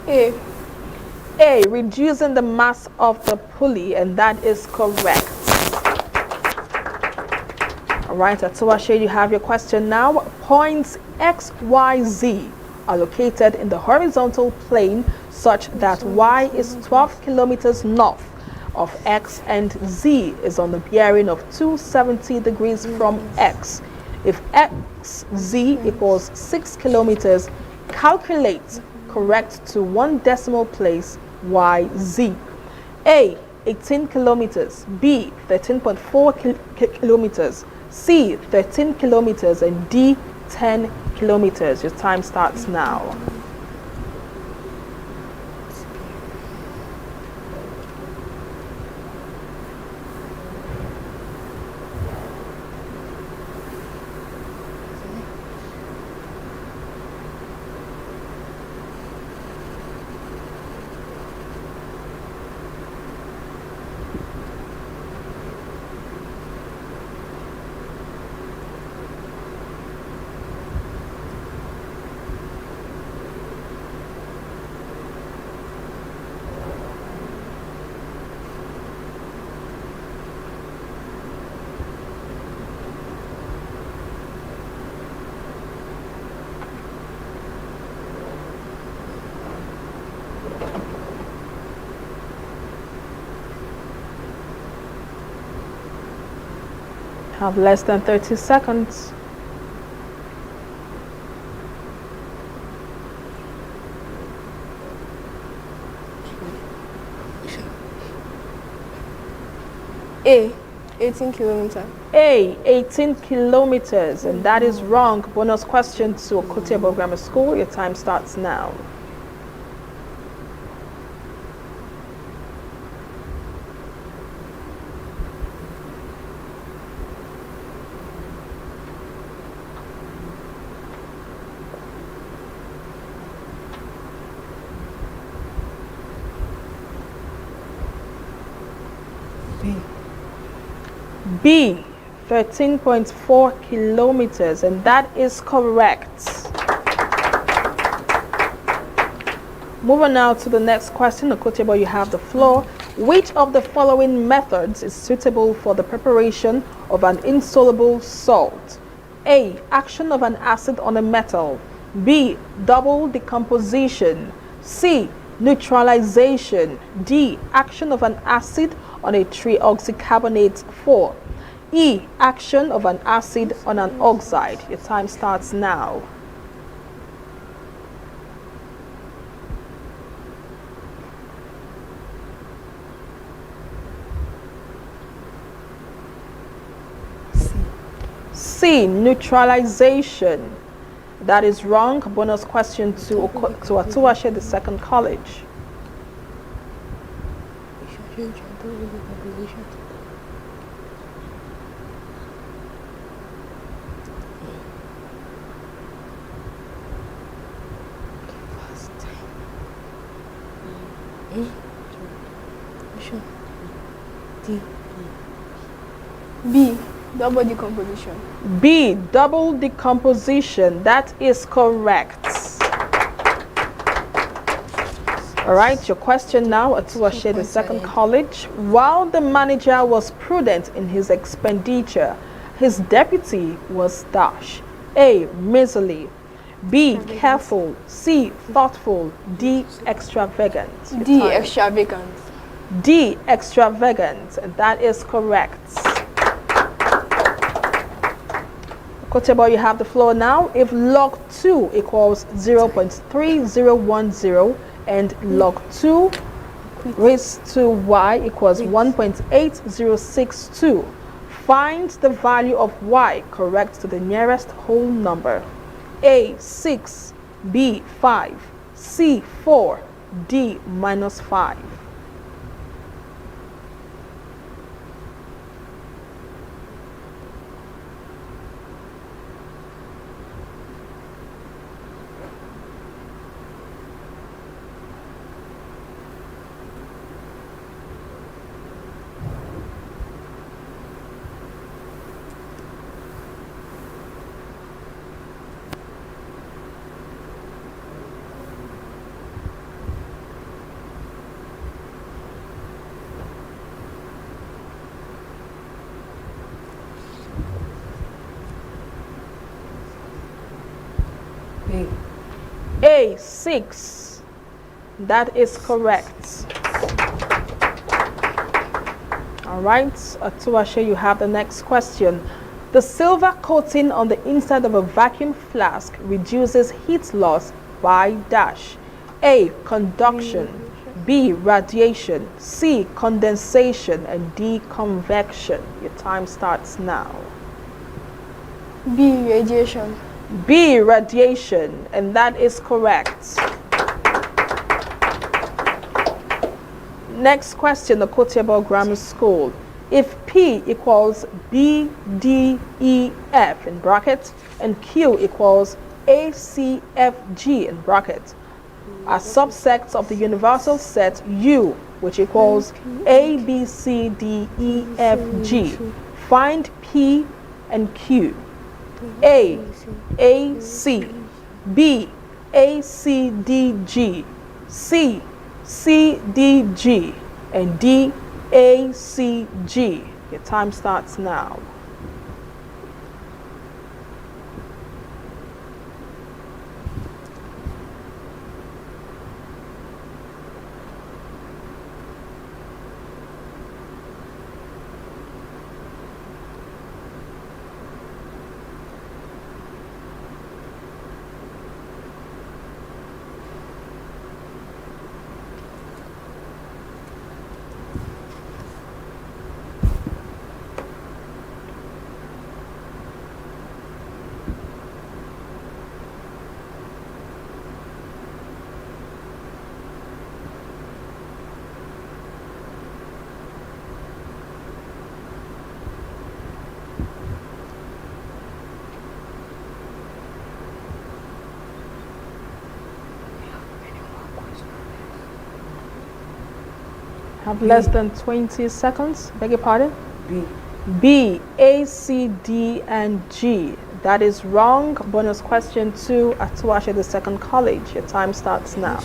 A. A, reducing the mass of the pulley. And that is correct. All right, Atuwatse, you have your question now. Points X, Y, Z are located in the horizontal plane such that Y is 12 kilometers north of X and Z is on the bearing of 270 degrees from X. If XZ equals 6 kilometers, calculate correct to one decimal place YZ. A, 18 kilometers. B, 13.4 kilometers. C, 13 kilometers. And D, 10 kilometers. Your time starts now. Have less than 30 seconds. A, 18 kilometers. A, 18 kilometers. And that is wrong. Bonus question to Ogiame Grammar School. Your time starts now. B, 13.4 kilometers, and that is correct. Moving now to the next question. Ogiame, you have the floor. Which of the following methods is suitable for the preparation of an insoluble salt? A, action of an acid on a metal. B, double decomposition. C, neutralization. D, action of an acid on a trioxycarbonate. 4. E. Action of an acid on an oxide. Your time starts now. C. Neutralization. That is wrong. Bonus question to Atuwatse, the second college. B. Double decomposition. B. Double decomposition. That is correct. All right, your question now, Atuwatse, the second college. While the manager was prudent in his expenditure, his deputy was dash. A. Miserly. B. Careful. C. Thoughtful. D. Extravagant. D. Extravagant. D. Extravagant. That is correct. Kotebo, you have the floor now. If log 2 equals 0.3010 and log 2 raised to y equals 1.8062, find the value of y correct to the nearest whole number. A. 6, B. 5, C. 4, D. minus 5. A. 6. That is correct. All right, Atuwatse, you have the next question. The silver coating on the inside of a vacuum flask reduces heat loss by dash. A. Conduction. B. Radiation. C. Condensation. And D. Convection. Your time starts now. B. Radiation. B. Radiation. And that is correct. Next question, the Kotebo Grammar School. If P equals B, D, E, F in brackets and Q equals A, C, F, G in brackets are subsets of the universal set U, which equals A, B, C, D, E, F, G. Find P and Q. A, C, B, A, C, D, G, C, C, D, G, and D, A, C, G. Your time starts now. Have less than 20 seconds. Beg your pardon? B. B, A, C, D, and G. That is wrong. Bonus question to Atuwatse, the second college. Your time starts now.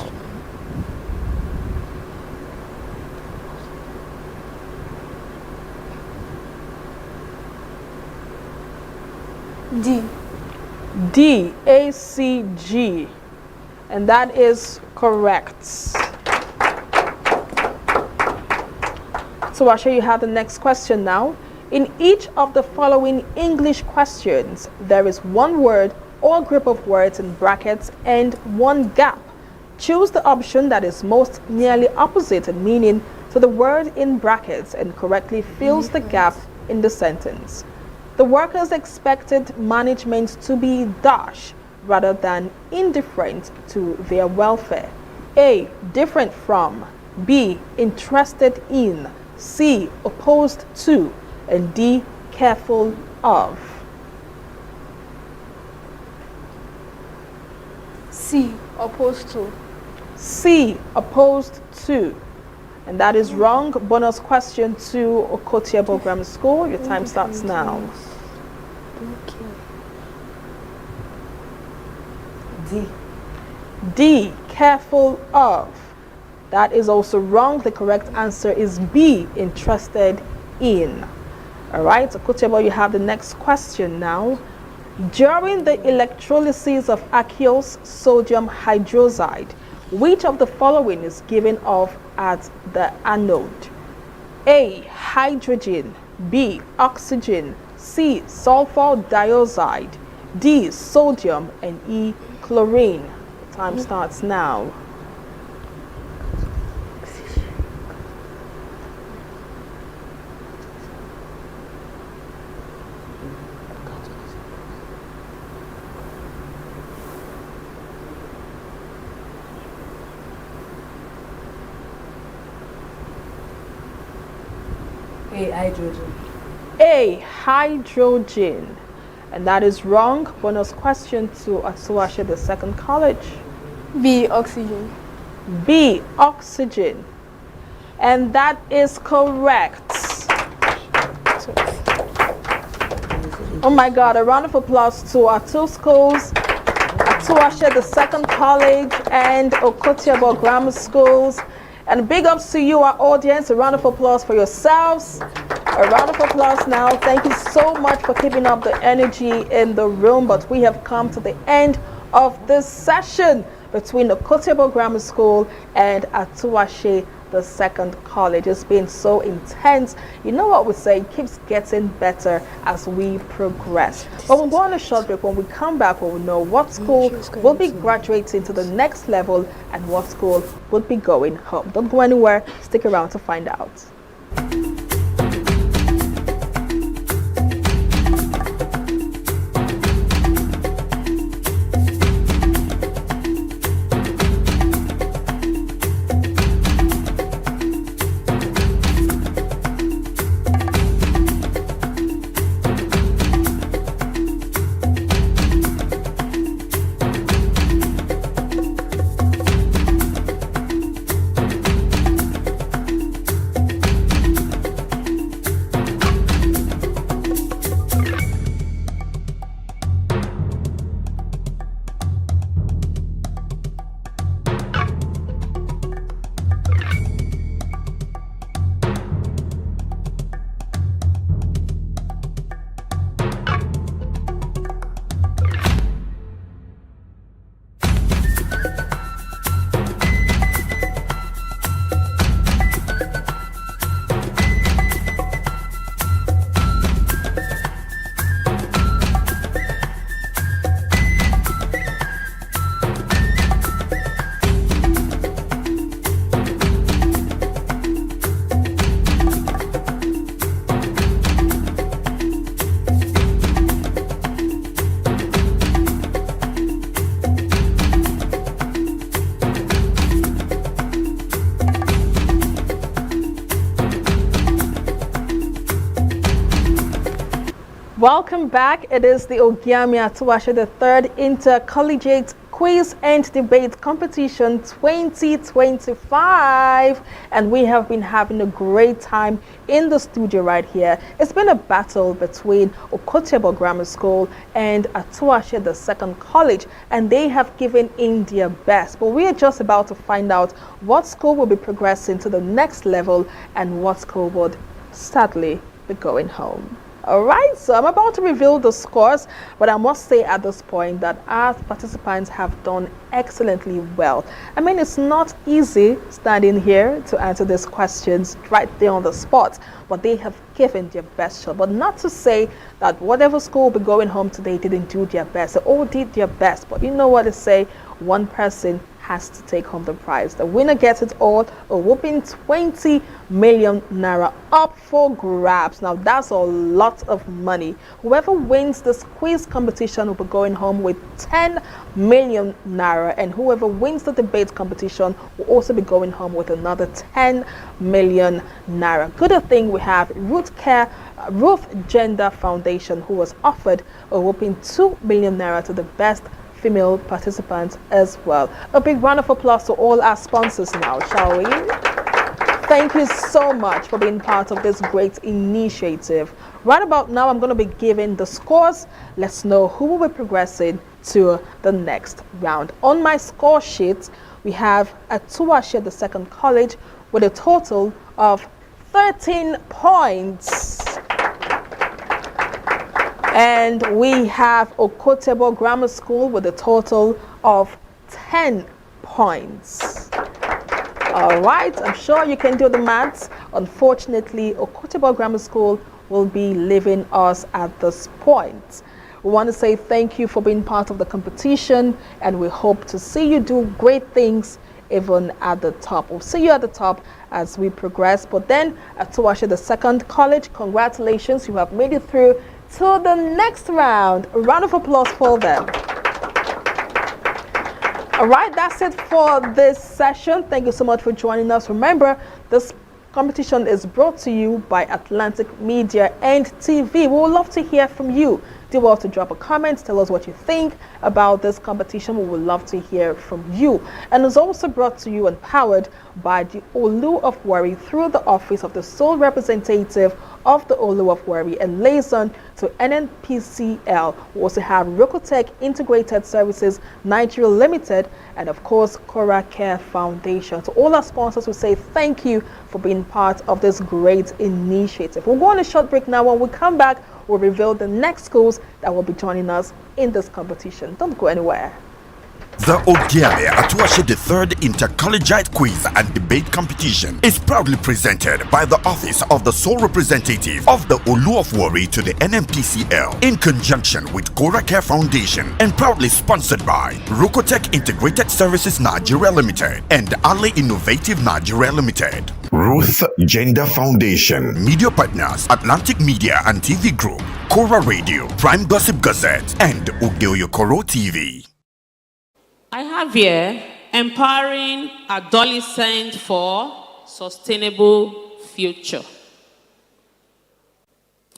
D. D, A, C, G. And that is correct. So I'll show you how the next question now. In each of the following English questions, there is one word or group of words in brackets and one gap. Choose the option that is most nearly opposite in meaning to the word in brackets and correctly fills the gap in the sentence. The workers expected management to be dash rather than indifferent to their welfare. A. Different from. B. Interested in. C. Opposed to. And D. Careful of. C. Opposed to. C. Opposed to. And that is wrong. Bonus question to Okotiebo Grammar School. Your time starts now. D. D. Careful of. That is also wrong. The correct answer is B. Interested in. All right, Okotiebo, you have the next question now. During the electrolysis of aqueous sodium hydroxide, which of the following is given off at the anode? A. Hydrogen. B. Oxygen. C. Sulfur dioxide. D. Sodium. And E. Chlorine. Time starts now. A. Hydrogen. A. Hydrogen. And that is wrong. Bonus question to Atuwatse, the second college. B. Oxygen. B. Oxygen. And that is correct. Oh my God, a round of applause to our two schools, Atuwatse, the second college, and Okotiebo Grammar Schools. And big ups to you, our audience. A round of applause for yourselves. A round of applause now. Thank you so much for keeping up the energy in the room. But we have come to the end of this session between the Okotiebo Grammar School and Atuwatse, the second college. It's been so intense. You know what we say, it keeps getting better as we progress. But we'll go on a short break. When we come back, we'll know what school will be graduating to the next level and what school will be going home. Don't go anywhere. Stick around to find out. Welcome back. It is the Ogiame Atuwatse, the third Inter-Collegiate Quiz and Debate Competition 2025. And we have been having a great time in the studio right here. It's been a battle between Okotiebo Grammar School and Atuwatse, the second college, and they have given in their best. But we are just about to find out what school will be progressing to the next level and what school would sadly be going home. All right, so I'm about to reveal the scores, but I must say at this point that our participants have done excellently well. I mean, it's not easy standing here to answer these questions right there on the spot, but they have given their best shot. But not to say that whatever school will be going home today didn't do their best. They all did their best, but you know what they say, one person has to take home the prize. The winner gets it all, a whopping 20 million naira up for grabs. Now that's a lot of money. Whoever wins this quiz competition will be going home with 10 million naira, and whoever wins the debate competition will also be going home with another 10 million naira. Good thing we have Ruth Gender Foundation, who was offered a whopping 2 million naira to the best female participants as well. A big round of applause to all our sponsors now, shall we? Thank you so much for being part of this great initiative. Right about now, I'm going to be giving the scores. Let's know who will be progressing to the next round. On my score sheet, we have Atuwatse, the second college, with a total of 13 points. And we have Okotebo Grammar School with a total of 10 points. All right, I'm sure you can do the maths. Unfortunately, Okotebo Grammar School will be leaving us at this point. We want to say thank you for being part of the competition, and we hope to see you do great things even at the top. We'll see you at the top as we progress. But then, Atuwatse, the second college, congratulations, you have made it through to the next round. A round of applause for them. All right, that's it for this session. Thank you so much for joining us. Remember, this competition is brought to you by Atlantic Media and TV. We would love to hear from you. Do well to drop a comment, tell us what you think about this competition. We would love to hear from you. And it's also brought to you and powered by the Olu of Warri through the office of the sole representative of the Olu of Warri and liaison to NNPCL. We also have Rocotech Integrated Services Nigeria Limited, and of course Cora Care Foundation. To all our sponsors, we say thank you for being part of this great initiative. We'll go on a short break now. When we come back, we'll reveal the next schools that will be joining us in this competition. Don't go anywhere. The Ogiame Atuwatse the third Inter-Collegiate Quiz and Debate Competition is proudly presented by the Office of the Sole Representative of the Olu of Warri to the NNPCL in conjunction with Cora Care Foundation, and proudly sponsored by Rocotech Integrated Services Nigeria Limited and Ali Innovative Nigeria Limited. Ruth Gender Foundation. Media partners Atlantic Media and TV Group, Cora Radio, Prime Gossip Gazette, and Ogeoyokoro TV. I have here empowering adolescents for sustainable future.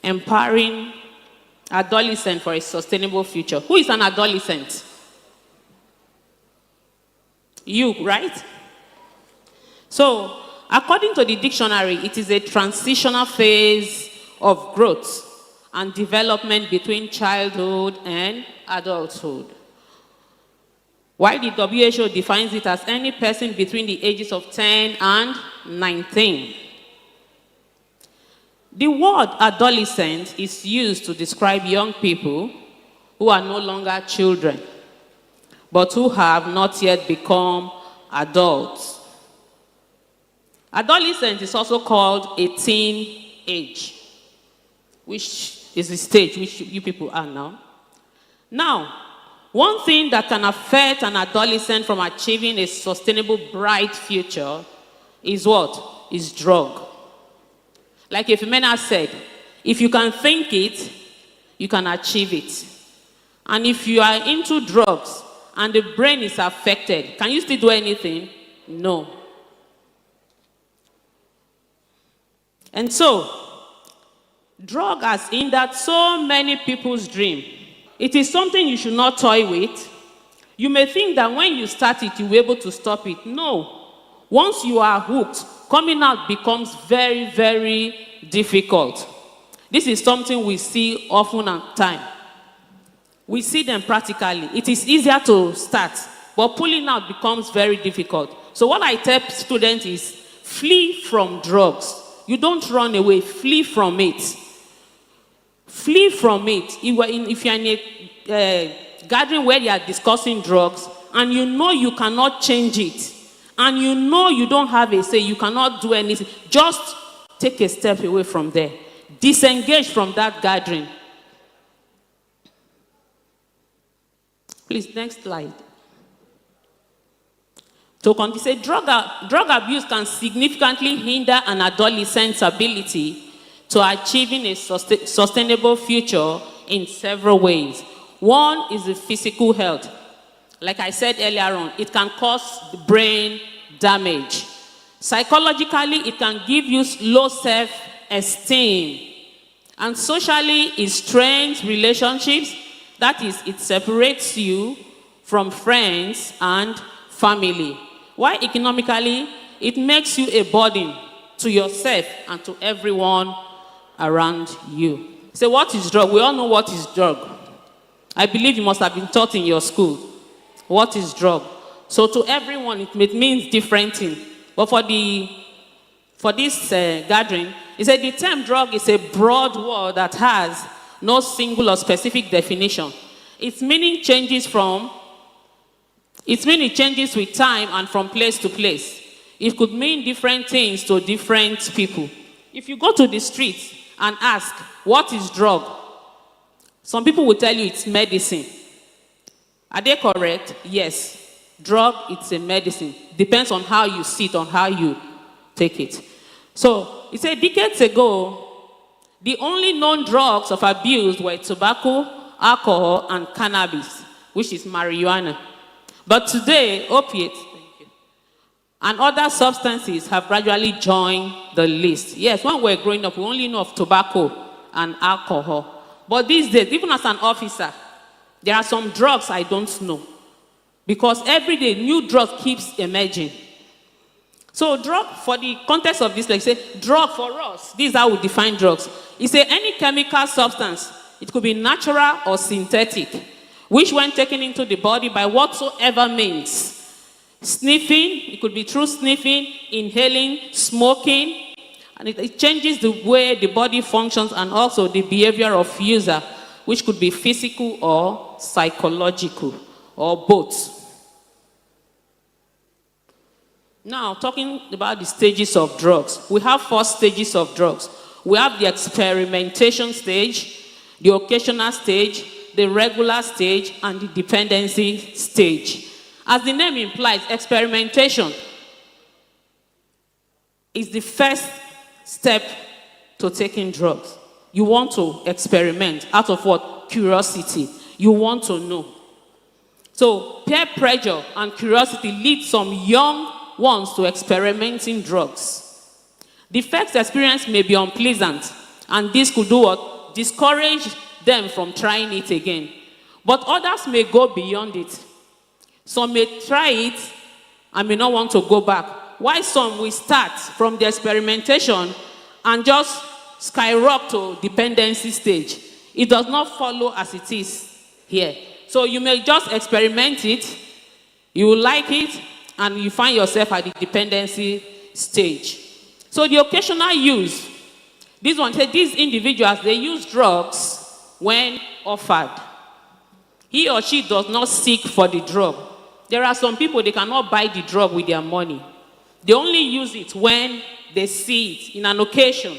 Empowering adolescents for a sustainable future. Who is an adolescent? You, right? So, according to the dictionary, it is a transitional phase of growth and development between childhood and adulthood. While the WHO defines it as any person between the ages of 10 and 19. The word adolescent is used to describe young people who are no longer children, but who have not yet become adults. Adolescent is also called a teen age, which is the stage which you people are now. Now, one thing that can affect an adolescent from achieving a sustainable, bright future is what? Is drug. Like Ifemena said, if you can think it, you can achieve it. And if you are into drugs and the brain is affected, can you still do anything? No. And so, drug has hindered so many people's dream. It is something you should not toy with. You may think that when you start it, you'll be able to stop it. No. Once you are hooked, coming out becomes very, very difficult. This is something we see often at time. We see them practically. It is easier to start, but pulling out becomes very difficult. So what I tell students is, flee from drugs. You don't run away, flee from it. Flee from it. If you're in a gathering where they are discussing drugs and you know you cannot change it, and you know you don't have a say, you cannot do anything, just take a step away from there. Disengage from that gathering. Please, next slide. To continue, say drug abuse can significantly hinder an adolescent's ability to achieving a sustainable future in several ways. One is the physical health. Like I said earlier on, it can cause brain damage. Psychologically, it can give you low self-esteem. And socially, it strains relationships. That is, it separates you from friends and family. While economically, it makes you a burden to yourself and to everyone around you. So what is drug? We all know what is drug. I believe you must have been taught in your school. What is drug? So to everyone, it means different things. But for this gathering, it said the term drug is a broad word that has no single or specific definition. Its meaning changes with time and from place to place. It could mean different things to different people. If you go to the street and ask, what is drug? Some people will tell you it's medicine. Are they correct? Yes. Drug, it's a medicine. Depends on how you see it, on how you take it. So, it said decades ago, the only known drugs of abuse were tobacco, alcohol, and cannabis, which is marijuana. But today, opiates and other substances have gradually joined the list. Yes, when we were growing up, we only know of tobacco and alcohol. But these days, even as an officer, there are some drugs I don't know. Because every day, new drugs keeps emerging. So drug, for the context of this, like say, drug for us, this is how we define drugs. It's any chemical substance. It could be natural or synthetic, which when taken into the body by whatsoever means, sniffing, it could be through sniffing, inhaling, smoking, and it changes the way the body functions and also the behavior of user, which could be physical or psychological, or both. Now, talking about the stages of drugs. We have 4 stages of drugs. We have the experimentation stage, the occasional stage, the regular stage, and the dependency stage. As the name implies, experimentation is the first step to taking drugs. You want to experiment out of what? Curiosity. You want to know. So peer pressure and curiosity lead some young ones to experimenting drugs. The first experience may be unpleasant, and this could do what? Discourage them from trying it again. But others may go beyond it. Some may try it and may not want to go back. While some will start from the experimentation and just skyrocket to dependency stage. It does not follow as it is here. So you may just experiment it, you will like it, and you find yourself at the dependency stage. So the occasional use, these individuals, they use drugs when offered. He or she does not seek for the drug. There are some people, they cannot buy the drug with their money. They only use it when they see it in an occasion.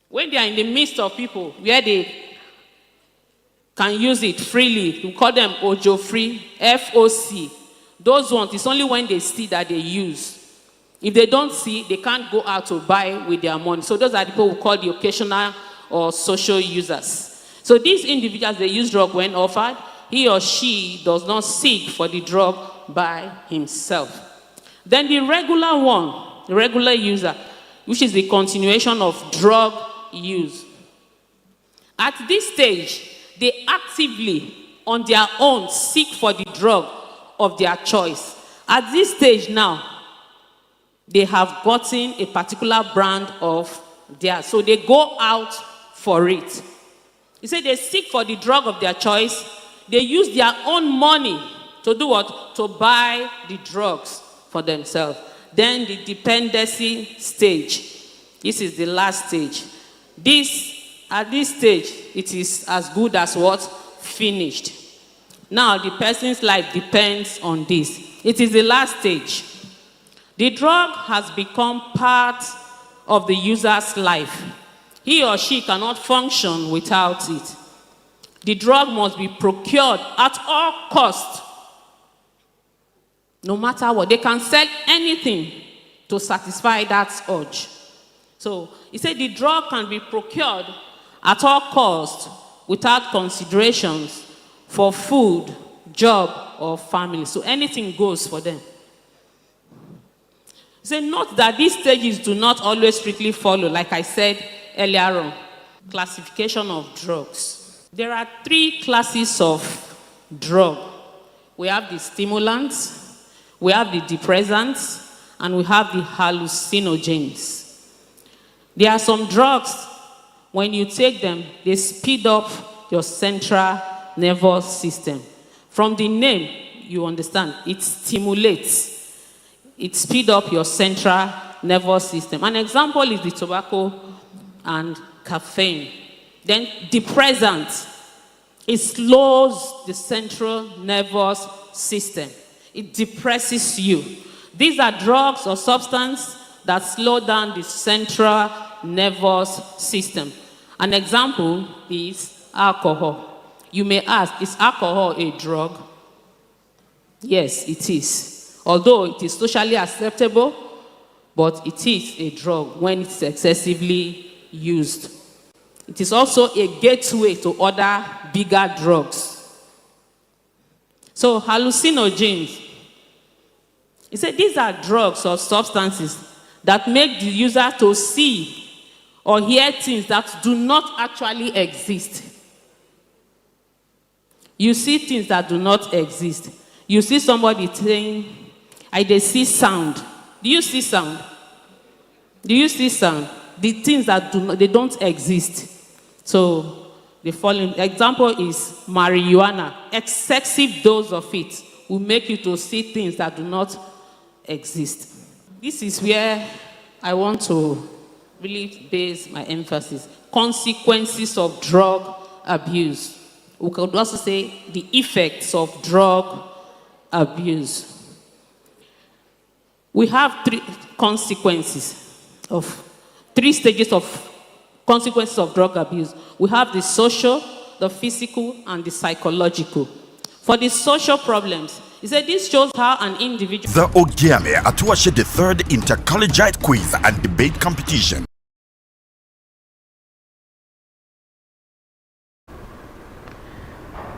When they are in the midst of people where they can use it freely, we call them Ojo free, FOC. Those ones, it's only when they see that they use. If they don't see, they can't go out to buy with their money. So those are the people we call the occasional or social users. So these individuals, they use drug when offered. He or she does not seek for the drug by himself. Then the regular one, the regular user, which is the continuation of drug use. At this stage, they actively, on their own, seek for the drug of their choice. At this stage now, they have gotten a particular brand of theirs. So they go out for it. He said they seek for the drug of their choice. They use their own money to do what? To buy the drugs for themselves. Then the dependency stage. This is the last stage. This At this stage, it is as good as what? Finished. Now, the person's life depends on this. It is the last stage. The drug has become part of the user's life. He or she cannot function without it. The drug must be procured at all costs. No matter what, they can sell anything to satisfy that urge. So, he said the drug can be procured at all costs without considerations for food, job, or family. So anything goes for them. He said, note that these stages do not always strictly follow, like I said earlier on, classification of drugs. There are 3 classes of drug. We have the stimulants, we have the depressants, and we have the hallucinogens. There are some drugs, when you take them, they speed up your central nervous system. From the name, you understand, it stimulates. It speeds up your central nervous system. An example is the tobacco and caffeine. Then depressant, it slows the central nervous system. It depresses you. These are drugs or substances that slow down the central nervous system. An example is alcohol. You may ask, is alcohol a drug? Yes, it is. Although it is socially acceptable, but it is a drug when it's excessively used. It is also a gateway to other bigger drugs. So hallucinogens, he said these are drugs or substances that make the user to see or hear things that do not actually exist. You see things that do not exist. You see somebody saying, I see sound. Do you see sound? Do you see sound? The things that they don't exist. So the following example is marijuana. Excessive dose of it will make you to see things that do not exist. This is where I want to really base my emphasis. Consequences of drug abuse. We could also say the effects of drug abuse. We have 3 stages of consequences of drug abuse. We have the social, the physical, and the psychological. For the social problems, he said this shows how an individual... The Ogiame Atuwatse the third Inter-Collegiate quiz and debate competition.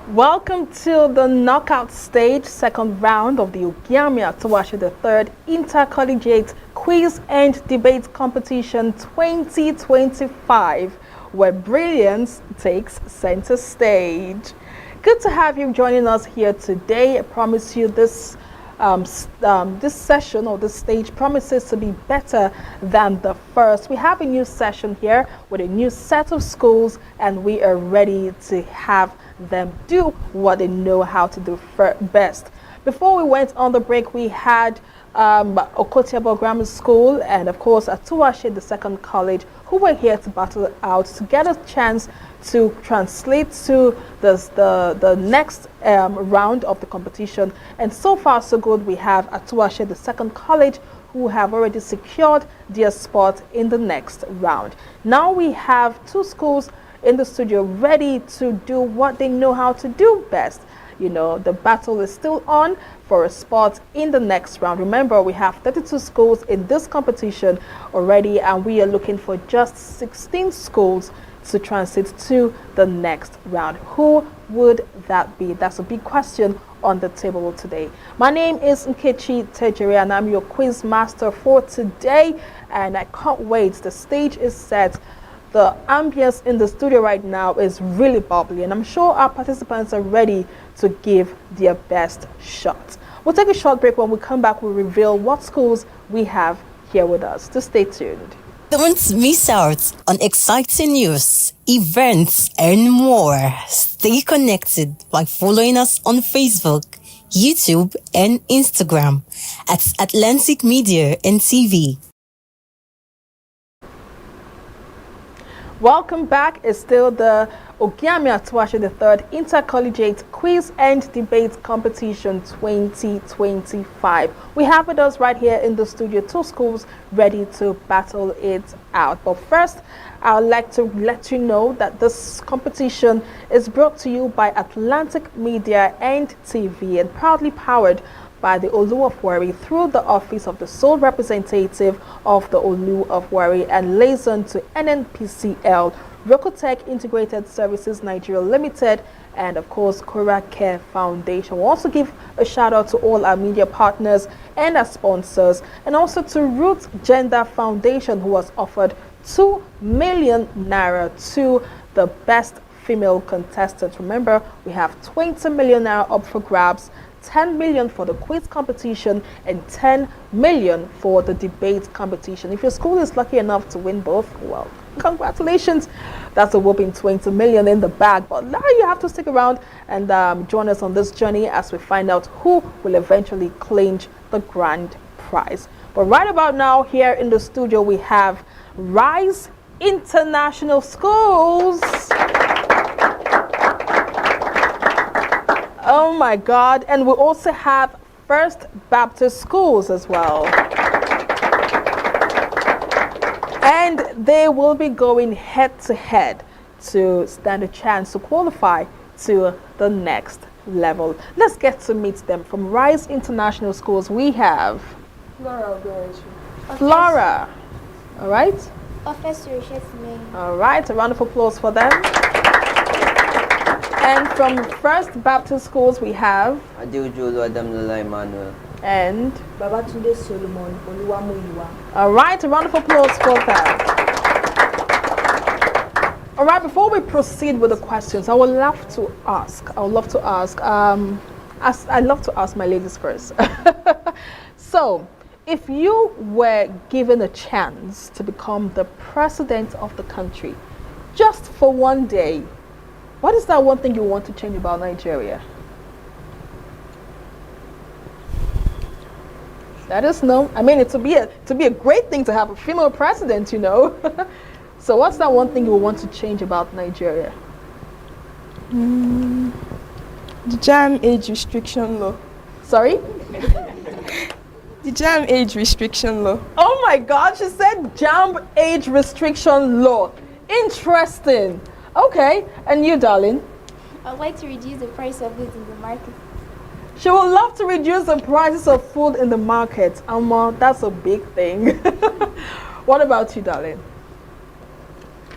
Welcome to the knockout stage, second round of the Ogiame Atuwatse the third Inter-Collegiate Quiz and Debate Competition 2025, where brilliance takes center stage. Good to have you joining us here today. I promise you this session or this stage promises to be better than the first. We have a new session here with a new set of schools, and we are ready to have them do what they know how to do best. Before we went on the break, we had Okotiabo Grammar School and of course Atuwatse the second college, who were here to battle out to get a chance to translate to the next round of the competition. And so far so good. We have Atuwatse the second college, who have already secured their spot in the next round. Now we have 2 schools in the studio ready to do what they know how to do best. You know, the battle is still on for a spot in the next round. Remember, we have 32 schools in this competition already, and we are looking for just 16 schools to transit to the next round. Who would that be? That's a big question on the table today. My name is Nkechi Tejere, and I'm your quiz master for today, and I can't wait. The stage is set. The ambience in the studio right now is really bubbly, and I'm sure our participants are ready to give their best shot. We'll take a short break. When we come back, we'll reveal what schools we have here with us. So stay tuned. Don't miss out on exciting news, events, and more. Stay connected by following us on Facebook, YouTube, and Instagram at Atlantic Media and TV. Welcome back. It's still the Ogiame Atuwatse III Inter-Collegiate Quiz and Debate Competition 2025. We have with us right here in the studio 2 schools ready to battle it out. But first, I would like to let you know that this competition is brought to you by Atlantic Media and TV and proudly powered by the Olu of Warri through the office of the sole representative of the Olu of Warri and liaison to NNPCL, Rocotech Integrated Services Nigeria Limited, and of course Cora Care Foundation. We'll also give a shout out to all our media partners and our sponsors, and also to Root Gender Foundation, who has offered 2 million naira to the best female contestant. Remember, we have 20 million naira up for grabs, 10 million for the quiz competition and 10 million for the debate competition. If your school is lucky enough to win both, well, congratulations. That's a whopping 20 million in the bag. But now you have to stick around and join us on this journey as we find out who will eventually clinch the grand prize. But right about now, here in the studio, we have Rise International Schools. Oh my God. And we also have First Baptist Schools as well. And they will be going head to head to stand a chance to qualify to the next level. Let's get to meet them. From Rise International Schools, we have Flora. All right. All right. A round of applause for them. And from First Baptist Schools, we have Emmanuel and Babatunde Solomon Oluwamuyiwa. All right, a round of applause for that. All right, before we proceed with the questions, I would love to ask. I love to ask my ladies first. So, if you were given a chance to become the president of the country, just for one day, what is that one thing you want to change about Nigeria? Let us know. I mean, it would be a great thing to have a female president, you know. So what's that one thing you want to change about Nigeria? The jam age restriction law. Sorry? The jam age restriction law. Oh my God, she said jam age restriction law. Interesting. Okay, and you, darling? I'd like to reduce the price of it in the market. She would love to reduce the prices of food in the market. That's a big thing. What about you, darling?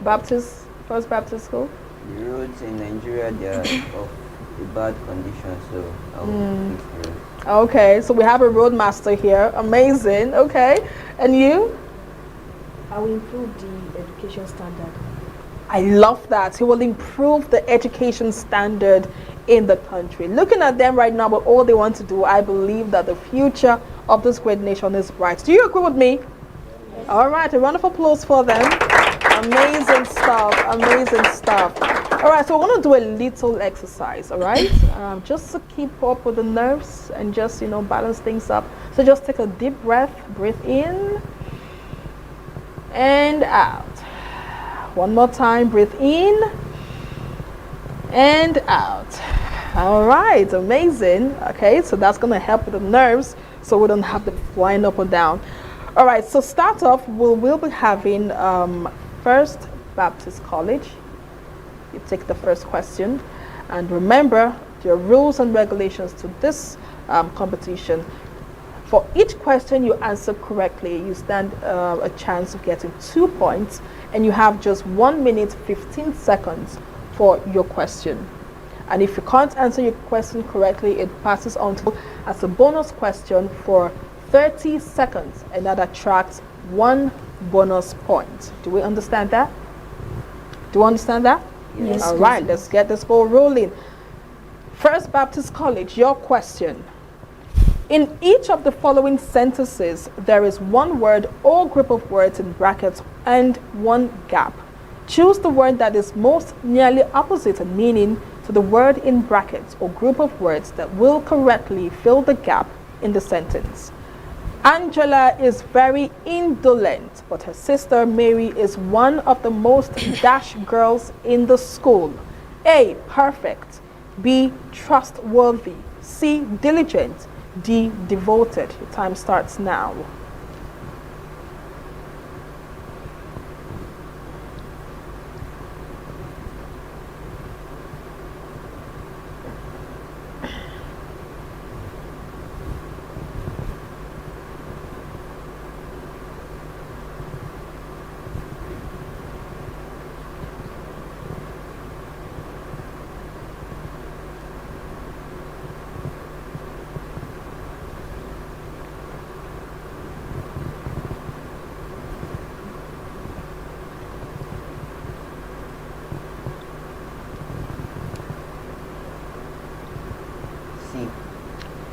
First Baptist School? The roads in Nigeria, they are of a bad condition, so I will fix the roads. Okay, so we have a roadmaster here. Amazing. Okay, and you? I will improve the education standard. I love that. He will improve the education standard in the country. Looking at them right now, but all they want to do, I believe that the future of this great nation is bright. Do you agree with me? Yes. All right, a round of applause for them. Amazing stuff, amazing stuff. All right, so we're going to do a little exercise, all right? Just to keep up with the nerves and just, balance things up. So just take a deep breath, breathe in and out. One more time, breathe in and out. All right, amazing. Okay, so that's going to help with the nerves so we don't have them flying up or down. All right, so start off, we'll be having First Baptist College. You take the first question. And remember, there are rules and regulations to this competition. For each question you answer correctly, you stand a chance of getting 2 points, and you have just 1 minute 15 seconds for your question. And if you can't answer your question correctly, it passes on to as a bonus question for 30 seconds, and that attracts 1 bonus point. Do we understand that? Do you understand that? Yes. All right, let's get this ball rolling. First Baptist College, your question. In each of the following sentences, there is one word or group of words in brackets and one gap. Choose the word that is most nearly opposite in meaning to the word in brackets or group of words that will correctly fill the gap in the sentence. Angela is very indolent, but her sister Mary is one of the most dash girls in the school. A. Perfect. B. Trustworthy. C. Diligent. D. Devoted. Your time starts now.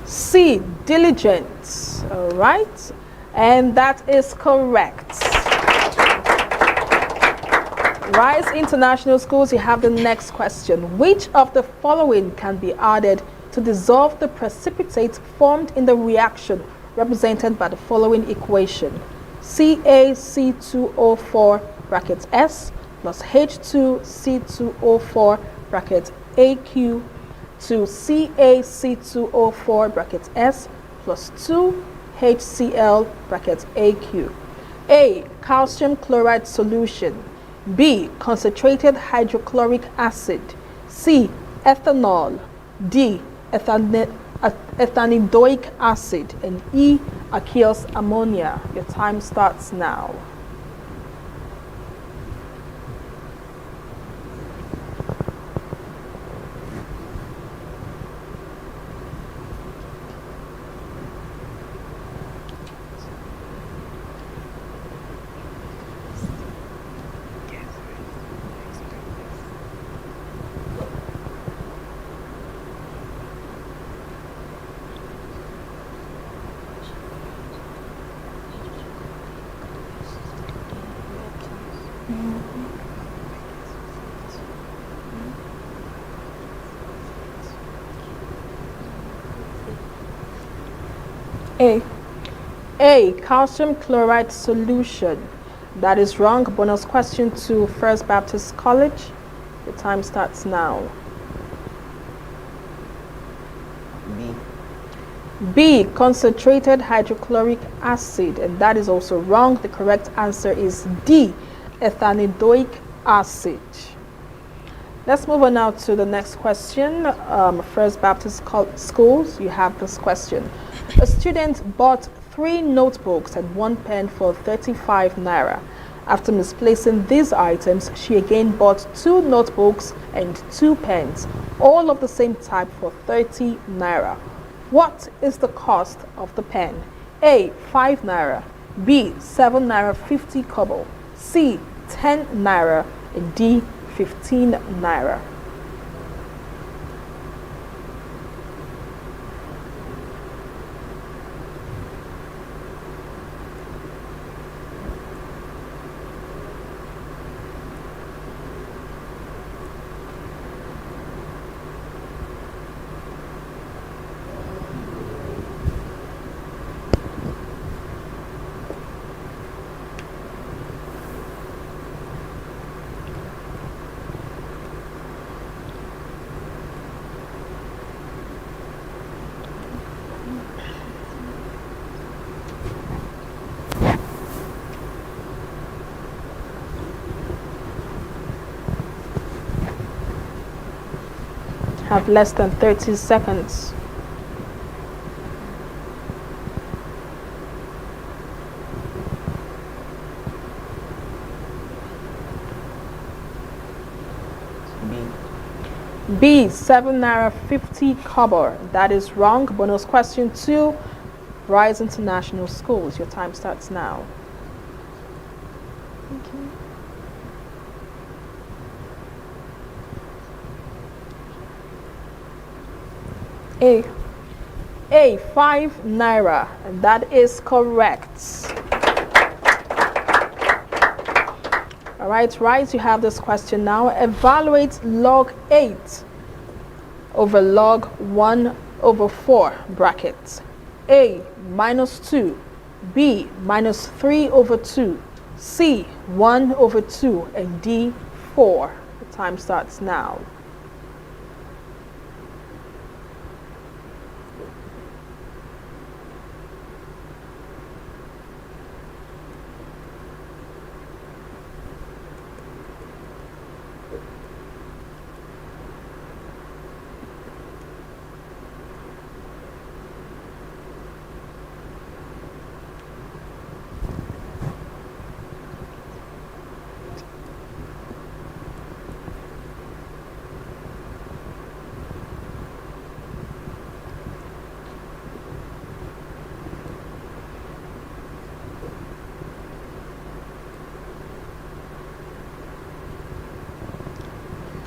C. Diligent. All right. And that is correct. Rise International Schools, you have the next question. Which of the following can be added to dissolve the precipitate formed in the reaction represented by the following equation? CaC2O4 bracket S plus H2C2O4 bracket AQ to CaC2O4 bracket S plus 2HCl bracket AQ. A. Calcium chloride solution. B. Concentrated hydrochloric acid. C. Ethanol. D. Ethanidoic acid. And E. Aqueous ammonia. Your time starts now. A. Calcium chloride solution. That is wrong. Bonus question to First Baptist College. The time starts now. B. Concentrated hydrochloric acid. And that is also wrong. The correct answer is D. Ethanidoic acid. Let's move on now to the next question. First Baptist Schools, you have this question. A student bought 3 notebooks and 1 pen for 35 naira. After misplacing these items, she again bought 2 notebooks and 2 pens, all of the same type for 30 naira. What is the cost of the pen? A. 5 naira. B. 7 naira 50 kobo. C. 10 naira. And D. 15 naira. Have less than 30 seconds. B. 7 naira 50 kobo. That is wrong. Bonus question 2. Rise International Schools. Your time starts now. A. 5 naira. And that is correct. All right, Rise, you have this question now. Evaluate log 8 over log 1 over 4 brackets. A. -2. B, -3/2, C, 1/2, and D, 4. The time starts now.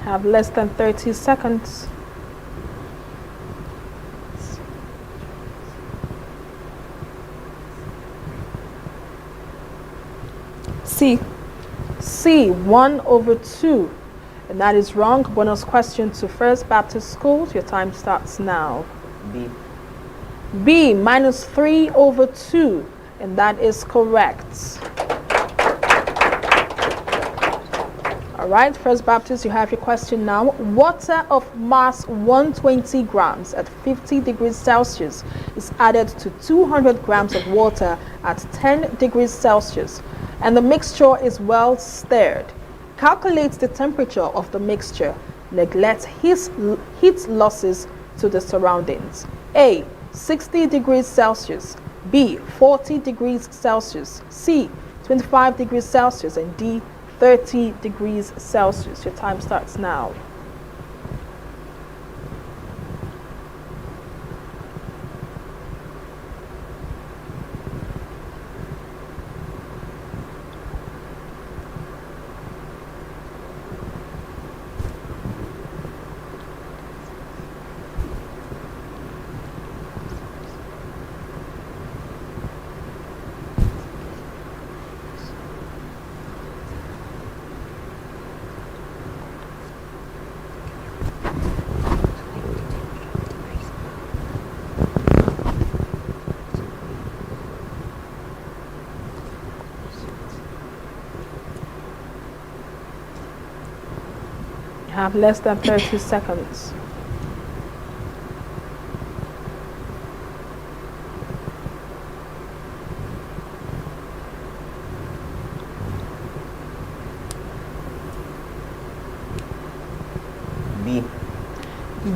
Have less than 30 seconds. C, 1/2. And that is wrong. Bonus question to First Baptist Schools. Your time starts now. B, -3/2. And that is correct. All right, First Baptist, you have your question now. Water of mass 120 grams at 50 degrees Celsius is added to 200 grams of water at 10 degrees Celsius, and the mixture is well stirred. Calculate the temperature of the mixture. Neglect heat losses to the surroundings. A, 60 degrees Celsius. B, 40 degrees Celsius. C, 25 degrees Celsius. And D, 30 degrees Celsius. Your time starts now. Have less than 30 seconds.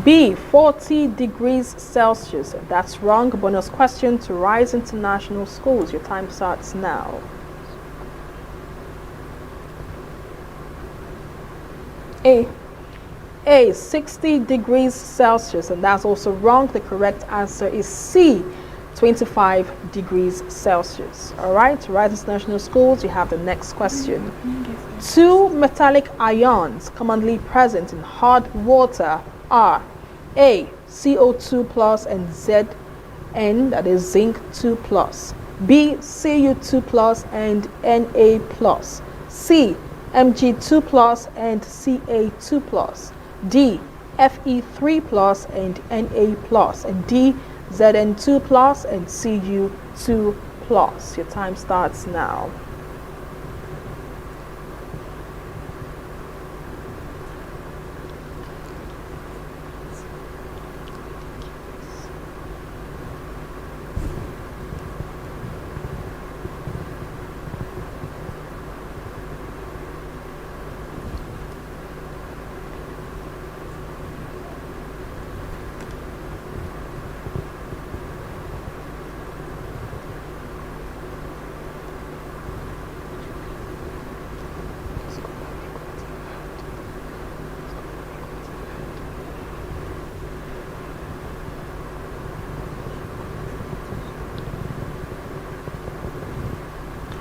B, 40 degrees Celsius. That's wrong. Bonus question to Rise International Schools. Your time starts now. A, 60 degrees Celsius, and that's also wrong. The correct answer is C, 25 degrees Celsius. All right, Rise International Schools, you have the next question. Two metallic ions commonly present in hard water are A, CO2 plus and Zn, that is zinc 2 plus. B, Cu2 plus and Na plus. C, Mg2 plus and Ca2 plus. D, Fe3 plus and Na plus. And D, Zn2 plus and Cu2 plus. Your time starts now.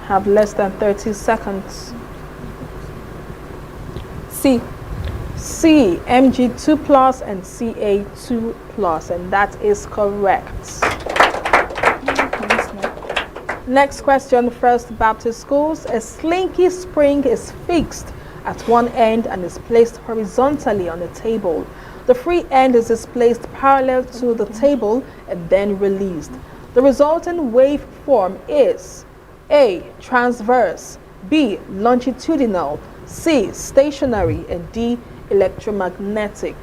Have less than 30 seconds. C, Mg2 plus and Ca2 plus, and that is correct. Next question, First Baptist Schools. A slinky spring is fixed at one end and is placed horizontally on a table. The free end is displaced parallel to the table and then released. The resulting waveform is A. Transverse, B. Longitudinal, C. Stationary, and D. Electromagnetic.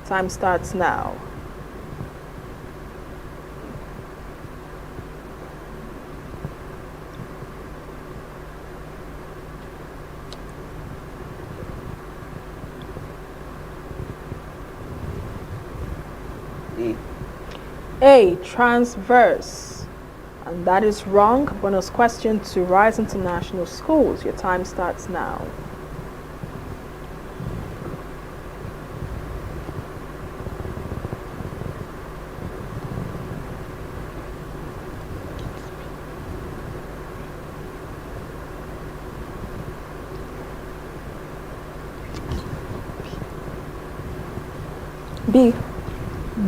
Time starts now. A. Transverse. And that is wrong. Bonus question to Rise International Schools. Your time starts now. B.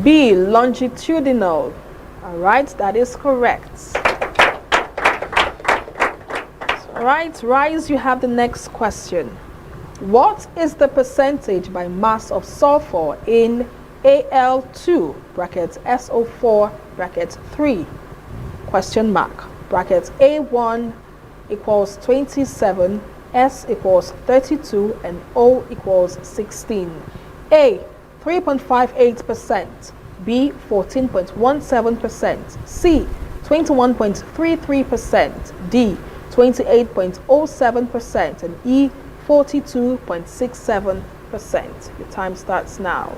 B. Longitudinal. All right, that is correct. All right, Rise, you have the next question. What is the percentage by mass of sulfur in Al2 bracket SO4 bracket 3 question mark bracket A1 equals 27, S equals 32, and O equals 16? A. 3.58%, B. 14.17%, C. 21.33%, D. 28.07%, and E. 42.67%. Your time starts now.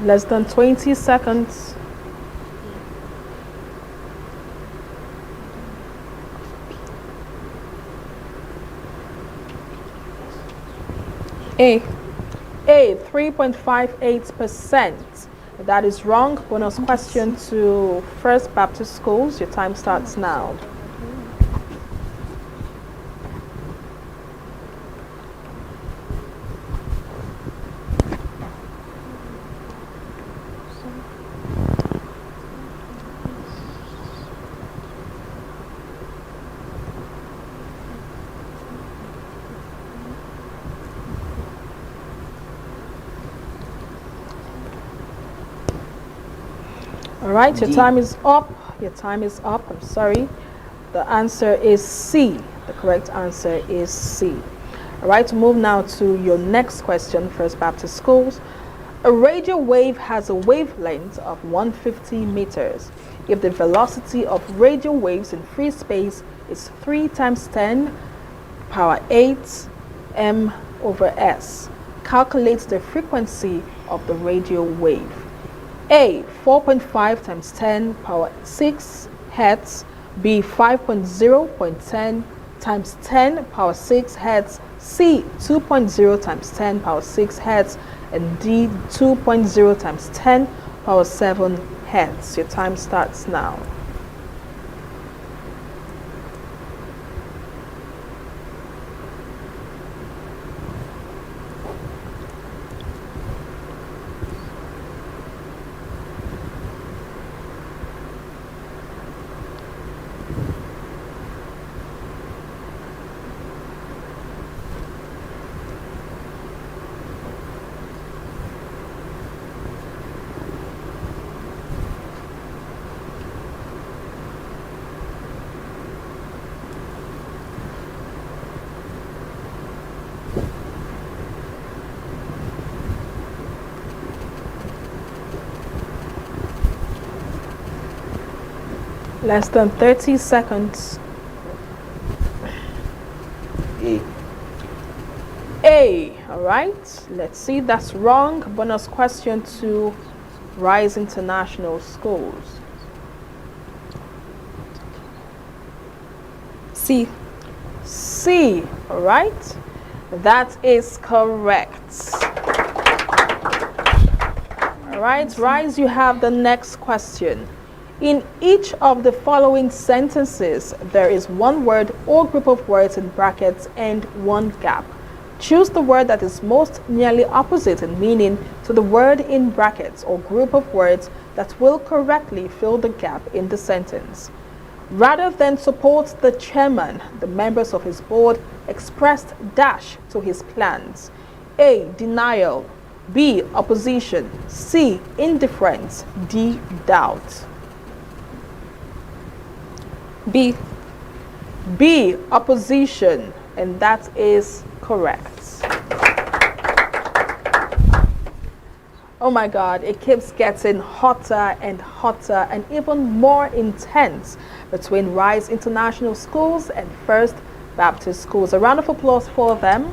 Less than 20 seconds. A. 3.58%. That is wrong. Bonus question to First Baptist Schools. Your time starts now. All right, your time is up. Your time is up. I'm sorry. The answer is C. The correct answer is C. All right, move now to your next question, First Baptist Schools. A radio wave has a wavelength of 150 meters. If the velocity of radio waves in free space is 3 times 10 power 8 m over s, calculate the frequency of the radio wave. A. 4.5 times 10 power 6 hertz, B. 5.0.10 times 10 power 6 hertz, C. 2.0 times 10 power 6 hertz, and D. 2.0 times 10 power 7 hertz. Your time starts now. Less than 30 seconds. A. A. All right. Let's see. That's wrong. Bonus question to Rise International Schools. C. C. All right. That is correct. All right. Rise, you have the next question. In each of the following sentences, there is one word or group of words in brackets and one gap. Choose the word that is most nearly opposite in meaning to the word in brackets or group of words that will correctly fill the gap in the sentence. Rather than support the chairman, the members of his board expressed dash to his plans. A. Denial. B. Opposition. C. Indifference. D. Doubt. B. B. Opposition. And that is correct. Oh my God, it keeps getting hotter and even more intense between Rise International Schools and First Baptist Schools. A round of applause for them.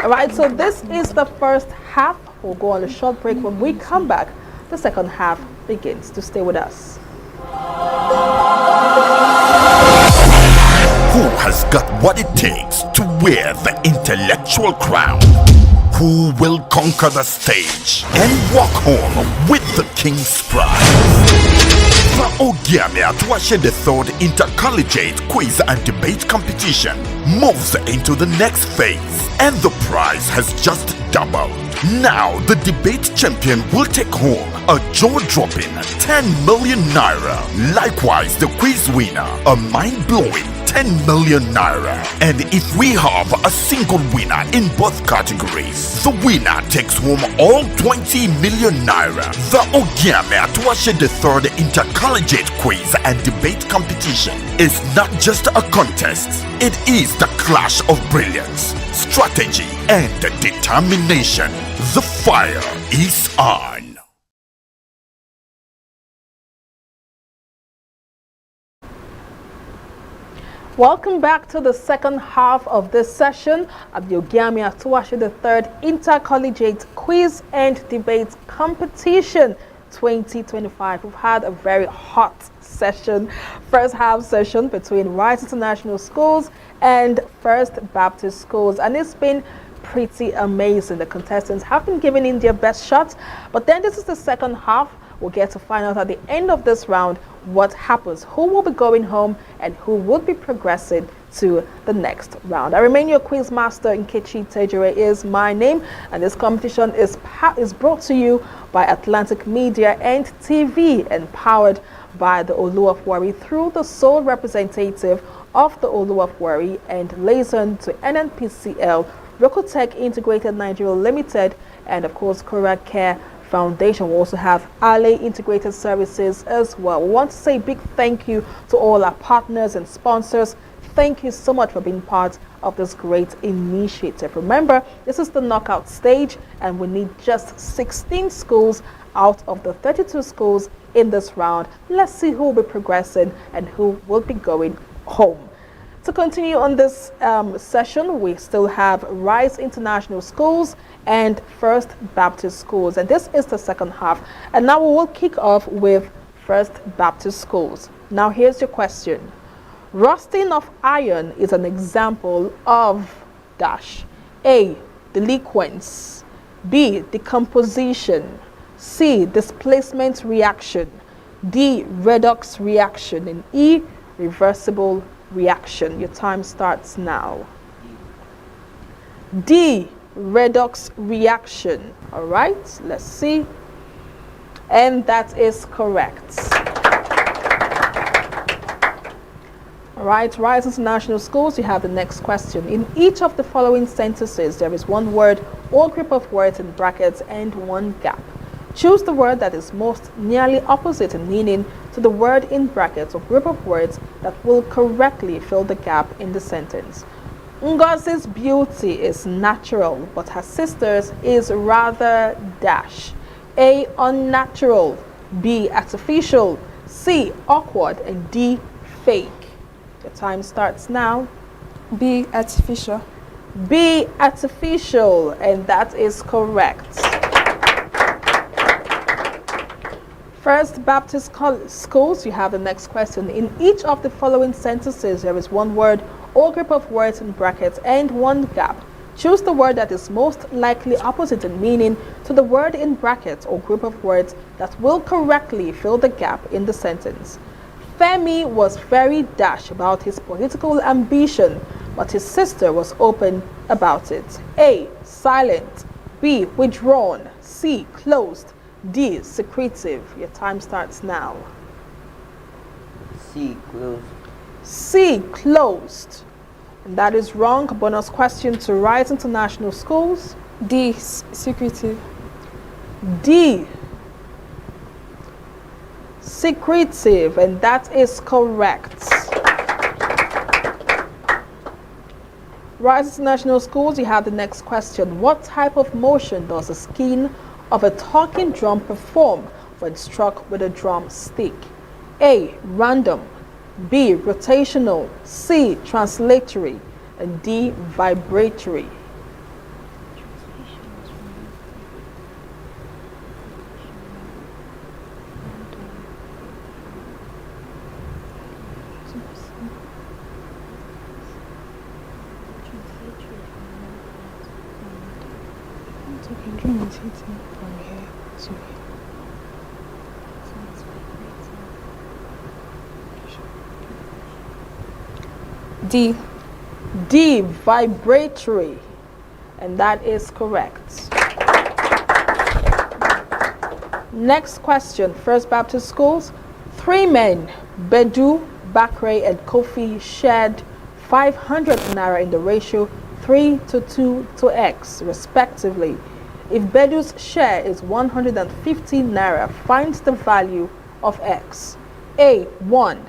All right, so this is the first half. We'll go on a short break. When we come back, the second half begins. To stay with us. Who has got what it takes to wear the intellectual crown? Who will conquer the stage and walk home with the King's Prize? The Ogiame Atuwatse III Inter-Collegiate Quiz and Debate Competition moves into the next phase, and the prize has just doubled. Now, the debate champion will take home a jaw-dropping 10 million naira. Likewise, the quiz winner, a mind-blowing 10 million naira. And if we have a single winner in both categories, the winner takes home all 20 million naira. The Ogiame Atuwatse III Inter-Collegiate Quiz and Debate Competition is not just a contest, it is the clash of brilliance, strategy, and determination. The fire is on. Welcome back to the second half of this session of the Ogiame Atuwatse III Inter-Collegiate Quiz and Debate Competition 2025. We've had a very hot session, first half session between Rise International Schools and First Baptist Schools, and it's been pretty amazing. The contestants have been giving in their best shot, but then this is the second half. We'll get to find out at the end of this round what happens, who will be going home and who will be progressing to the next round. I remain your quiz master, Nkechi Tejere is my name, and this competition is brought to you by Atlantic Media and TV, empowered by the Olu of Warri through the sole representative of the Olu of Warri and liaison to NNPCL, Rocotech Integrated Nigeria Limited, and of course Correct Care Foundation. We also have Ale Integrated Services as well. We want to say a big thank you to all our partners and sponsors. Thank you so much for being part of this great initiative. Remember, this is the knockout stage, and we need just 16 schools out of the 32 schools in this round. Let's see who will be progressing and who will be going home. To continue on this session, we still have Rise International Schools and First Baptist Schools, and this is the second half. And now we will kick off with First Baptist Schools. Now here's your question. Rusting of iron is an example of dash. A. Delinquents. B. Decomposition. C. Displacement reaction. D. Redox reaction. And E. Reversible reaction. Your time starts now. D. Redox reaction. All right, let's see. And that is correct. All right, Rise International Schools, you have the next question. In each of the following sentences, there is one word or group of words in brackets and one gap. Choose the word that is most nearly opposite in meaning to the word in brackets or group of words that will correctly fill the gap in the sentence. Ngozi's beauty is natural, but her sister's is rather dash. A. Unnatural. B. Artificial. C. Awkward. And D. Fake. Your time starts now. B. Artificial. B, artificial, and that is correct. First Baptist Schools, you have the next question. In each of the following sentences, there is one word or group of words in brackets and one gap. Choose the word that is most likely opposite in meaning to the word in brackets or group of words that will correctly fill the gap in the sentence. Femi was very dash about his political ambition, but his sister was open about it. A, silent. B, withdrawn. C, closed. D, secretive. Your time starts now. C, closed. C, closed. And that is wrong. Bonus question to Rise International Schools. D, secretive. D, secretive, and that is correct. Rise International Schools, you have the next question. What type of motion does the skin of a talking drum perform when struck with a drum stick? A, random. B, rotational. C, translatory. And D, vibratory. D. D, vibratory. And that is correct. Next question, First Baptist Schools. 3 men, Bedu, Bakre, and Kofi, shared 500 naira in the ratio 3 to 2 to X, respectively. If Bedu's share is 150 naira, find the value of X. A, 1,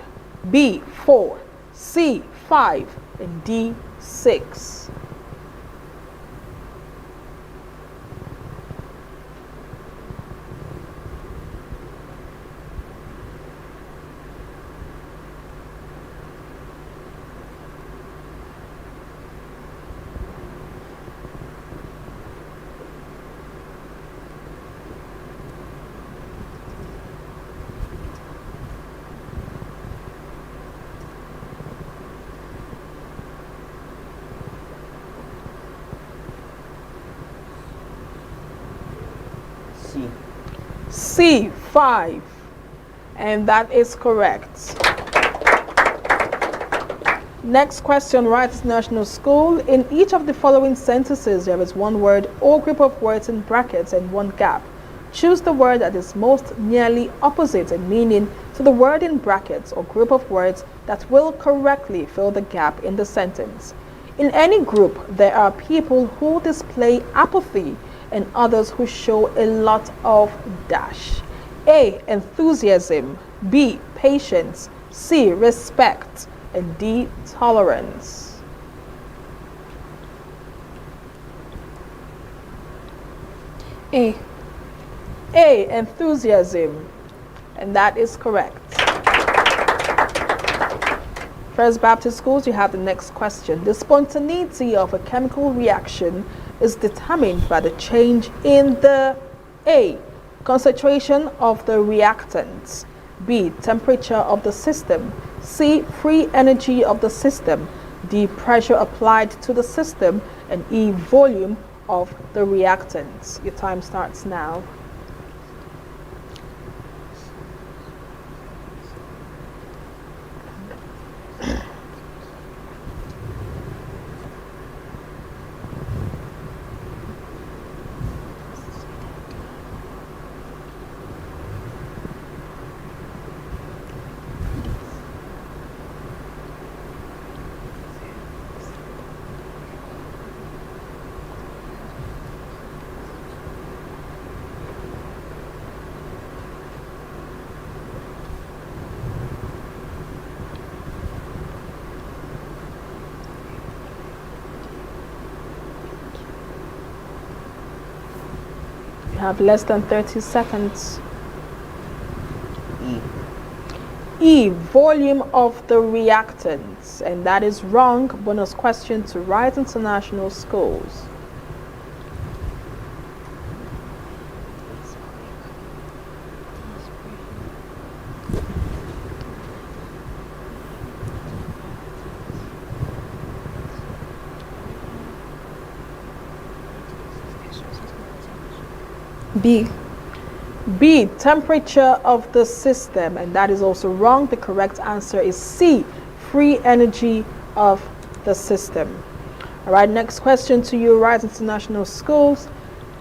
B, 4, C, 5, and D, 6. C, 5, and that is correct. Next question, Right International School. In each of the following sentences, there is one word or group of words in brackets and one gap. Choose the word that is most nearly opposite in meaning to the word in brackets or group of words that will correctly fill the gap in the sentence. In any group, there are people who display apathy and others who show a lot of dash. A, enthusiasm. B, patience. C, respect. And D, tolerance. A. A, enthusiasm. And that is correct. First Baptist Schools, you have the next question. The spontaneity of a chemical reaction is determined by the change in the A, concentration of the reactants. B, temperature of the system. C, free energy of the system. D, pressure applied to the system. And E, volume of the reactants. Your time starts now. You have less than 30 seconds. E. E, volume of the reactants, and that is wrong. Bonus question to Rise International Schools. B. B, temperature of the system, and that is also wrong. The correct answer is C, free energy of the system. All right, next question to you, Rise International Schools.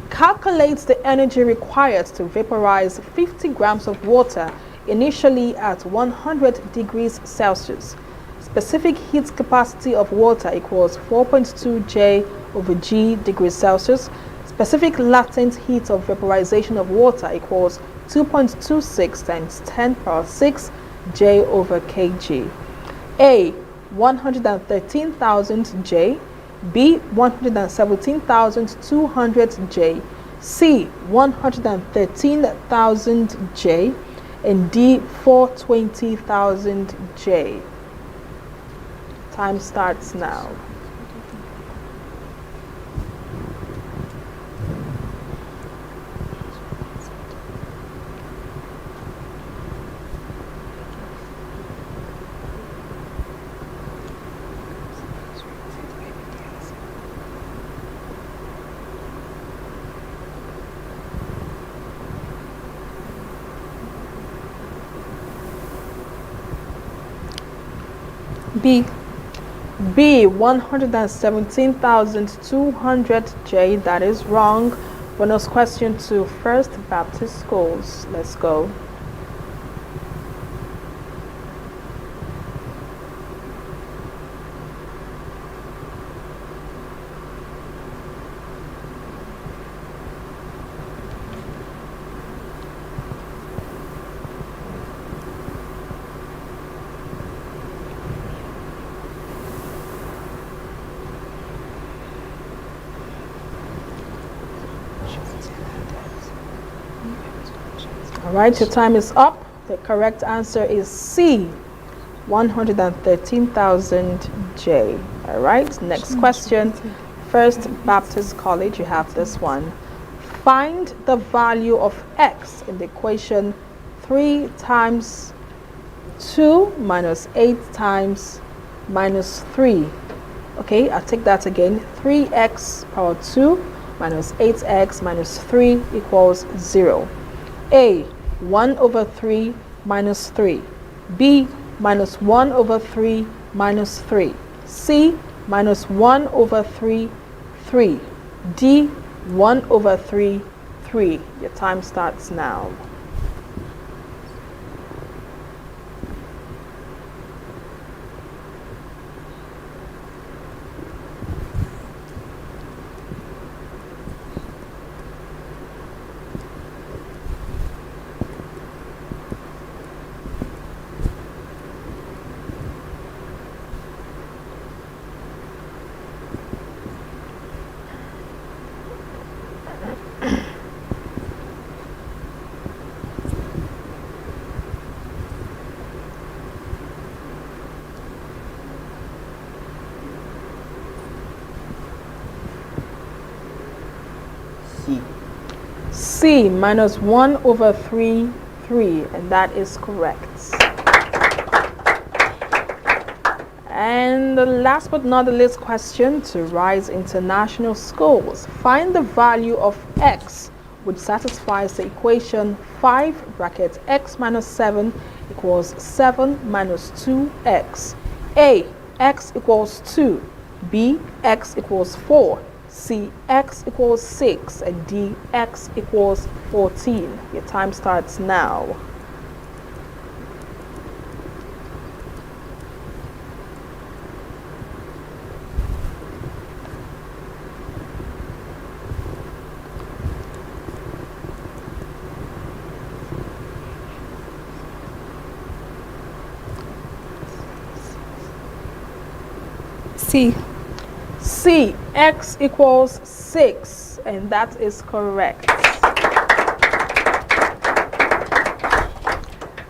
Calculate the energy required to vaporize 50 grams of water initially at 100 degrees Celsius. Specific heat capacity of water equals 4.2 J over G degrees Celsius. Specific latent heat of vaporization of water equals 2.26 times 10 power 6 J over kg. A, 113,000 J. B, 117,200 J. C, 113,000 J. And D, 420,000 J. Time starts now. B. B, 117,200 J. That is wrong. Bonus question to First Baptist Schools. Let's go. All right, your time is up. The correct answer is C, 113,000 J. All right, next question. First Baptist College, you have this one. Find the value of x in the equation 3 times 2 minus 8 times minus 3. Okay, I'll take that again. 3x power 2 minus 8x minus 3 equals 0. A, 1 over 3 minus 3. B, minus 1 over 3 minus 3. C, minus 1 over 3, 3. D, 1 over 3, 3. Your time starts now. C, minus 1 over 3, 3, and that is correct. And the last but not the least question to Rise International Schools. Find the value of x which satisfies the equation 5 bracket x minus 7 equals 7 minus 2x. A, x equals 2. B, x equals 4. C, x equals 6, and D, x equals 14. Your time starts now. C. C, x equals 6, and that is correct.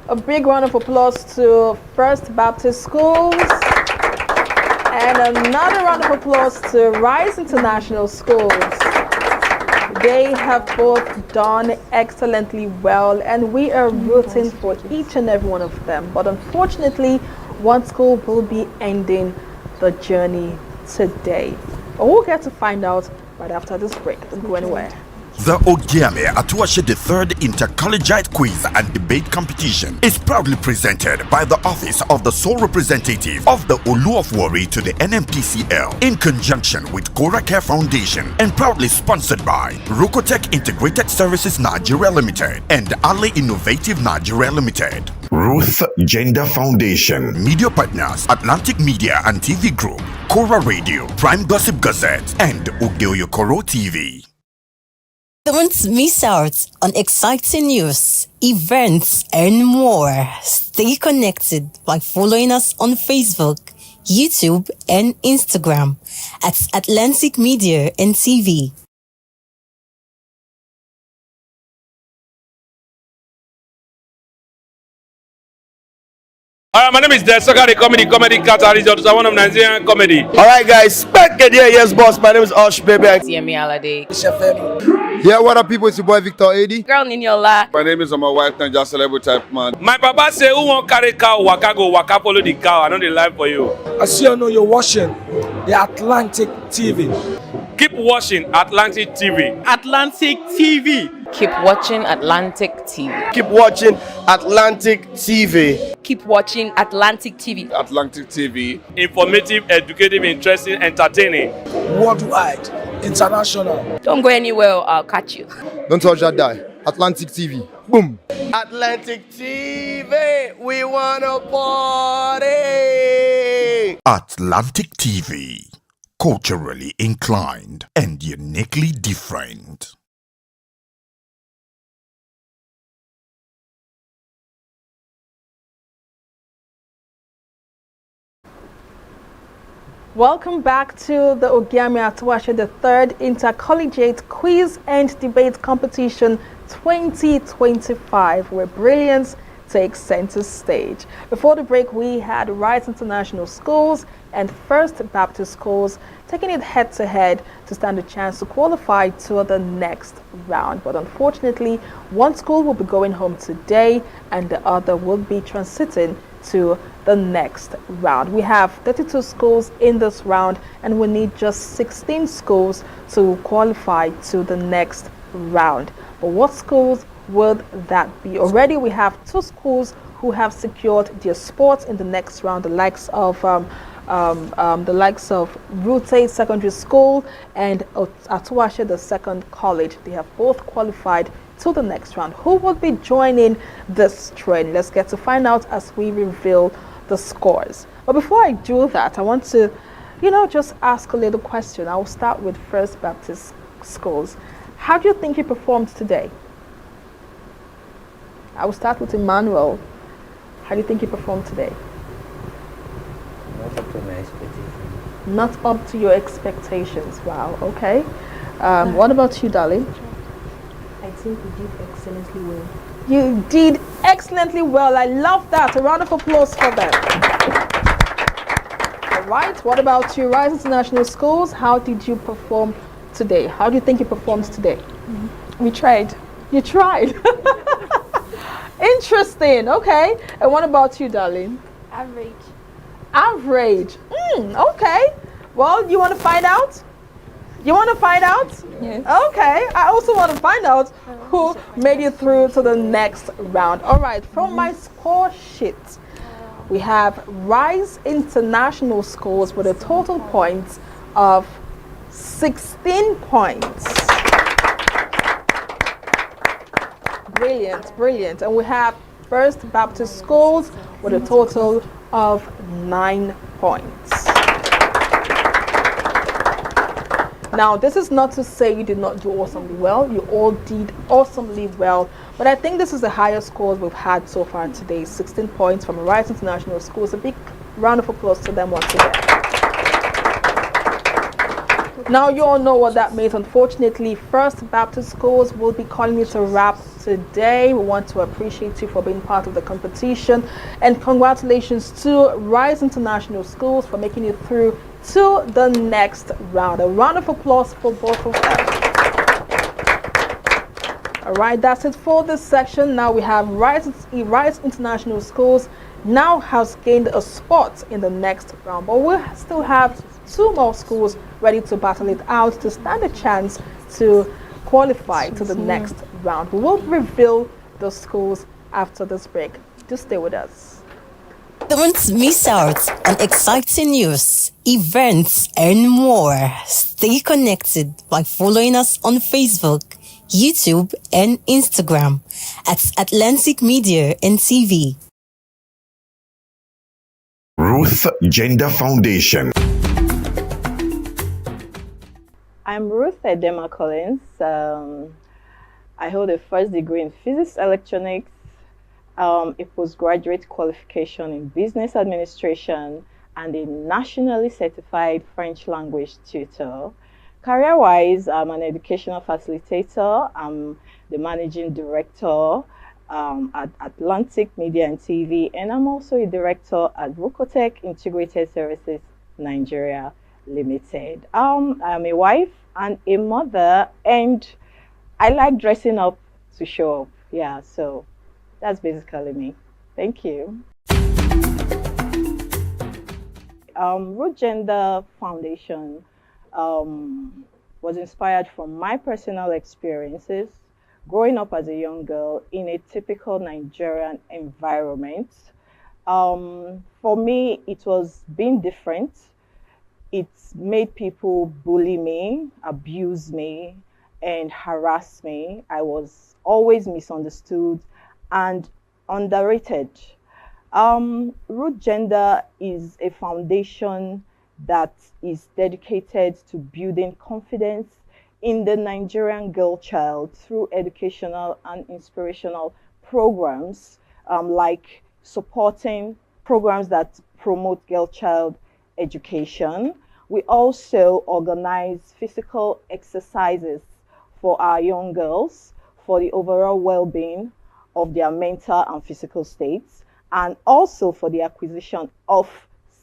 A big round of applause to First Baptist Schools. And another round of applause to Rise International Schools. They have both done excellently well, and we are rooting for each and every one of them. But unfortunately, one school will be ending the journey today. But we'll get to find out right after this break. Don't go anywhere. The Ogiame Atuwatse III Inter-Collegiate Quiz and Debate Competition is proudly presented by the Office of the Sole Representative of the Olu of Warri to the NMPCL in conjunction with Cora Care Foundation and proudly sponsored by Rokotech Integrated Services Nigeria Limited and Ali Innovative Nigeria Limited. Ruth Gender Foundation. Media partners Atlantic Media and TV Group, Cora Radio, Prime Gossip Gazette, and Ogeoyokoro TV. Don't miss out on exciting news, events, and more. Stay connected by following us on Facebook, YouTube, and Instagram at Atlantic Media and TV. My name is Desoka, the comedy catalyst, one of Nigerian comedy. Alright guys, back again, yes boss, my name is Ogiame Atuwatse. Yeah, what up people, it's your boy Victor 80. Girl Niniola. My name is my wife and just celebrity type man. My papa say, who won't carry cow, waka go, waka follow the cow. I know they lie for you. I see you know you're watching the Atlantic TV. Keep watching Atlantic TV. Atlantic TV. Keep watching Atlantic TV. Keep watching Atlantic TV. Keep watching Atlantic TV. Atlantic TV. Informative, educative, interesting, entertaining. Worldwide, international. Don't go anywhere, I'll catch you. Don't touch that die. Atlantic TV. Boom. Atlantic TV, we wanna party. Atlantic TV. Culturally inclined and uniquely different. Welcome back to the Ogiame Atuwatse III Inter-Collegiate Quiz and Debate Competition 2025, where brilliance takes center stage. Before the break, we had Rise International Schools and First Baptist Schools taking it head-to-head to stand a chance to qualify to the next round. But unfortunately, one school will be going home today and the other will be transiting to the next round. We have 32 schools in this round and we need just 16 schools to qualify to the next round. But what schools would that be? Already we have 2 schools who have secured their spots in the next round, the likes of Rute Secondary School and Atuwatse the Second College. They have both qualified to the next round. Who will be joining this train? Let's get to find out as we reveal the scores. But before I do that, I want to, just ask a little question. I will start with First Baptist Schools. How do you think you performed today? I will start with Emmanuel. How do you think you performed today? Not up to my expectations. Not up to your expectations. Wow, okay. What about you, darling? I think we did excellently well. You did excellently well. I love that. A round of applause for them. All right. What about you, Rise International Schools? How did you perform today? How do you think you performed today? We tried. You tried. Interesting. Okay. And what about you, darling? Average. Average. Okay. Well, you want to find out? You want to find out? Yes. Okay. I also want to find out who made it through to the next round. All right. From my score sheet, we have Rise International Schools with a total points of 16 points. Brilliant, brilliant. And we have First Baptist Schools with a total of 9 points. Now, this is not to say you did not do awesomely well. You all did awesomely well. But I think this is the highest scores we've had so far today. 16 points from Rise International Schools. A big round of applause to them once again. Now, you all know what that means. Unfortunately, First Baptist Schools will be calling it a wrap today. We want to appreciate you for being part of the competition, and congratulations to Rise International Schools for making it through to the next round. A round of applause for both of them. All right, that's it for this section. Now we have Rise International Schools now has gained a spot in the next round, but we'll still have 2 more schools ready to battle it out to stand a chance to qualify to the next round. We will reveal the schools after this break. Just stay with us. Don't miss out on exciting news, events, and more. Stay connected by following us on Facebook, YouTube, and Instagram at Atlantic Media and TV. Ruth Gender Foundation. I'm Ruth Edema Collins. I hold a first degree in physics electronics, a postgraduate qualification in business administration, and a nationally certified French language tutor. Career-wise, I'm an educational facilitator. I'm the managing director at Atlantic Media and TV, and I'm also a director at Rukotech Integrated Services Nigeria Limited. I'm a wife and a mother, and I like dressing up to show up. Yeah, so that's basically me. Thank you. Root Gender Foundation was inspired from my personal experiences growing up as a young girl in a typical Nigerian environment. For me, it was being different. It made people bully me, abuse me, and harass me. I was always misunderstood and underrated. Root Gender is a foundation that is dedicated to building confidence in the Nigerian girl child through educational and inspirational programs, like supporting programs that promote girl child education. We also organize physical exercises for our young girls for the overall well-being of their mental and physical states, and also for the acquisition of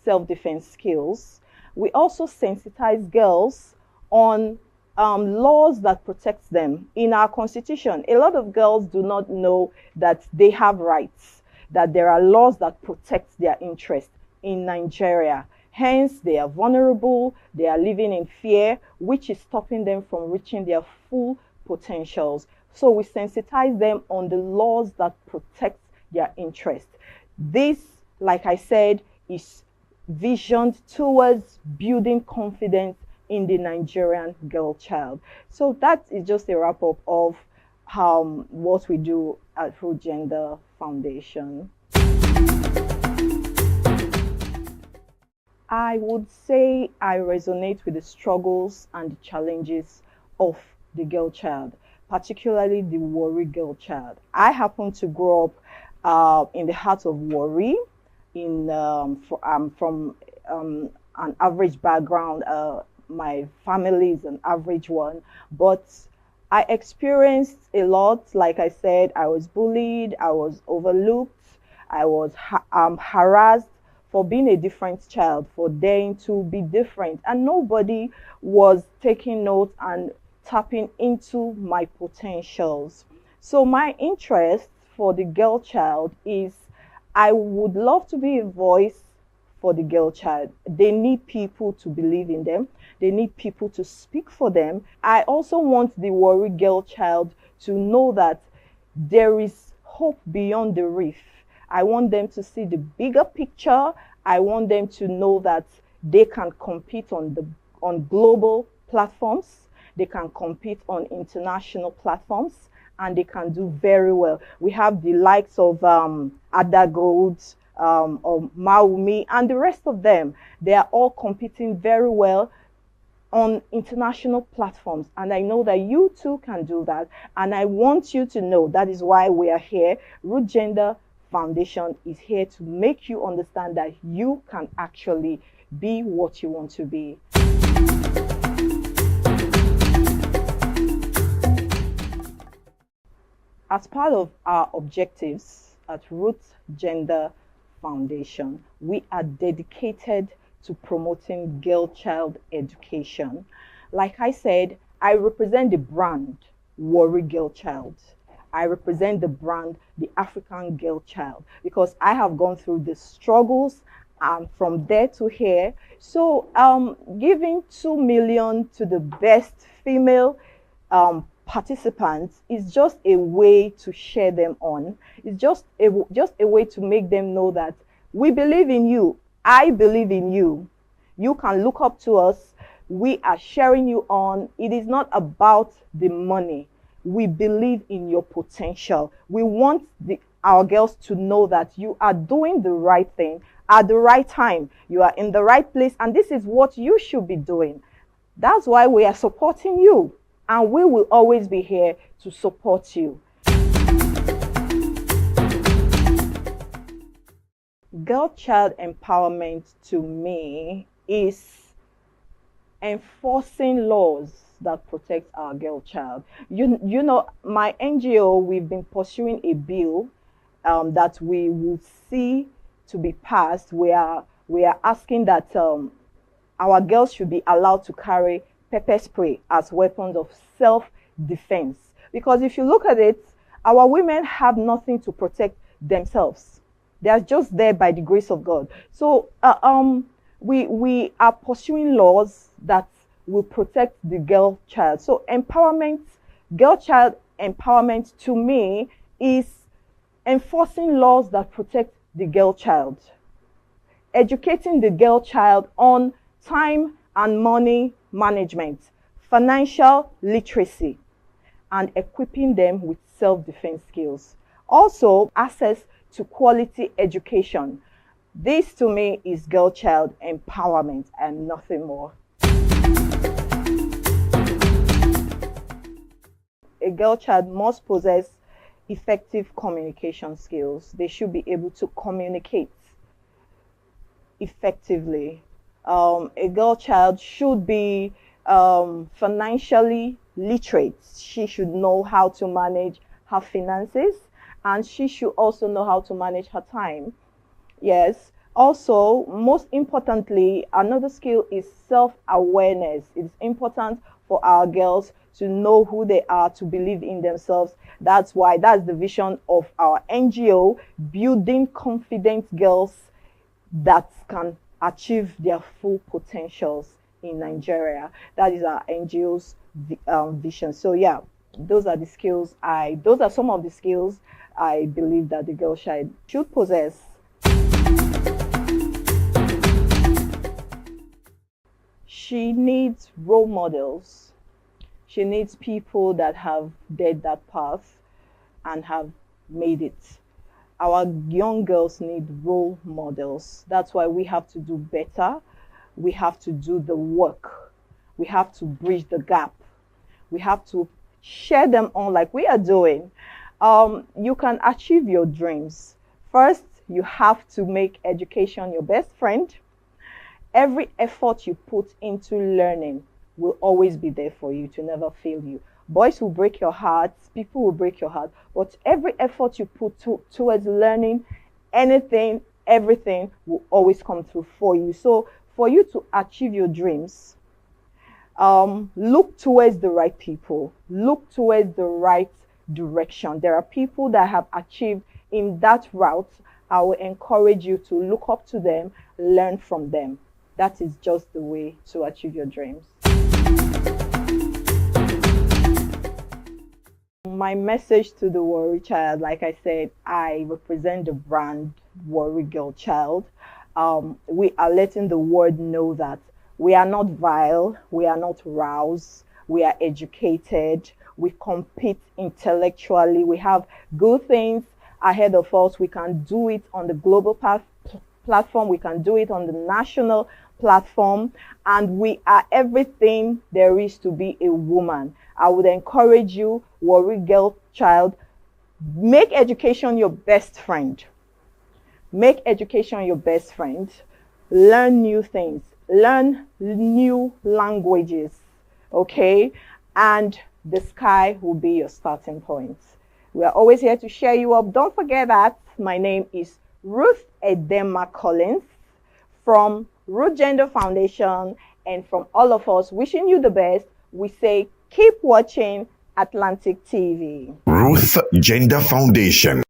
self-defense skills. We also sensitize girls on laws that protect them. In our constitution, a lot of girls do not know that they have rights, that there are laws that protect their interests in Nigeria. Hence, they are vulnerable, they are living in fear, which is stopping them from reaching their full potentials. So we sensitize them on the laws that protect their interests. This, like I said, is visioned towards building confidence in the Nigerian girl child. So that is just a wrap-up of what we do at Root Gender Foundation. I would say I resonate with the struggles and the challenges of the girl child, particularly the Warri girl child. I happen to grow up in the heart of Warri. From an average background. My family is an average one, but I experienced a lot. Like I said, I was bullied, I was overlooked, I was harassed for being a different child, for daring to be different, and nobody was taking note and tapping into my potentials. So my interest for the girl child is I would love to be a voice for the girl child. They need people to believe in them. They need people to speak for them. I also want the Warri girl child to know that there is hope beyond the reef. I want them to see the bigger picture. I want them to know that they can compete on global platforms. They can compete on international platforms, and they can do very well. We have the likes of Ada Gold, or Maumi, and the rest of them. They are all competing very well on international platforms, and I know that you too can do that, and I want you to know that is why we are here. Root Gender Foundation is here to make you understand that you can actually be what you want to be. as part of our objectives at Root Gender Foundation, we are dedicated to promoting girl-child education. Like I said, I represent the brand Warri Girl Child. I represent the brand, the African Girl Child, because I have gone through the struggles from there to here. So giving 2 million to the best female participants is just a way to share them on. It's just a way to make them know that we believe in you. I believe in you. You can look up to us. We are sharing you on. It is not about the money. We believe in your potential. We want our girls to know that you are doing the right thing at the right time. You are in the right place, and this is what you should be doing. That's why we are supporting you, and we will always be here to support you. Girl-child empowerment to me is enforcing laws that protect our girl child. You know, my NGO, we've been pursuing a bill that we will see to be passed. We are asking that our girls should be allowed to carry pepper spray as weapons of self-defense. Because if you look at it, our women have nothing to protect themselves. They are just there by the grace of God. So we are pursuing laws that will protect the girl child. So empowerment, girl child empowerment to me is enforcing laws that protect the girl child, educating the girl child on time and money management, financial literacy, and equipping them with self-defense skills. Also, access to quality education. This to me is girl child empowerment and nothing more. A girl child must possess effective communication skills. They should be able to communicate effectively. A girl child should be financially literate. She should know how to manage her finances, and she should also know how to manage her time. Yes. Also, most importantly, another skill is self-awareness. It's important for our girls to know who they are, to believe in themselves. That's the vision of our NGO, building confident girls that can achieve their full potentials in Nigeria. That is our NGO's vision. So yeah, those are some of the skills I believe that the girl child should possess. She needs role models. She needs people that have dared that path and have made it. Our young girls need role models. That's why we have to do better. We have to do the work. We have to bridge the gap. We have to share them on like we are doing. You can achieve your dreams. First, you have to make education your best friend. Every effort you put into learning will always be there for you to never fail you. Boys will break your heart, people will break your heart, but every effort you put towards learning anything, everything will always come through for you. So for you to achieve your dreams, look towards the right people, look towards the right direction. There are people that have achieved in that route. I will encourage you to look up to them, learn from them. That is just the way to achieve your dreams. My message to the Warri child, like I said, I represent the brand Warri Girl Child. We are letting the world know that we are not vile, we are not roused, we are educated, we compete intellectually, we have good things ahead of us. We can do it on the global platform, we can do it on the national platform, and we are everything there is to be a woman. I would encourage you, Warri Girl Child, make education your best friend. Make education your best friend. Learn new things. Learn new languages. Okay? And the sky will be your starting point. We are always here to share you up. Don't forget that my name is Ruth Edema Collins from Root Gender Foundation, and from all of us wishing you the best, we say keep watching Atlantic TV. Ruth Gender Foundation.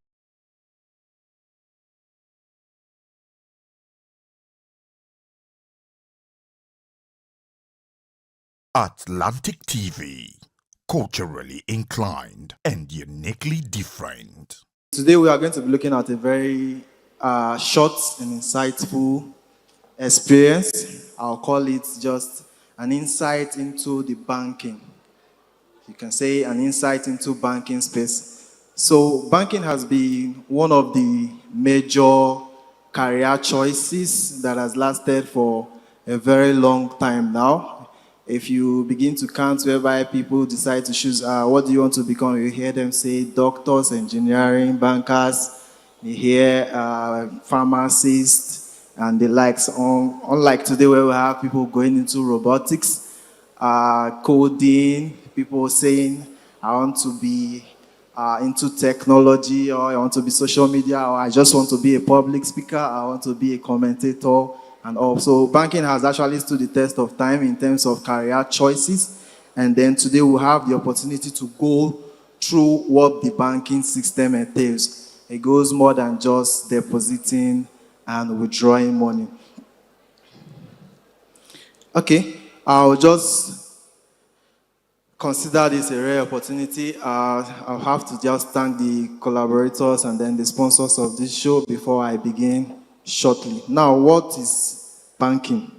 Atlantic TV, culturally inclined and uniquely different. Today we are going to be looking at a very short and insightful experience. I'll call it just an insight into the banking. You can say an insight into banking space. So banking has been one of the major career choices that has lasted for a very long time now. If you begin to count whereby people decide to choose, what do you want to become? You hear them say doctors, engineering, bankers, you hear pharmacists, and the likes. Unlike today where we have people going into robotics, coding, people saying, I want to be into technology, or I want to be social media, or I just want to be a public speaker, I want to be a commentator, and also banking has actually stood the test of time in terms of career choices. And then today we'll have the opportunity to go through what the banking system entails. It goes more than just depositing and withdrawing money. Okay, I'll just consider this a rare opportunity. I'll have to just thank the collaborators and then the sponsors of this show before I begin shortly. Now, what is banking?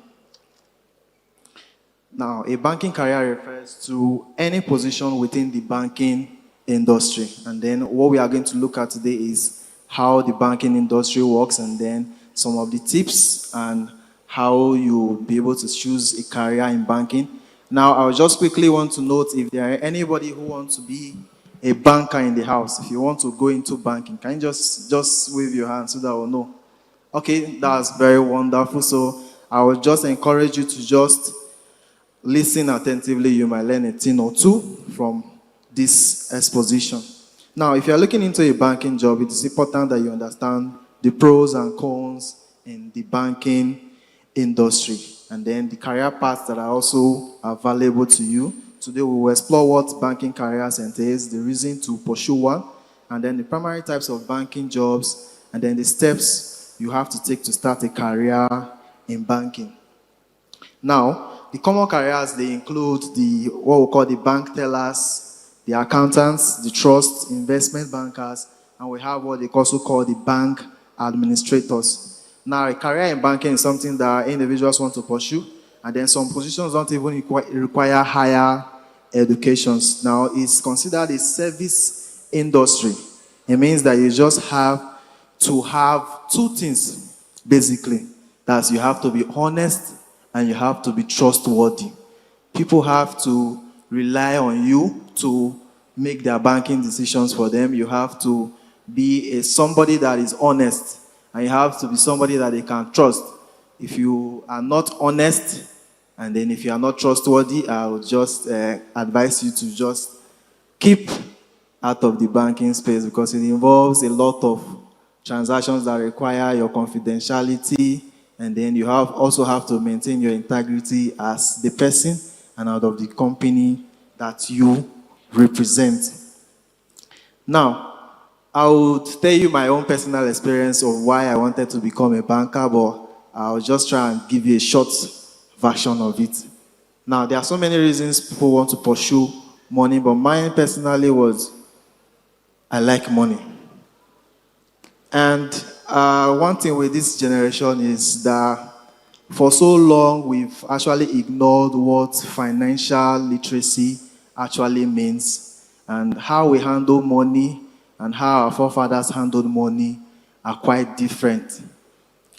Now, a banking career refers to any position within the banking industry. And then what we are going to look at today is how the banking industry works, and then some of the tips and how you'll be able to choose a career in banking. Now, I just quickly want to note if there are anybody who wants to be a banker in the house, if you want to go into banking, can you just wave your hand so that we'll know? Okay, that's very wonderful. So I would just encourage you to just listen attentively. You might learn a thing or two from this exposition. Now, if you're looking into a banking job, it is important that you understand the pros and cons in the banking industry, and then the career paths that are also available to you. Today we will explore what banking careers entails, the reason to pursue one, and then the primary types of banking jobs, and then the steps you have to take to start a career in banking. Now, the common careers, they include what we call the bank tellers, the accountants, the trust, investment bankers, and we have what they also call the bank administrators. Now, a career in banking is something that individuals want to pursue, and then some positions don't even require higher educations. Now, it's considered a service industry. It means that you just have to have two things, basically. That's you have to be honest and you have to be trustworthy. People have to rely on you to make their banking decisions for them. You have to be somebody that is honest, and you have to be somebody that they can trust. If you are not honest, and then if you are not trustworthy, I would just advise you to just keep out of the banking space, because it involves a lot of transactions that require your confidentiality, and then you also have to maintain your integrity as the person and out of the company that you represent. Now, I would tell you my own personal experience of why I wanted to become a banker, but I'll just try and give you a short version of it. Now, there are so many reasons people want to pursue money, but mine personally was I like money. And one thing with this generation is that for so long we've actually ignored what financial literacy actually means, and how we handle money and how our forefathers handled money are quite different.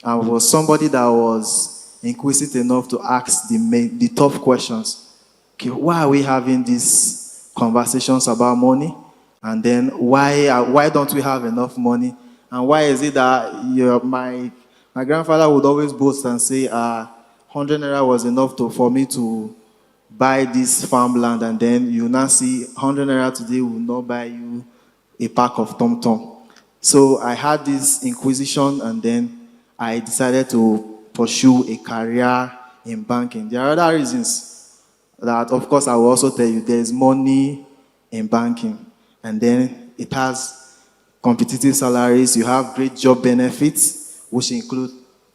I was somebody that was inquisitive enough to ask the tough questions. Okay, why are we having these conversations about money? And then why don't we have enough money? And why is it that my grandfather would always boast and say, 100 naira was enough for me to buy this farmland, and then you now see 100 naira today will not buy you a pack of Tom Tom. So I had this inquisition, and then I decided to pursue a career in banking. There are other reasons that, of course, I will also tell you. There's money in banking, and then it has competitive salaries. You have great job benefits, which include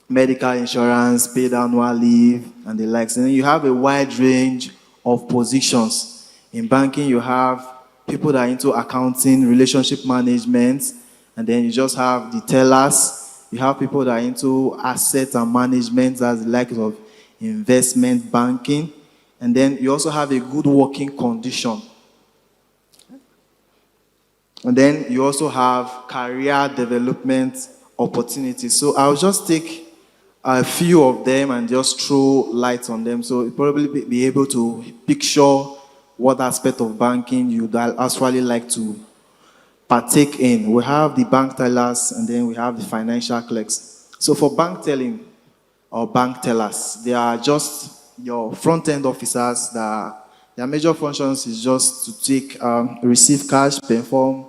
medical insurance, paid annual leave, and the likes. And then you have a wide range of positions. In banking, you have people that are into accounting, relationship management, and then you just have the tellers. You have people that are into asset and management, that's the likes of investment banking. And then you also have a good working condition. And then you also have career development opportunities. So I'll just take a few of them and just throw light on them. So you'll probably be able to picture what aspect of banking you'd actually like to partake in. We have the bank tellers, and then we have the financial clerks. So for bank telling or bank tellers, they are just your front-end officers that their major functions is just to take, receive cash, perform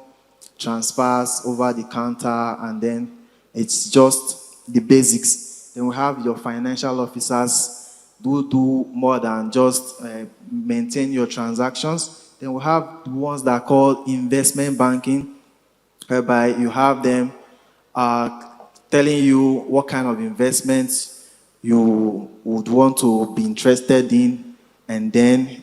transfers over the counter, and then it's just the basics. Then we have your financial officers who do more than just maintain your transactions. Then we have the ones that are called investment banking, whereby you have them telling you what kind of investments you would want to be interested in, and then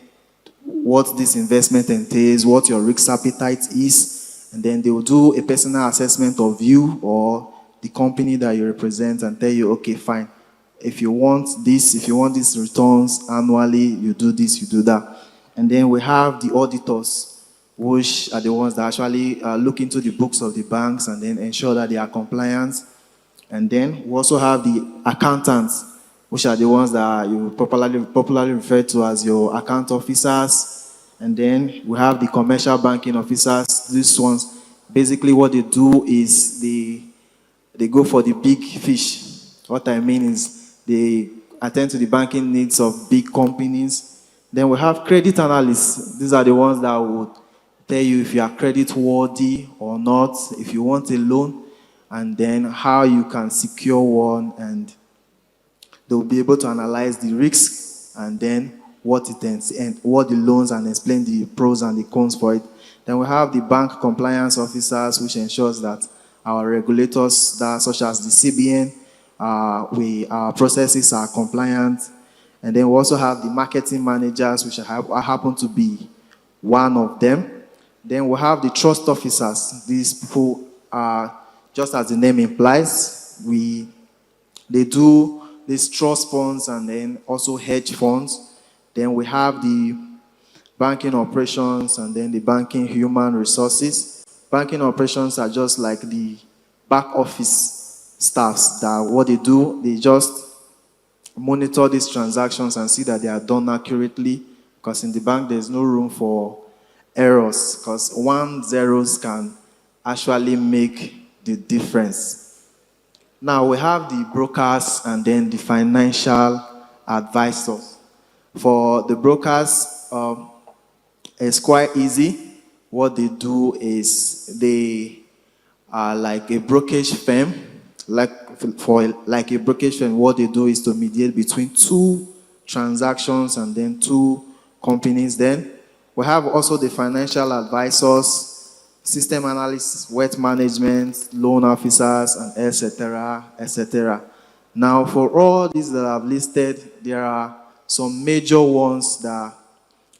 what this investment entails, what your risk appetite is, and then they will do a personal assessment of you or the company that you represent and tell you, okay, fine. If you want these returns annually, you do this, you do that. And then we have the auditors, which are the ones that actually look into the books of the banks and then ensure that they are compliant. And then we also have the accountants, which are the ones that you popularly refer to as your account officers. And then we have the commercial banking officers. These ones, basically what they do is they go for the big fish. What I mean is they attend to the banking needs of big companies. Then we have credit analysts. These are the ones that would tell you if you are credit worthy or not, if you want a loan, and then how you can secure one, and they'll be able to analyze the risks and then what it ends and what the loans, and explain the pros and the cons for it. Then we have the bank compliance officers, which ensures that our regulators, such as the CBN, our processes are compliant. And then we also have the marketing managers, which I happen to be one of them. Then we have the trust officers. These people are, just as the name implies, they do these trust funds and then also hedge funds. Then we have the banking operations and then the banking human resources. Banking operations are just like the back office staffs that what they do, they just monitor these transactions and see that they are done accurately, because in the bank there's no room for errors, because 1 zeros can actually make the difference. Now we have the brokers and then the financial advisors. For the brokers, it's quite easy. What they do is they are like a brokerage firm. Like a brokerage firm, what they do is to mediate between two transactions and then two companies. Then we have also the financial advisors, system analysts, wealth management, loan officers, and etc., etc. Now, for all these that I've listed, there are some major ones that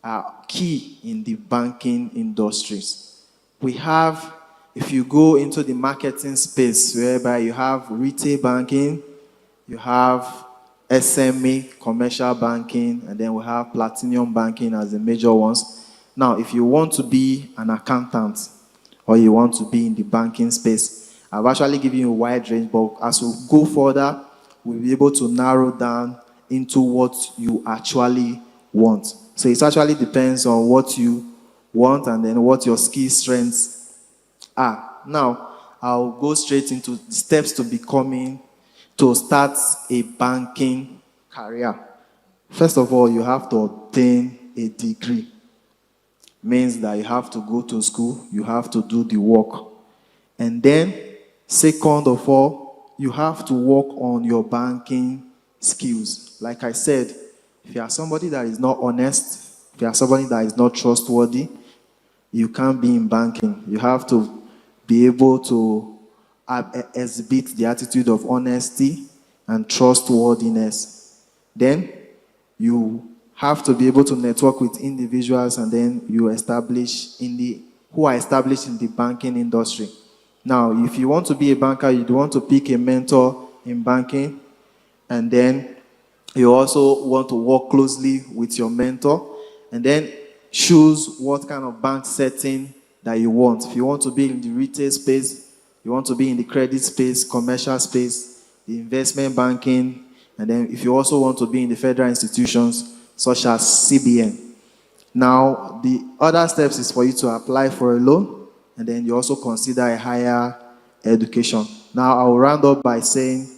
are key in the banking industries. We have, if you go into the marketing space, whereby you have retail banking, you have SME, commercial banking, and then we have platinum banking as the major ones. Now, if you want to be an accountant or you want to be in the banking space, I've actually given you a wide range, but as we go further, we'll be able to narrow down into what you actually want. So it actually depends on what you want and then what your skill strengths are. Now, I'll go straight into the steps to start a banking career. First of all, you have to obtain a degree. means that you have to go to school, you have to do the work. And then, second of all, you have to work on your banking skills. Like I said, if you are somebody that is not honest, if you are somebody that is not trustworthy, you can't be in banking. You have to be able to exhibit the attitude of honesty and trustworthiness. Then you have to be able to network with individuals, and then you establish who are established in the banking industry. Now, if you want to be a banker, you want to pick a mentor in banking, and then you also want to work closely with your mentor, and then choose what kind of bank setting that you want. If you want to be in the retail space, you want to be in the credit space, commercial space, the investment banking, and then if you also want to be in the federal institutions such as CBN. Now, the other steps is for you to apply for a loan, and then you also consider a higher education. Now, I will round up by saying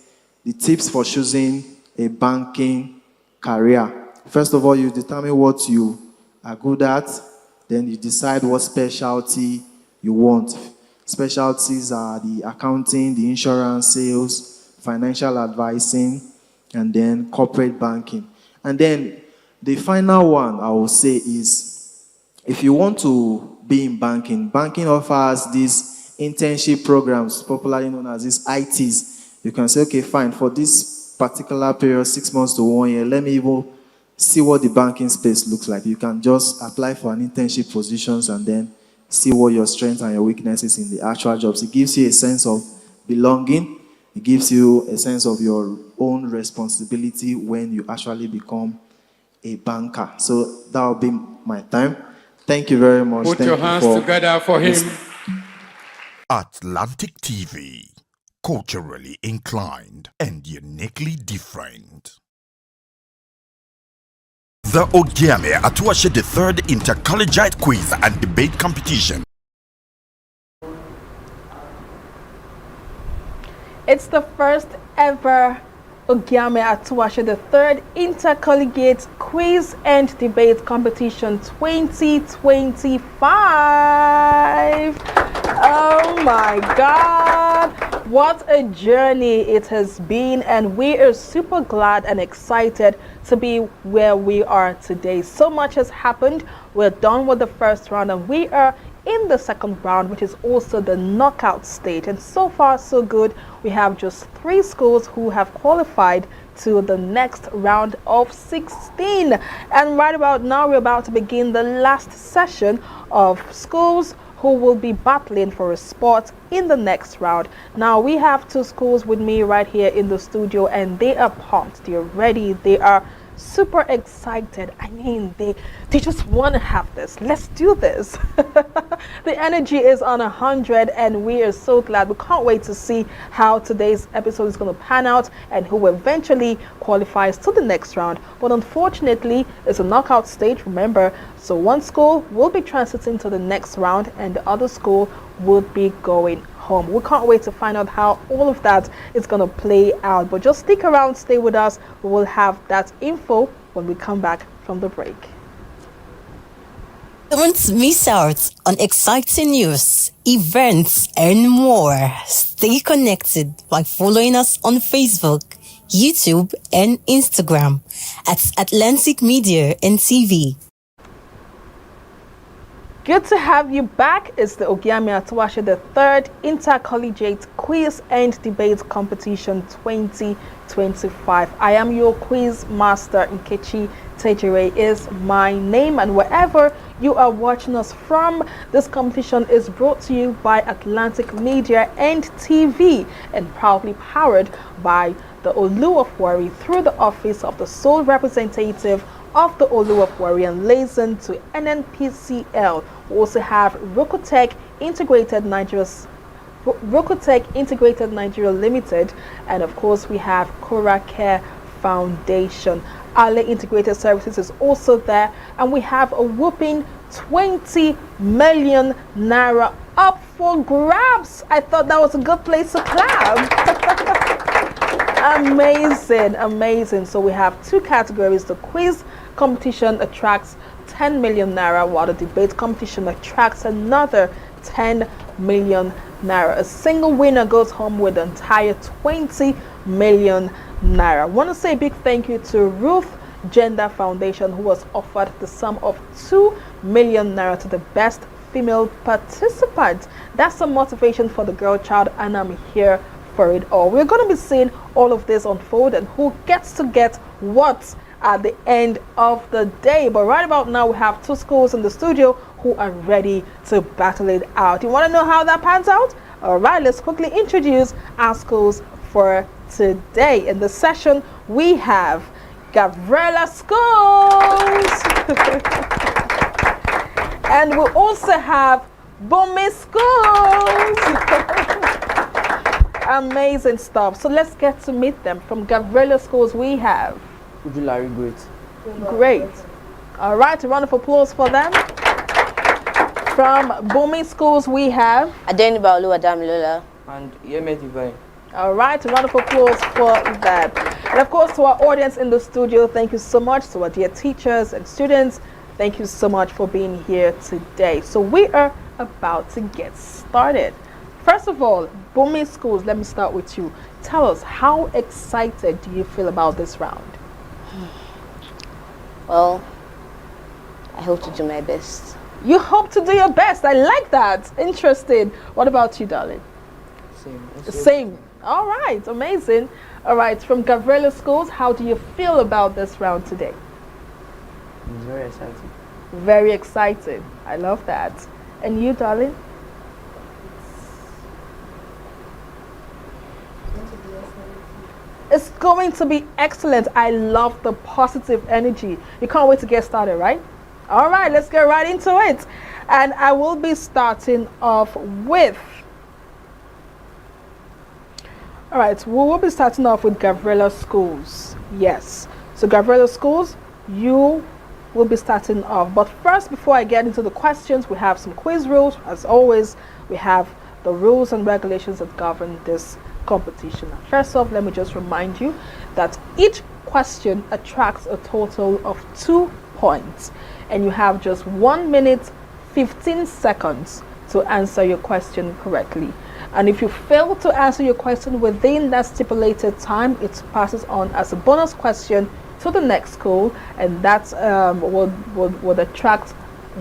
the tips for choosing a banking career. First of all, you determine what you are good at, then you decide what specialty you want. Specialties are the accounting, the insurance, sales, financial advising, and then corporate banking. And then the final one I will say is, if you want to be in banking, banking offers these internship programs, popularly known as these ITs. You can say, okay, fine, for this particular period, 6 months to 1 year, let me even see what the banking space looks like. You can just apply for an internship positions and then see what your strengths and your weaknesses in the actual jobs. It gives you a sense of belonging. It gives you a sense of your own responsibility when you actually become a banker. So that will be my time. Thank you very much. Put Thank your you hands together for him. Atlantic TV, culturally inclined and uniquely different. The Ogiame Atuwatse III Inter-Collegiate Quiz and Debate Competition. It's the first ever Ogiame Atuwatse III Inter-Collegiate Quiz and Debate Competition 2025. Oh my God, what a journey it has been, and we are super glad and excited to be where we are today. So much has happened. We're done with the first round and we are in the second round, which is also the knockout stage, and so far so good. We have just 3 schools who have qualified to the next round of 16, and right about now we're about to begin the last session of schools who will be battling for a spot in the next round. Now we have 2 schools with me right here in the studio, and they are pumped, they're ready, they are super excited. I mean, they just want to have this. Let's do this. The energy is on 100, and we are so glad. We can't wait to see how today's episode is going to pan out and who eventually qualifies to the next round. But unfortunately, it's a knockout stage, remember, so one school will be transiting to the next round and the other school would be going home. We can't wait to find out how all of that is going to play out, but just stick around, stay with us. We will have that info when we come back from the break. Don't miss out on exciting news, events, and more. Stay connected by following us on Facebook, YouTube, and Instagram at Atlantic Media and TV. Good to have you back. It's the Ogiame Atuwatse III Inter-Collegiate Quiz and Debate Competition 2025. I am your quiz master. Nkechi Tejere is my name, and wherever you are watching us from, this competition is brought to you by Atlantic Media and TV and proudly powered by the Olu of Warri through the office of the sole representative of the Olu of Warri and liaison to NNPCL. We also have Rokotech Integrated Nigeria Limited, and of course we have Cora Care Foundation. Ale Integrated Services is also there, and we have a whooping 20 million naira up for grabs. I thought that was a good place to clap. Amazing, amazing. So we have 2 categories. The quiz competition attracts 10 million naira, while the debate competition attracts another 10 million naira. A single winner goes home with the entire 20 million naira. I want to say a big thank you to Ruth Gender Foundation, who was offered the sum of 2 million naira to the best female participant. That's some motivation for the girl child, and I'm here for it all. We're going to be seeing all of this unfold and who gets to get what at the end of the day. But right about now, we have two schools in the studio who are ready to battle it out. You want to know how that pans out? All right, let's quickly introduce our schools for today. In the session, we have Gabriela Schools. And we also have Bome Schools. Amazing stuff. So let's get to meet them. From Gabriela Schools, we have Ujulari Great. Great. All right, a round of applause for them. From Bome Schools, we have Adeniba Oluwadamilola And Yeme Divine. All right, a round of applause for that. And of course, to our audience in the studio, thank you so much. To our dear teachers and students, thank you so much for being here today. So we are about to get started. First of all, Bome Schools, let me start with you. Tell us, how excited do you feel about this round? Well, I hope to do my best. You hope to do your best. I like that. Interesting. What about you, darling? Same. All right. Amazing. All right. From Gabriela Schools, how do you feel about this round today? It's very exciting. Very excited. I love that. And you, darling? It's going to be excellent. I love the positive energy. You can't wait to get started, right? All right, let's get right into it. And I will be starting off with... All right, we will be starting off with Gabriela Schools. Yes. So Gabriela Schools, you will be starting off. But first, before I get into the questions, we have some quiz rules. As always, we have the rules and regulations that govern this competition. First off, let me just remind you that each question attracts a total of 2 points, and you have just 1 minute 15 seconds to answer your question correctly. And if you fail to answer your question within that stipulated time, it passes on as a bonus question to the next school, and that would attract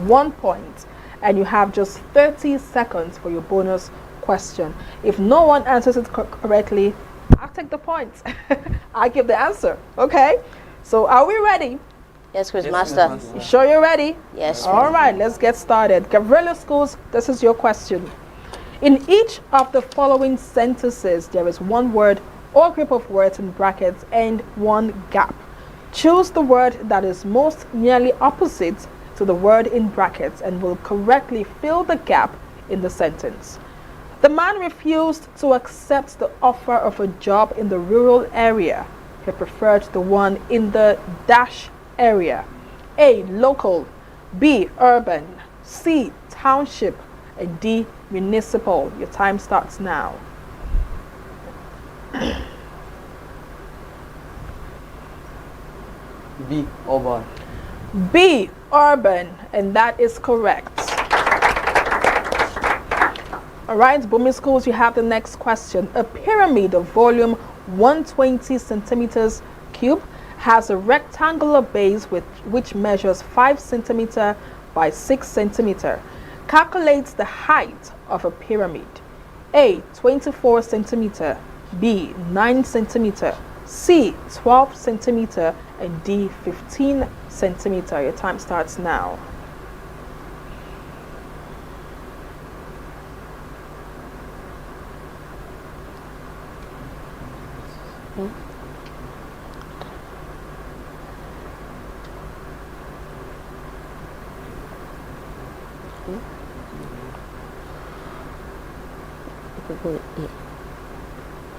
1 point, and you have just 30 seconds for your bonus question. If no one answers it correctly, I'll take the points. I give the answer. Okay? So are we ready? Yes, Quiz Master. You sure you're ready? Yes. All right, let's get started. Gabriela Schools, this is your question. In each of the following sentences, there is one word or group of words in brackets and one gap. Choose the word that is most nearly opposite to the word in brackets and will correctly fill the gap in the sentence. The man refused to accept the offer of a job in the rural area. He preferred the one in the dash area. A, local. B, urban. C, township. And D, municipal. Your time starts now. B, urban. B, urban. And that is correct. All right, Bome Schools, you have the next question. A pyramid of volume 120 centimeters cube has a rectangular base which measures 5 centimeter by 6 centimeter. Calculates the height of a pyramid. A, 24 centimeter. B, 9 centimeter. C, 12 centimeter. And D, 15 centimeter. Your time starts now.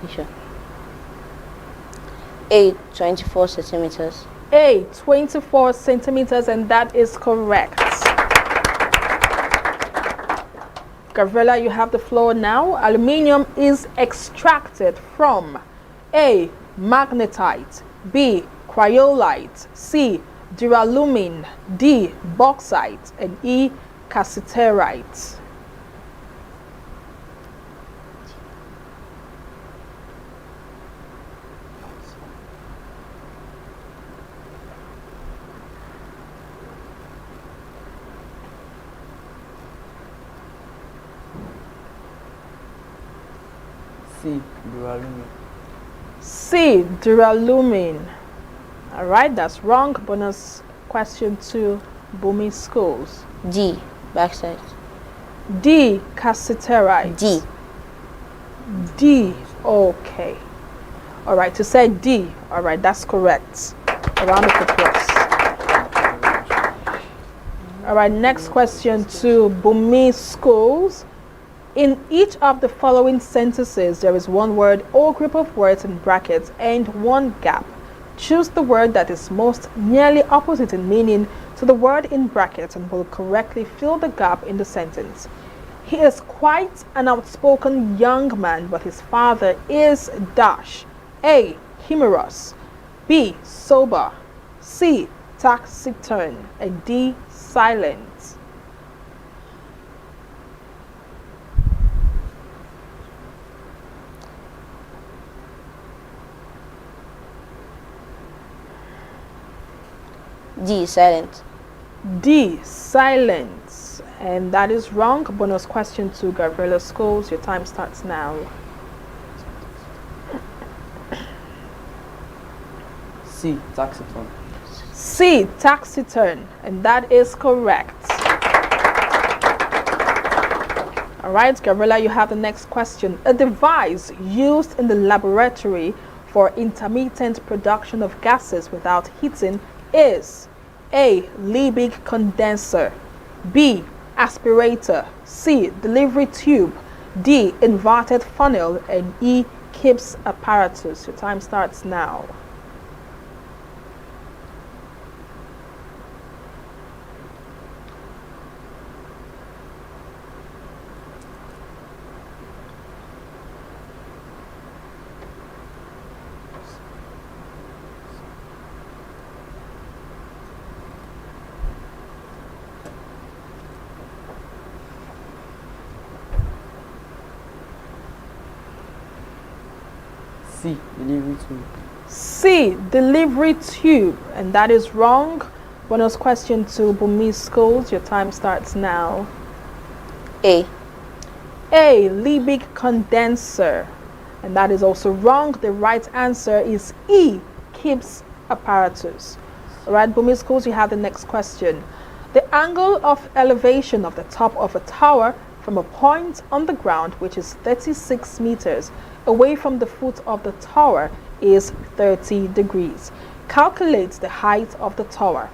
Sure. A, 24 centimeters. A, 24 centimeters, and that is correct. Gabriela, you have the floor now. Aluminium is extracted from A, magnetite. B, cryolite. C, duralumin, D, bauxite, and E, cassiterite. C, duralumin. C, duralumin. All right, that's wrong. Bonus question to Bumi Schools. D, bauxite. D, cassiterite. D. D, okay. All right, to say D. All right, that's correct. A round of applause. All right, next question to Bumi Schools. In each of the following sentences, there is one word or group of words in brackets and one gap. Choose the word that is most nearly opposite in meaning to the word in brackets and will correctly fill the gap in the sentence. He is quite an outspoken young man, but his father is dash. A, humorous. B, sober. C, taciturn. And D, silent. D, silent. D, silent. And that is wrong. Bonus question to Gabriela Schools. Your time starts now. C, taciturn. C, taciturn. And that is correct. All right, Gabriela, you have the next question. A device used in the laboratory for intermittent production of gases without heating is A, Liebig condenser. B, aspirator. C, delivery tube. D, inverted funnel. And E, Gibbs apparatus. Your time starts now. C, delivery tube. C, delivery tube. And that is wrong. Bonus question to Bumi Schools. Your time starts now. A. A, Liebig condenser. And that is also wrong. The right answer is E, Gibbs apparatus. All right, Bumi Schools, you have the next question. The angle of elevation of the top of a tower from a point on the ground, which is 36 meters, away from the foot of the tower is 30 degrees. Calculate the height of the tower.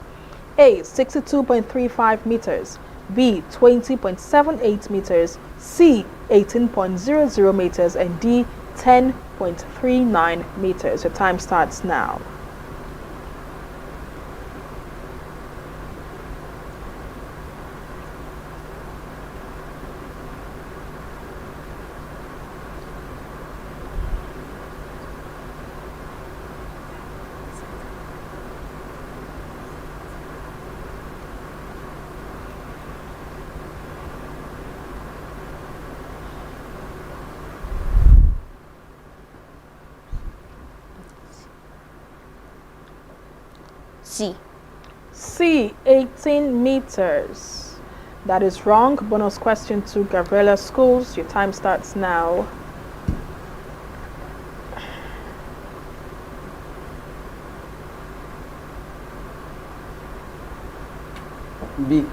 A, 62.35 meters. B, 20.78 meters. C, 18.00 meters. And D, 10.39 meters. Your time starts now. C. C, 18 meters. That is wrong. Bonus question to Gabriela Schools. Your time starts now. B.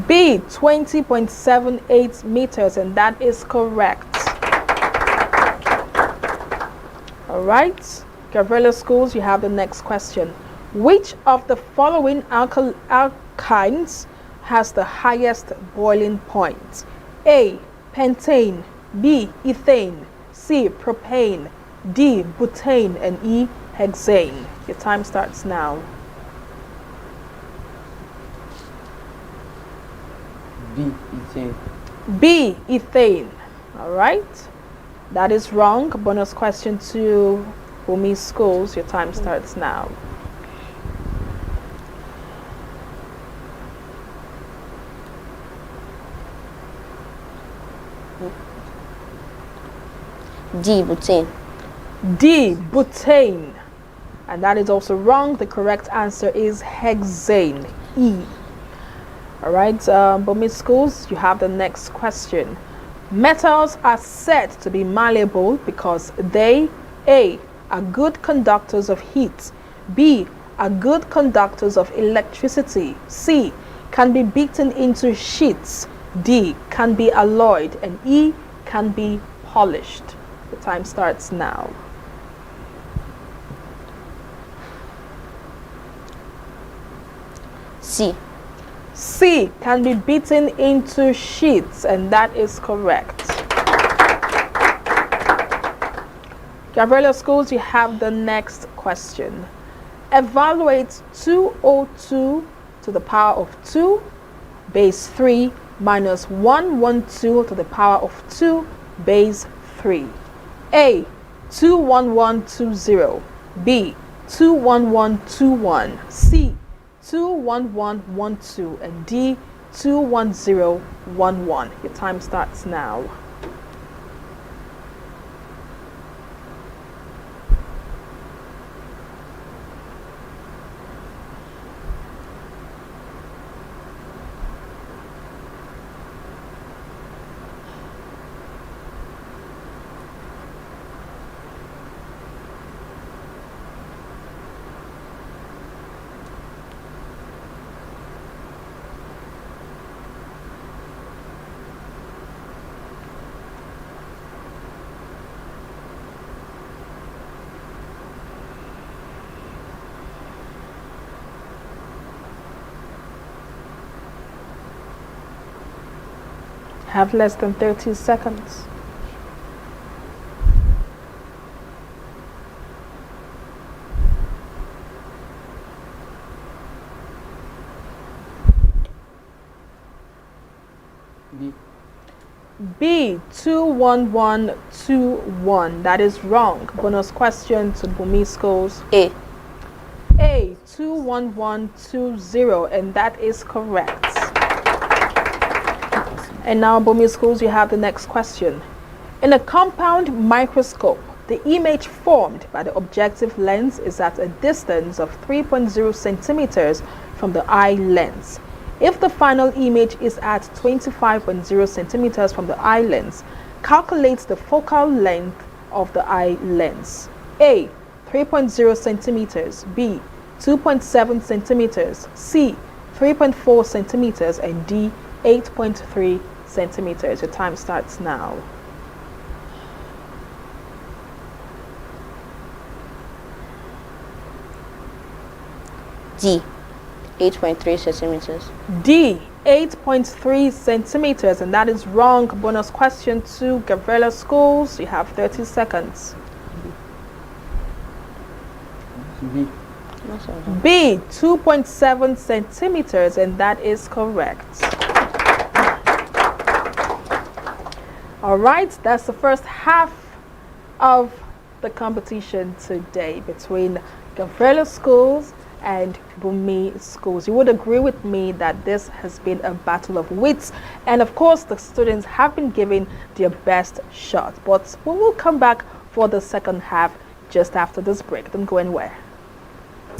B, 20.78 meters, and that is correct. All right, Gabriela Schools, you have the next question. Which of the following alkynes has the highest boiling point? A, pentane. B, ethane. C, propane. D, butane. And E, hexane. Your time starts now. B, ethane. B, ethane. All right, that is wrong. Bonus question to Bumi Schools. Your time starts now. D. Butane. D. Butane. And that is also wrong. The correct answer is hexane. E. All right, Bumi Schools, you have the next question. Metals are said to be malleable because they, A, are good conductors of heat, B, are good conductors of electricity, C, can be beaten into sheets, D, can be alloyed, and E, can be polished. The time starts now. C. C, can be beaten into sheets, and that is correct. Gabriela Schools, you have the next question. Evaluate 202 to the power of 2 base 3 minus 112 to the power of 2 base 3. A, 21120. B, 21121. C, 21112, and D, 21011. Your time starts now. Have less than 30 seconds. B. B, 21121. That is wrong. Bonus question to Bumi Schools. A. A, 21120, and that is correct. And now, Bumi Schools, you have the next question. In a compound microscope, the image formed by the objective lens is at a distance of 3.0 centimeters from the eye lens. If the final image is at 25.0 centimeters from the eye lens, calculate the focal length of the eye lens. A, 3.0 centimeters. B, 2.7 centimeters. C, 3.4 centimeters. And D, 8.3 centimeters. Your time starts now. D. 8.3 centimeters. D, 8.3 centimeters, and that is wrong. Bonus question to Gabriela Schools. You have 30 seconds. B. B, 2.7 centimeters, and that is correct. All right, that's the first half of the competition today between Gabriela Schools and Bumi Schools. You would agree with me that this has been a battle of wits, and of course the students have been giving their best shot. But we will come back for the second half just after this break. Don't go anywhere.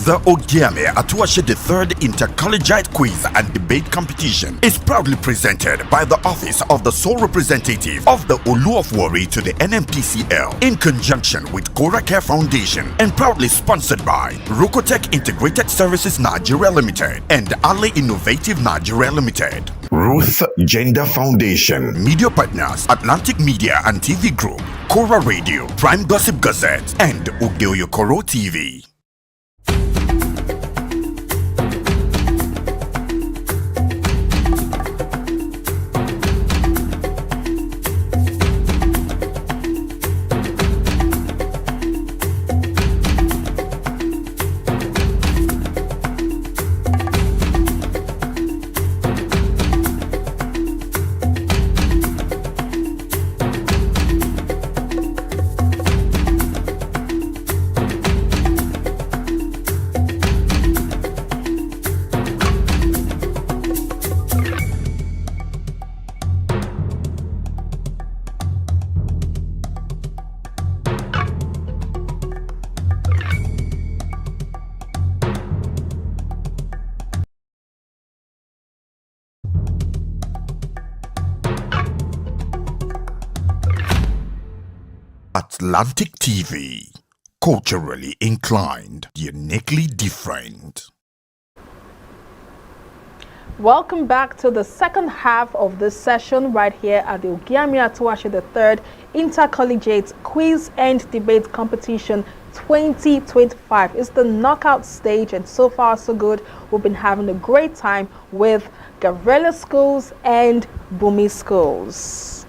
The Ogiame Atuwatse III Inter-Collegiate Quiz and Debate Competition is proudly presented by the Office of the Sole Representative of the Olu of Warri to the NMPCL in conjunction with Cora Care Foundation, and proudly sponsored by Rokotech Integrated Services Nigeria Limited and Ali Innovative Nigeria Limited. Ruth Gender Foundation. Media partners Atlantic Media and TV Group, Cora Radio, Prime Gossip Gazette, and Udeoyokoro TV. Atlantic TV. Culturally inclined, uniquely different. Welcome back to the second half of this session right here at the Ogiame Atuwatse III Inter-Collegiate Quiz and Debate Competition 2025. It's the knockout stage, and so far so good. We've been having a great time with Gavrela Schools and Bumi Schools.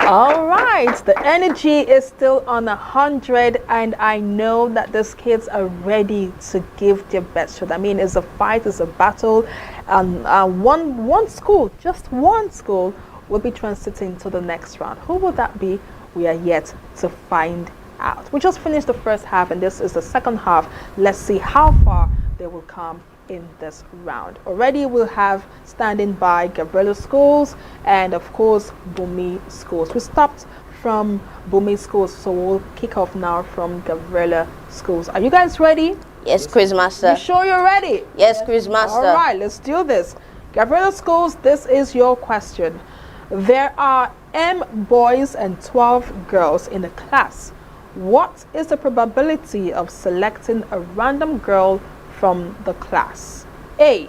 All right, the energy is still on 100, and I know that these kids are ready to give their best shot. I mean, it's a fight, it's a battle, and one school, just one school, will be transiting to the next round. Who will that be? We are yet to find out. We just finished the first half, and this is the second half. Let's see how far they will come in this round. Already we'll have standing by Gavrela Schools and of course Bumi Schools. We stopped from Bumi Schools, so we'll kick off now from Gavrela Schools. Are you guys ready? Yes, Quizmaster. You sure you're ready? Yes, Quizmaster. All right, let's do this. Gavrela Schools, this is your question. There are M boys and 12 girls in a class. What is the probability of selecting a random girl from the class? A,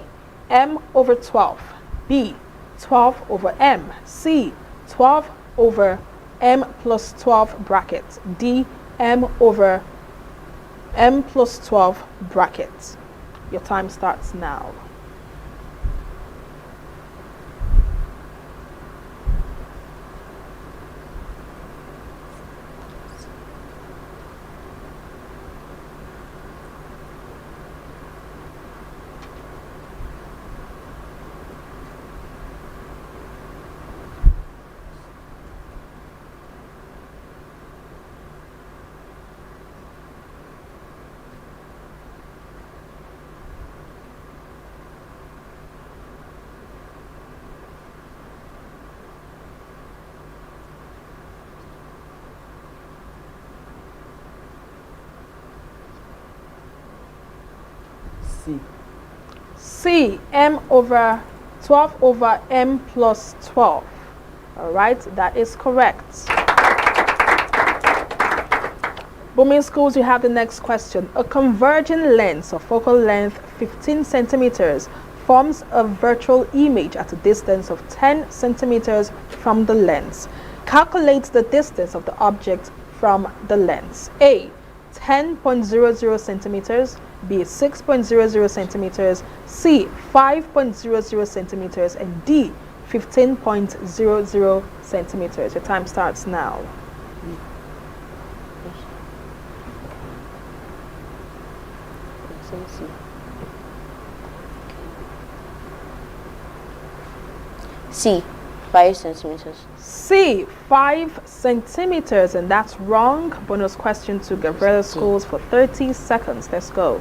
M over 12. B, 12 over M. C, 12 over M plus 12 brackets. D, M over M plus 12 brackets. Your time starts now. C, M over 12 over M plus 12. All right, that is correct. Bumi Schools, you have the next question. A converging lens of focal length 15 centimeters forms a virtual image at a distance of 10 centimeters from the lens. Calculate the distance of the object from the lens. A, 10.00 centimeters. B, 6.00 centimeters. C, 5.00 centimeters. And D, 15.00 centimeters. Your time starts now. C, 5 centimeters. C, 5 centimeters, and that's wrong. Bonus question to Gavrela Schools for 30 seconds. Let's go.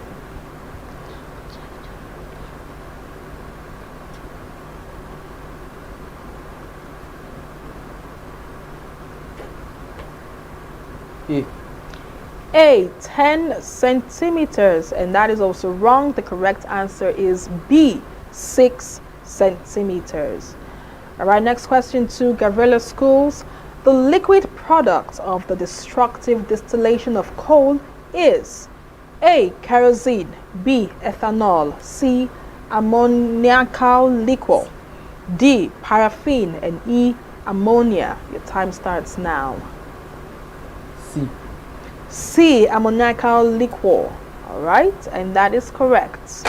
A, 10 centimeters, and that is also wrong. The correct answer is B, 6 centimeters. All right, next question to Gavrela Schools. The liquid product of the destructive distillation of coal is A, kerosene. B, ethanol. C, ammoniacal liquor. D, paraffin. And E, ammonia. Your time starts now. C. C, ammoniacal liquor. All right, and that is correct.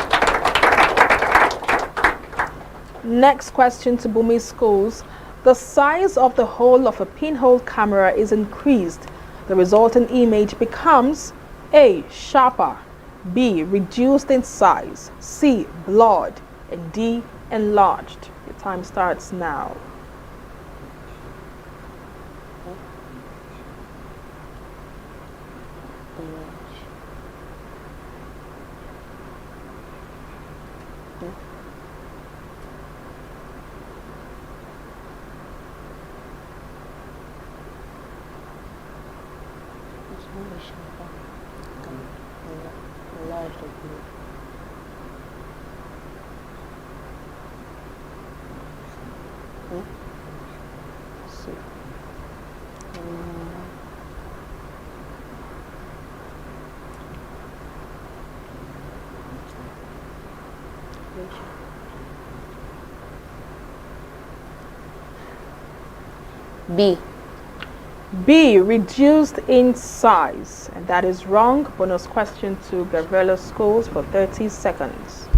Next question to Bumi Schools. The size of the hole of a pinhole camera is increased. The resulting image becomes A, sharper. B, reduced in size. C, blurred. And D, enlarged. Your time starts now. B. B, reduced in size. And that is wrong. Bonus question to Gabriela Schools for 30 seconds.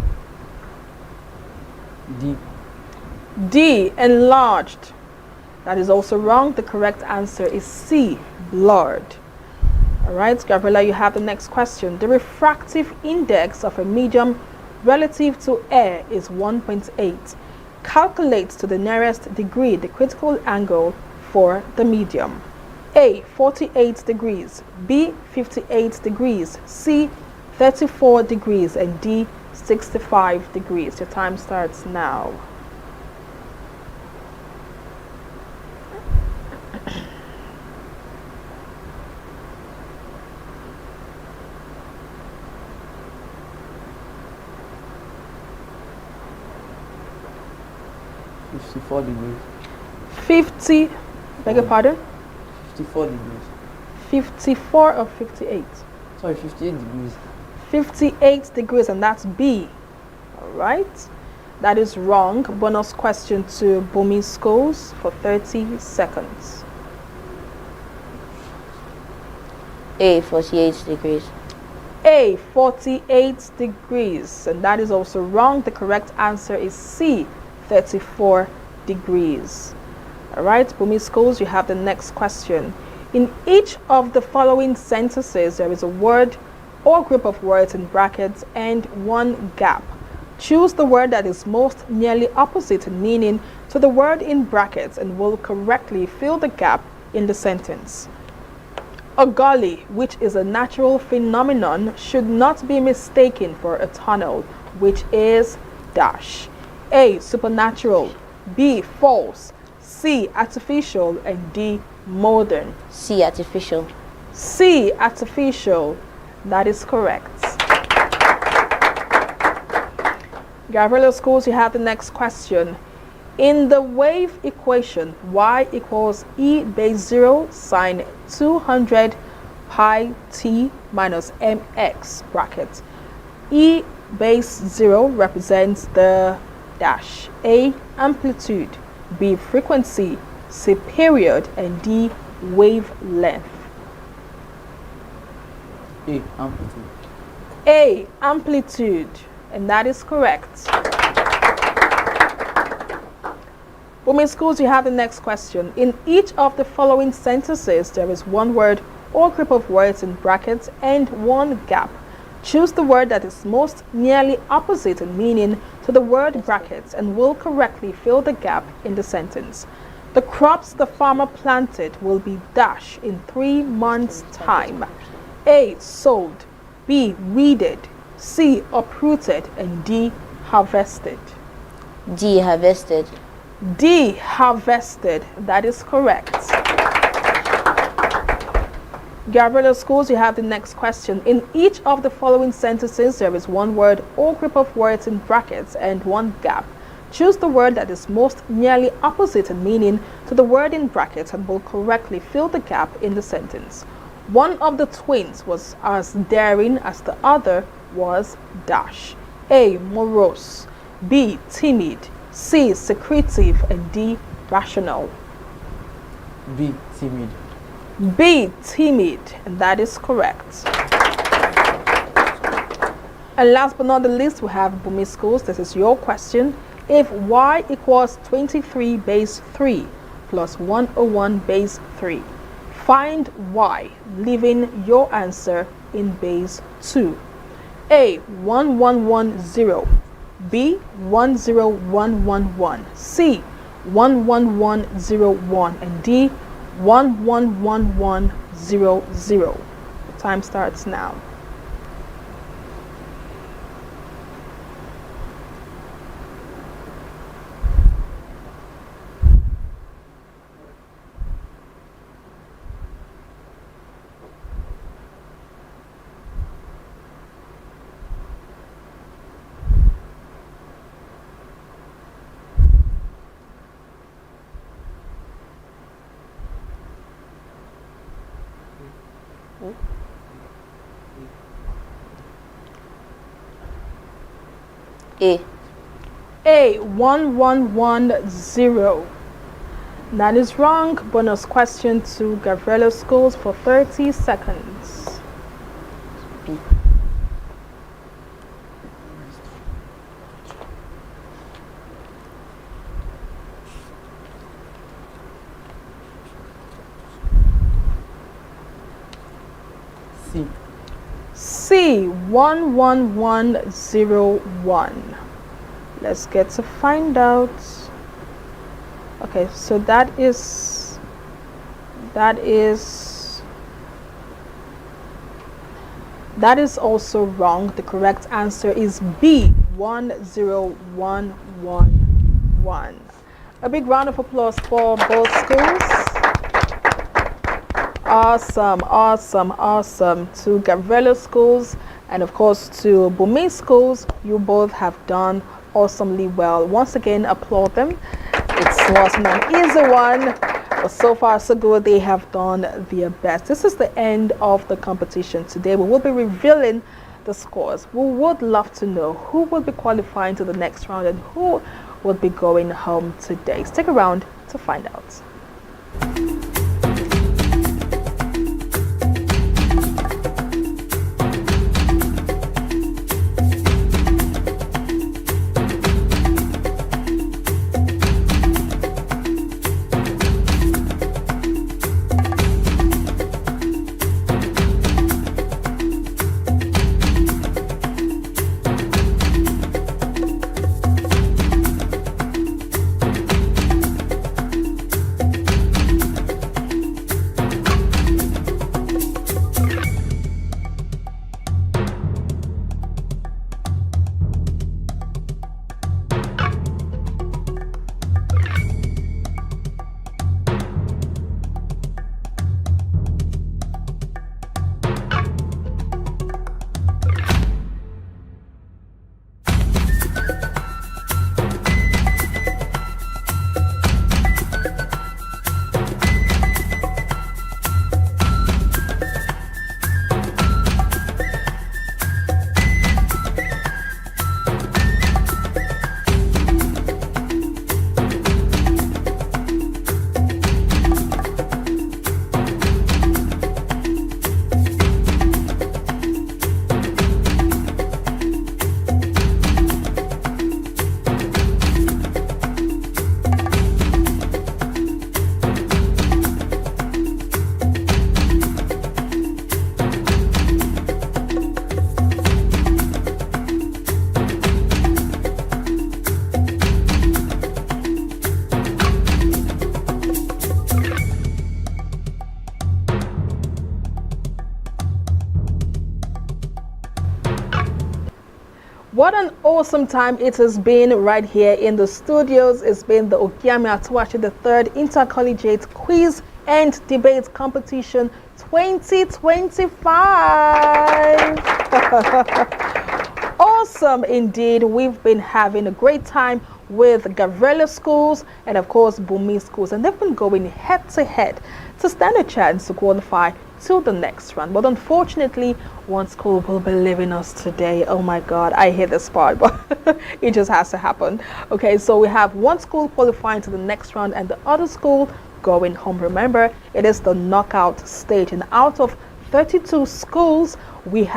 D. D, enlarged. That is also wrong. The correct answer is C, blurred. All right, Gabriela, you have the next question. The refractive index of a medium relative to air is 1.8. Calculate to the nearest degree the critical angle for the medium. A, 48 degrees, B, 58 degrees, C, 34 degrees, and D, 65 degrees. Your time starts now. $54 degrees. 50, beg your pardon? 54 degrees. 54 or 58? Sorry, 58 degrees. 58 degrees, and that's B. All right. That is wrong. Bonus question to Bumi Schools for 30 seconds. A, 48 degrees. A, 48 degrees, and that is also wrong. The correct answer is C, 34 degrees. All right, Bumi Schools, you have the next question. In each of the following sentences, there is a word or group of words in brackets and one gap. Choose the word that is most nearly opposite in meaning to the word in brackets and will correctly fill the gap in the sentence. A gully, which is a natural phenomenon, should not be mistaken for a tunnel, which is dash. A, supernatural, B, false, C, artificial, and D, modern. C, artificial. C, artificial. That is correct. Gabriela Schools, you have the next question. In the wave equation, y equals e base 0 sine 200 pi t minus mx bracket. E base 0 represents the dash. A, amplitude, B, frequency, C, period, and D, wavelength. A, amplitude. A, amplitude, and that is correct. Bumi Schools, you have the next question. In each of the following sentences, there is one word or group of words in brackets and one gap. Choose the word that is most nearly opposite in meaning to the word brackets and will correctly fill the gap in the sentence. The crops the farmer planted will be dash in 3 months' time. A, sowed, B, weeded, C, uprooted, and D, harvested. D, harvested. D, harvested. That is correct. Gabriela Schools, you have the next question. In each of the following sentences, there is one word or group of words in brackets and one gap. Choose the word that is most nearly opposite in meaning to the word in brackets and will correctly fill the gap in the sentence. One of the twins was as daring as the other was dash. A, morose, B, timid, C, secretive, and D, rational. B, timid. B, timid, and that is correct. And last but not the least, we have Bumi Schools. This is your question. If y equals 23 base 3 plus 101 base 3, find y, leaving your answer in base 2. A, 1110, B, 10111, C, 11101, and D, 111100. The time starts now. A. A, 1110. That is wrong. Bonus question to Gavrilo Schools for 30 seconds. B. C. C, 11101. Let's get to find out. Okay, so that is also wrong. The correct answer is B, 10111. A big round of applause for both schools. Awesome, awesome, awesome. To Gavrilo Schools and of course to Bumi Schools, you both have done awesomely well. Once again, applaud them. It wasn't an easy one, but so far so good. They have done their best. This is the end of the competition today. We will be revealing the scores. We would love to know who will be qualifying to the next round and who will be going home today. Stick around to find out. What an awesome time it has been right here in the studios. It's been the Ogiame Atuwatse the third Inter-Collegiate Quiz and Debate Competition 2025. Awesome indeed. We've been having a great time with Gavrilo Schools and of course Bumi Schools, and they've been going head to head to stand a chance to qualify to the next round. But unfortunately, one school will be leaving us today. Oh my god, I hate this part, but it just has to happen. Okay, so we have one school qualifying to the next round and the other school going home. Remember, it is the knockout stage, and out of 32 schools, we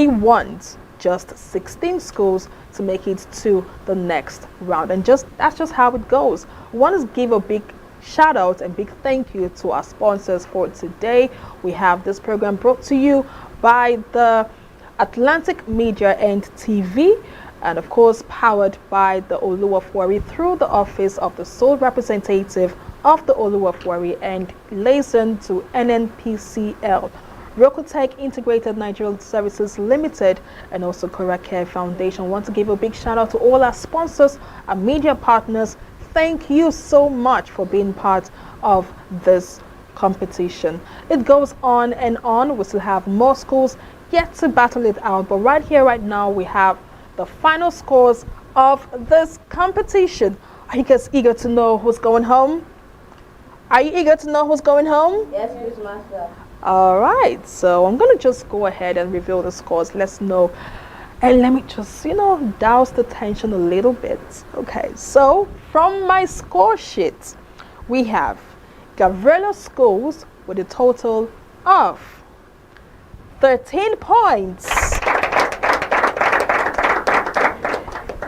want just 16 schools to make it to the next round, and that's just how it goes. We want to give a big shout out and big thank you to our sponsors for today. We have this program brought to you by the Atlantic Media and TV, and of course powered by the Oluwafwari through the office of the sole representative of the Oluwafwari and liaison to NNPCL, Rokotech Integrated Nigeria Services Limited, and also Correct Care Foundation. I want to give a big shout out to all our sponsors, our media partners. Thank you so much for being part of this competition. It goes on and on. We still have more schools yet to battle it out, but right here, right now, we have the final scores of this competition. Are you guys eager to know who's going home? Are you eager to know who's going home? Yes, Miss Master. All right, so I'm going to just go ahead and reveal the scores. Let's know. And let me just, douse the tension a little bit. Okay, so from my score sheet, we have Gavrilo Schools with a total of 13 points.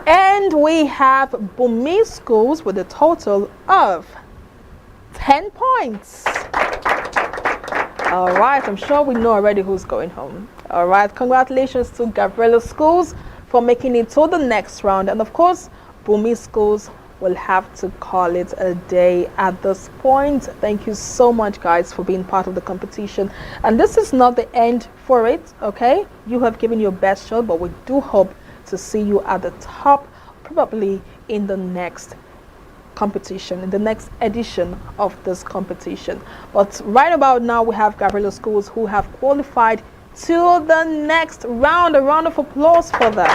And we have Bumi Schools with a total of 10 points. All right, I'm sure we know already who's going home. All right, congratulations to Gavrilo Schools for making it to the next round. And of course, Bumi Schools will have to call it a day at this point. Thank you so much, guys, for being part of the competition. And this is not the end for it, okay? You have given your best shot, but we do hope to see you at the top, probably in the next competition, in the next edition of this competition. But right about now, we have Gavrilo Schools who have qualified to the next round. A round of applause for them.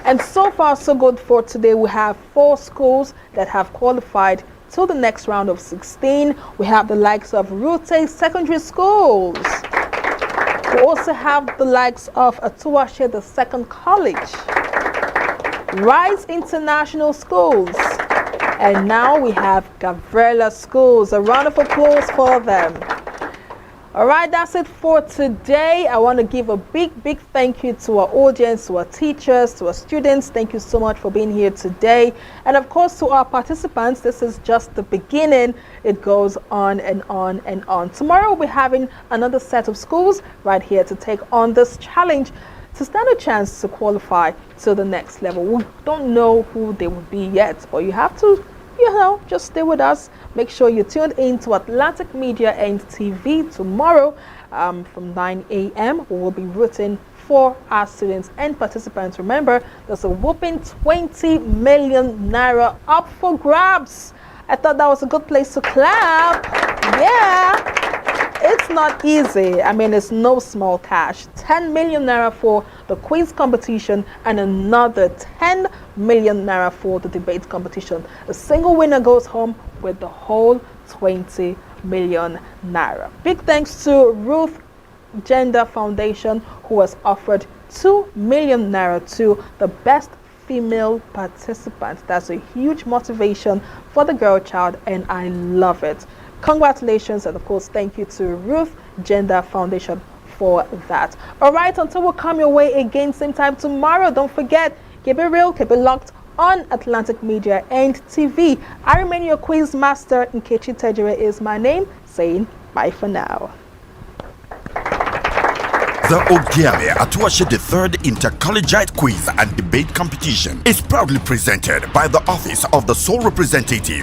And so far, so good for today. We have 4 schools that have qualified to the next round of 16. We have the likes of Rute Secondary Schools. We also have the likes of Atuwatse, the second college. Rise International Schools, and now we have Gavrilo Schools. A round of applause for them. All right, that's it for today. I want to give a big thank you to our audience, to our teachers, to our students. Thank you so much for being here today. And of course, to our participants, this is just the beginning. It goes on and on and on. Tomorrow, we'll be having another set of schools right here to take on this challenge, to stand a chance to qualify to the next level. We don't know who they will be yet, but you have to, just stay with us. Make sure you tune in to Atlantic Media and TV tomorrow from 9 a.m. We will be rooting for our students and participants. Remember, there's a whopping 20 million naira up for grabs. I thought that was a good place to clap. Yeah. It's not easy. I mean, it's no small cash. 10 million naira for the quiz competition and another 10 million naira for the debate competition. A single winner goes home with the whole 20 million naira. Big thanks to Ruth Gender Foundation, who has offered 2 million naira to the best female participant. That's a huge motivation for the girl child, and I love it. Congratulations, and of course, thank you to Ruth Gender Foundation for that. All right, until we come your way again, same time tomorrow, don't forget, keep it real, keep it locked on Atlantic Media and TV. I remain your quiz master, Nkechi Tejere is my name, saying bye for now. The Ogiame Atuwatse the third Inter-Collegiate Quiz and Debate Competition is proudly presented by the Office of the Sole Representative